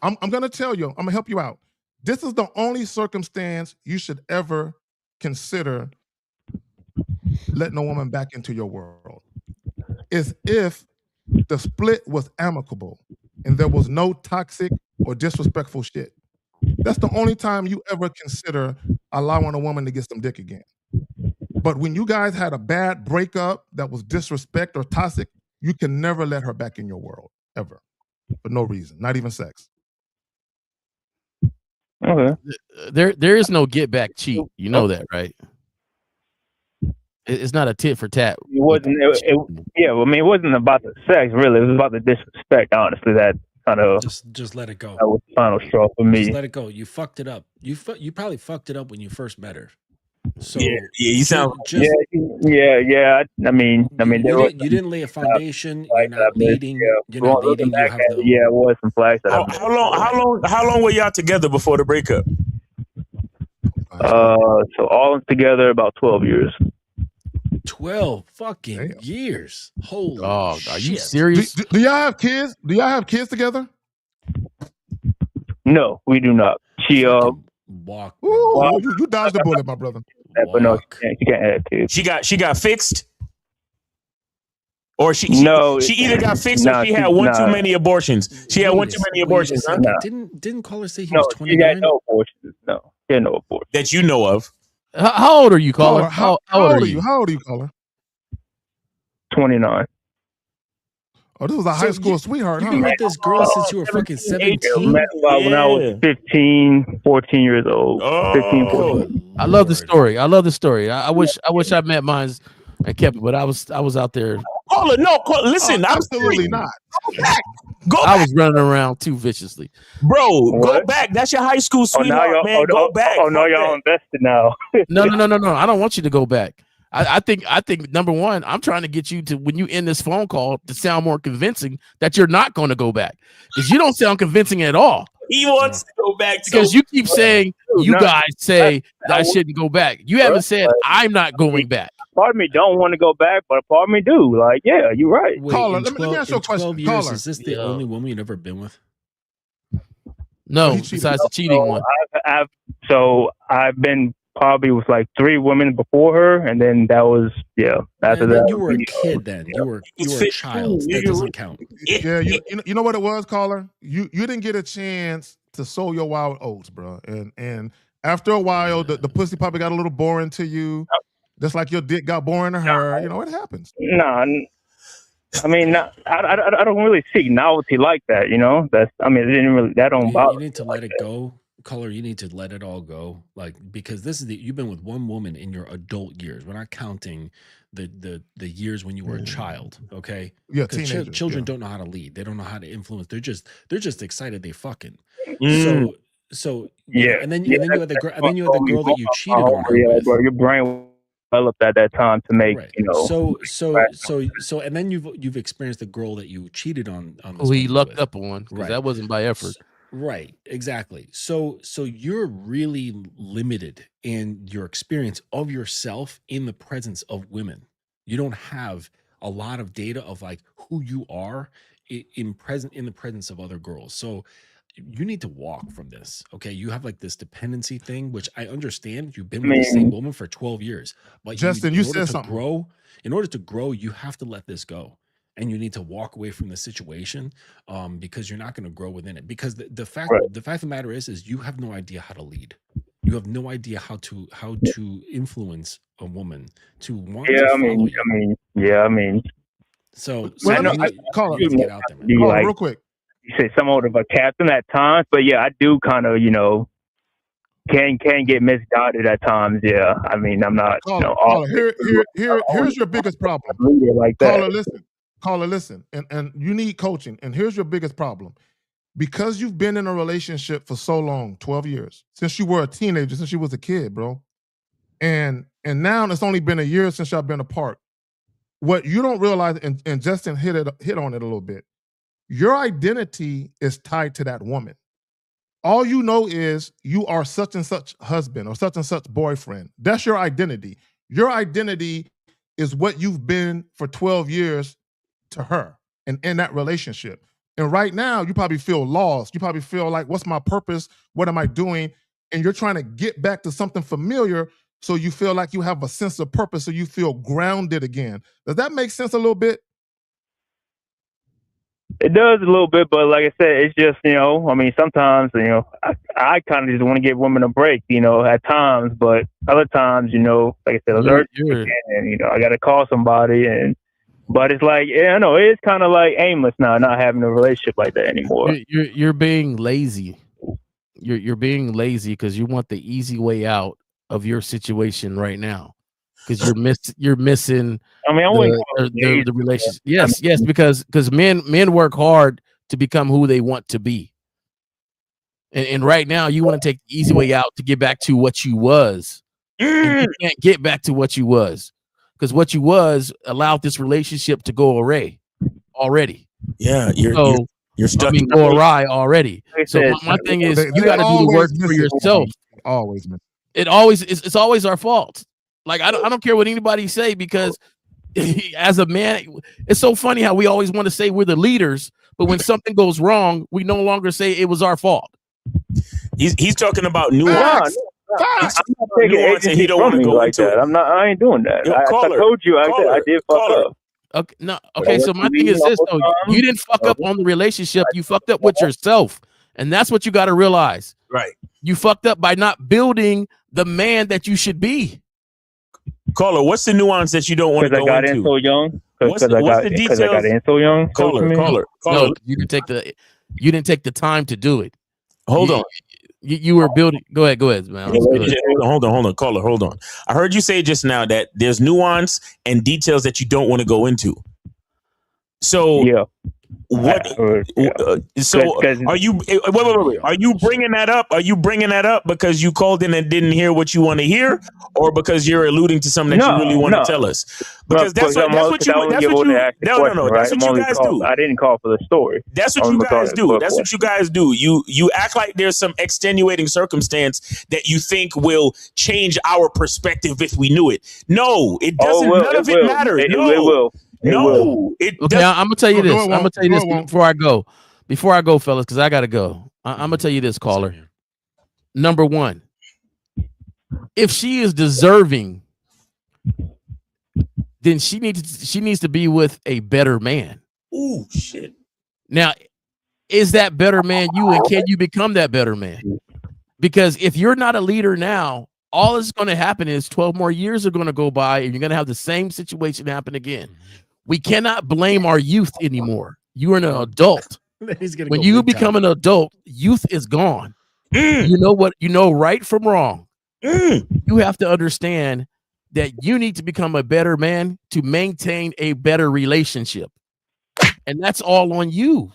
I'm gonna tell you. I'm gonna help you out. This is the only circumstance you should ever consider letting a woman back into your world. Is if the split was amicable and there was no toxic or disrespectful shit. That's the only time you ever consider allowing a woman to get some dick again. But when you guys had a bad breakup that was disrespect or toxic, you can never let her back in your world, ever. For no reason, not even sex.
Okay.
There is no get back cheat. You know that, right? It's not a tit for tat.
It wasn't. Yeah, well, I mean, it wasn't about the sex, really. It was about the disrespect. Honestly, that kind of
just let it go.
That was the final straw for me.
Just let it go. You fucked it up. You probably fucked it up when you first met her. So
yeah, you sound
yeah. I mean,
you didn't lay a foundation. You're not leading. You're not leading. You have the
it was some flags.
How long were y'all together before the breakup?
So all together about 12 years.
12 fucking years. Holy shit.
Are you serious?
Do y'all have kids? Do y'all have kids together?
No, we do not. She
walk.
You dodged the bullet, my brother.
But no, she can't have kids.
She got fixed? Or she either got fixed or she had one too many abortions. She had one too many abortions, huh?
Didn't Caller say he was 29?
She had no abortions. No, she had no abortions.
That you know of.
How old are you, Caller?
How old are you? How old are you, Caller?
29.
Oh, this was a high school sweetheart, huh?
You met this girl since you were fucking 17?
Met when I was 15, 14 years old. 15, 14.
I love the story. I wish I met mine and kept it, but I was out there.
Caller, listen,
absolutely not.
I
was running around too viciously.
Bro, go back. That's your high school sweetheart, man. Go back.
Oh, no, y'all invested now.
No. I don't want you to go back. I think number one, I'm trying to get you to, when you end this phone call, to sound more convincing that you're not going to go back, because you don't sound convincing at all.
He wants to go back
because you keep saying guys say that I shouldn't go back. You haven't said I'm not going back.
Part of me don't want to go back, but a part of me do. Like, yeah, you're right.
Wait,
Caller, let me ask you a question.
12 years, is this the only woman you've ever been with?
No, besides the cheating one.
I've been probably with like 3 women before her, and then that was after that.
You were a kid then. You were a child. That doesn't count.
Yeah, you know what it was, Caller? You didn't get a chance to sow your wild oats, bro. And after a while, the pussy probably got a little boring to you. Just like your dick got boring to her. You know, it happens.
No, I mean, I don't really seek novelty like that. You know, it didn't really, that don't bother.
You need to let it go. Caller, you need to let it all go, like, because this is you've been with one woman in your adult years. We're not counting the years when you were a child, okay?
Yeah,
children don't know how to lead. They don't know how to influence. They're just excited they fucking. So and then you had the girl that you cheated on her with.
Bro, your brain developed at that time to make
So and then you've experienced the girl that you cheated on.
Who he lucked up on, because that wasn't by effort.
Right, exactly. So you're really limited in your experience of yourself in the presence of women. You don't have a lot of data of like who you are in the presence of other girls. So you need to walk from this. Okay, you have like this dependency thing, which I understand. You've been with the same woman for 12 years, but
Justin,
in
you
order
said
to
something.
grow, you have to let this go, and you need to walk away from the situation, because you're not going to grow within it. Because the fact of the matter is you have no idea how to lead. You have no idea how to influence a woman to want to follow you. So
Well,
you need to get out there, man.
Call it real quick.
You say somewhat of a captain at times, but yeah, I do kind of, can get misguided at times. Yeah, I mean, I'm not.
Here's your biggest problem.
Like that.
Caller, listen, and you need coaching. And here's your biggest problem. Because you've been in a relationship for so long, 12 years, since you were a teenager, since you was a kid, bro. And now it's only been a year since y'all been apart. What you don't realize, and Justin hit on it a little bit, your identity is tied to that woman. All you know is you are such and such husband or such and such boyfriend. That's your identity. Your identity is what you've been for 12 years to her and in that relationship. And right now, you probably feel lost. You probably feel like, what's my purpose? What am I doing? And you're trying to get back to something familiar so you feel like you have a sense of purpose, so you feel grounded again. Does that make sense a little bit?
It does a little bit, but like I said, it's just, I mean, sometimes, I kind of just want to give women a break, at times, but other times, like I said, and, I got to call somebody, but it's like, it's kind of like aimless now, not having a relationship like that anymore.
You're being lazy. You're being lazy because you want the easy way out of your situation right now. Because you're missing.
I mean,
the relationship. Yes, because men work hard to become who they want to be, and right now you want to take the easy way out to get back to what you was. And you can't get back to what you was because what you was allowed this relationship to go awry already.
Yeah, you're stuck.
Go awry already. So my thing is, you got to do the work for yourself.
Always, man.
It's always our fault. Like I don't care what anybody say because as a man, it's so funny how we always want to say we're the leaders, but when something goes wrong, we no longer say it was our fault.
He's talking about nuance.
I'm not taking agency
he don't
from
want to
me
go
like
into
that.
it.
I ain't doing that.
Yo,
I told you, I did fuck up.
Okay, no. Okay, so my thing is this though: you didn't fuck up on the relationship. You fucked up with yourself, and that's what you got to realize.
Right.
You fucked up by not building the man that you should be.
Caller, what's the nuance that you don't want to go into?
Because I got in so young.
What's the details?
Because I got in so young.
Caller.
No, you didn't take the time to do it.
Hold on.
You were building. Go ahead, man.
Hold on, caller. Hold on. I heard you say just now that there's nuance and details that you don't want to go into. So
yeah.
What? So are you? Wait. Are you bringing that up? Are you bringing that up because you called in and didn't hear what you want to hear, or because you're alluding to something that you really want to tell us? Because that's what you guys do.
I didn't call for the story.
That's what you guys do. That's what you guys do. You act like there's some extenuating circumstance that you think will change our perspective if we knew it. No, it doesn't. None of it matters.
It will.
Okay, I'm gonna tell you this. I'm gonna tell you this before I go. Before I go, fellas, because I gotta go. I'm gonna tell you this, caller. Number one, if she is deserving, then she needs to be with a better man.
Ooh, shit.
Now, is that better man you, and can you become that better man? Because if you're not a leader now, all that's going to happen is 12 more years are going to go by, and you're going to have the same situation happen again. We cannot blame our youth anymore. You are an adult. When you become an adult, youth is gone. You know what? You know right from wrong. You have to understand that you need to become a better man to maintain a better relationship. And that's all on you.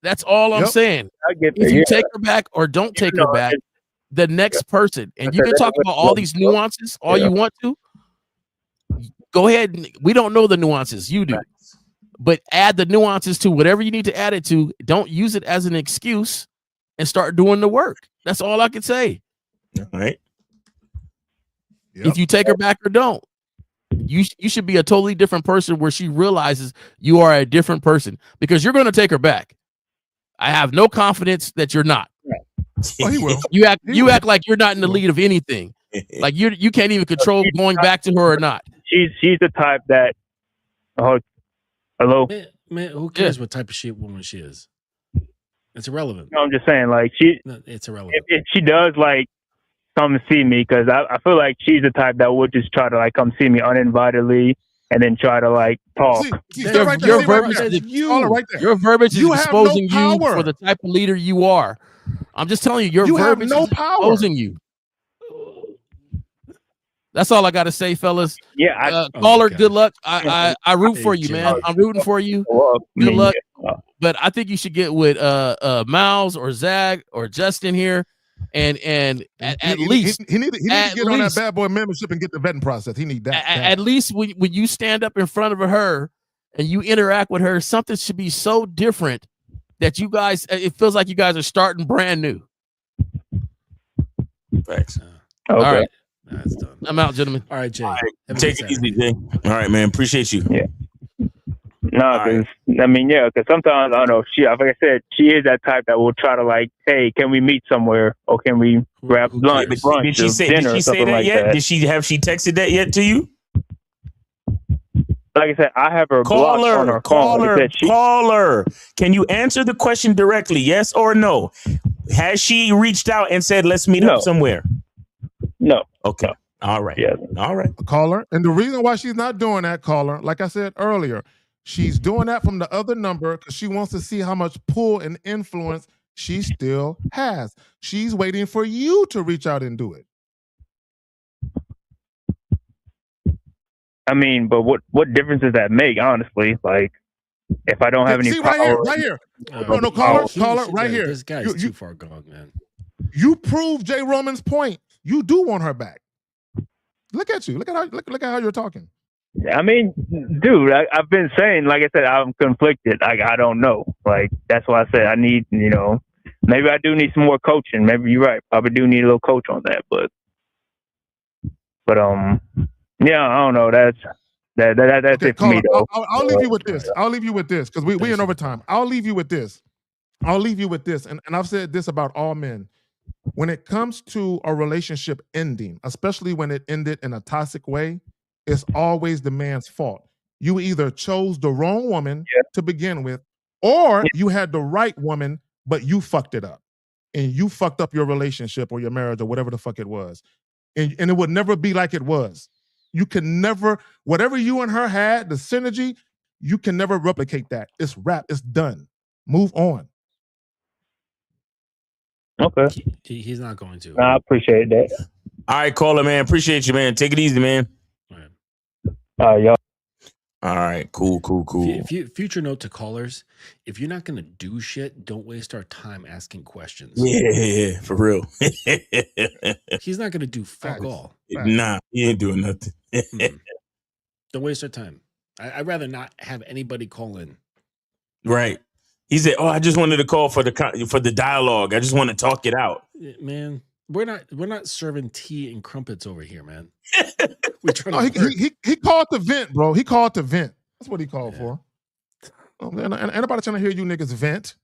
That's all I'm saying. If you take her back or don't take her back, the next person, and you can talk about all these nuances all you want to. Go ahead. We don't know the nuances. You do. But add the nuances to whatever you need to add it to. Don't use it as an excuse and start doing the work. That's all I can say.
All right.
If you take her back or don't, you should be a totally different person where she realizes you are a different person because you're going to take her back. I have no confidence that you're not.
Oh, he will.
You act like you're not in the lead of anything. Like you can't even control going back to her or not.
She's the type that. Oh, hello.
Man, who cares what type of woman she is? It's irrelevant.
No, I'm just saying, like
it's irrelevant.
If she does like come see me, because I feel like she's the type that would just try to like come see me uninvitedly and then try to like talk.
Your verbiage is exposing you for the type of leader you are. I'm just telling you, your verbiage is exposing you. That's all I got to say, fellas.
Yeah,
caller, good luck. I root for you, man. I'm rooting for you. Good luck. But I think you should get with Miles or Zag or Justin here, and at least
he need to get on that bad boy membership and get the vetting process. He need that.
At least when you stand up in front of her and you interact with her, something should be so different that you guys. It feels like you guys are starting brand new.
Thanks.
All right.
That's done.
I'm out, gentlemen.
All right, Jay.
All right. Take it easy, Jay. All right, man. Appreciate you.
Yeah. No, because because sometimes I don't know. Like I said, she is that type that will try to like, hey, can we meet somewhere or can we grab lunch?
Did she say that yet? Did she texted that yet to you?
Like I said, I have her blocked on her phone.
Call her. Can you answer the question directly? Yes or no? Has she reached out and said, let's meet up somewhere?
No.
Okay. All right.
Yeah.
All right.
Caller. And the reason why she's not doing that, caller, like I said earlier, she's doing that from the other number because she wants to see how much pull and influence she still has. She's waiting for you to reach out and do it.
I mean, but what difference does that make, honestly? Like, if I don't have any power.
Right here. No, caller, right here.
This guy's too far gone, man.
You prove Jay Roman's point. You do want her back. Look at you. Look at how you're talking.
I mean, dude, I've been saying, like I said, I'm conflicted. Like, I don't know. Like, that's why I said I need, maybe I do need some more coaching. Maybe you're right. Probably do need a little coach on that. But yeah, I don't know. That's it for me, though.
I'll leave you with this. I'll leave you with this because we in overtime. I'll leave you with this. And I've said this about all men. When it comes to a relationship ending, especially when it ended in a toxic way, it's always the man's fault. You either chose the wrong woman to begin with, or you had the right woman, but you fucked it up. And you fucked up your relationship or your marriage or whatever the fuck it was. And it would never be like it was. You can never, whatever you and her had, the synergy, you can never replicate that. It's wrapped. It's done. Move on.
Okay.
He's not going to.
I appreciate that.
All right, caller, man. Appreciate you, man. Take it easy, man.
Y'all.
All right, cool.
Future note to callers: if you're not gonna do shit, don't waste our time asking questions.
Yeah, for real.
He's not gonna do fuck all.
Nah, he ain't doing nothing.
Don't waste our time. I'd rather not have anybody call in.
Right. He said, "Oh, I just wanted to call for the dialogue. I just want to talk it out."
Man, we're not serving tea and crumpets over here, man.
He called to vent, bro. He called to vent. That's what he called for. Oh, man, and anybody trying to hear you niggas vent?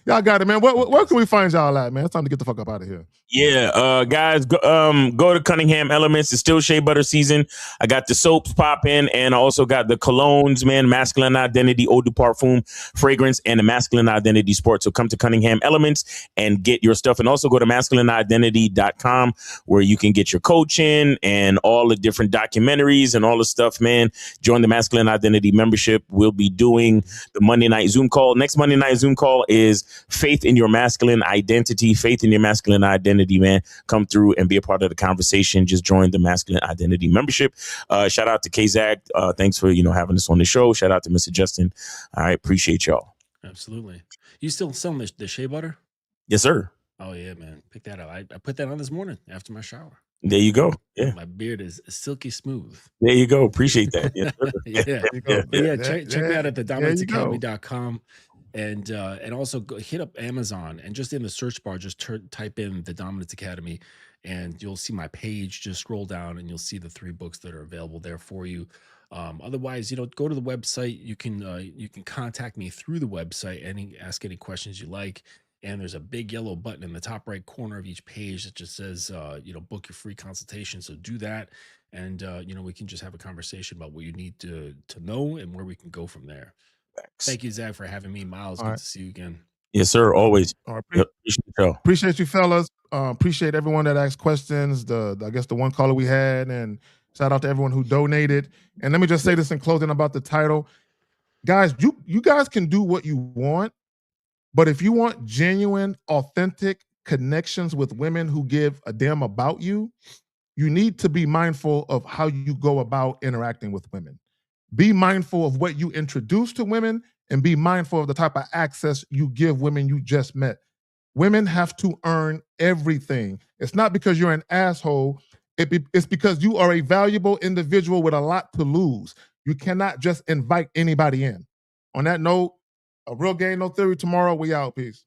Y'all got it, man. Where can we find y'all at, man? It's time to get the fuck up out of here.
Yeah, guys, go to Cunningham Elements. It's still shea butter season. I got the soaps popping, and I also got the colognes, man, masculine identity, eau de parfum, fragrance, and the masculine identity sport. So come to Cunningham Elements and get your stuff. And also go to masculineidentity.com where you can get your coaching and all the different documentaries and all the stuff, man. Join the Masculine Identity membership. We'll be doing the Monday night Zoom call. Next Monday night Zoom call is faith in your masculine identity, man. Come through and be a part of the conversation. Just join the Masculine Identity membership. Shout out to K-Zag. Thanks for having us on the show. Shout out to Mr. Justin. All right, appreciate y'all.
Absolutely. You still selling the shea butter?
Yes, sir.
Oh yeah, man. Pick that up. I put that on this morning after my shower.
There you go. Yeah.
My beard is silky smooth.
There you go. Appreciate that.
Yeah. Check me out at thedominancecademy.com. And also hit up Amazon and just in the search bar, just type in the Dominance Academy and you'll see my page. Just scroll down and you'll see the 3 books that are available there for you. Otherwise, go to the website. You can contact me through the website and ask any questions you like. And there's a big yellow button in the top right corner of each page that just says, book your free consultation. So do that. And, we can just have a conversation about what you need to know and where we can go from there. Thank you, Zach, for having me. Miles, good to see you again.
Yes, sir. Always.
All right. Appreciate you, fellas. Appreciate everyone that asked questions. I guess the one caller we had, and shout out to everyone who donated. And let me just say this in closing about the title. Guys, you guys can do what you want, but if you want genuine, authentic connections with women who give a damn about you, you need to be mindful of how you go about interacting with women. Be mindful of what you introduce to women, and be mindful of the type of access you give women you just met. Women have to earn everything. It's not because you're an asshole. It's because you are a valuable individual with a lot to lose. You cannot just invite anybody in. On that note, a real game, no theory tomorrow. We out. Peace.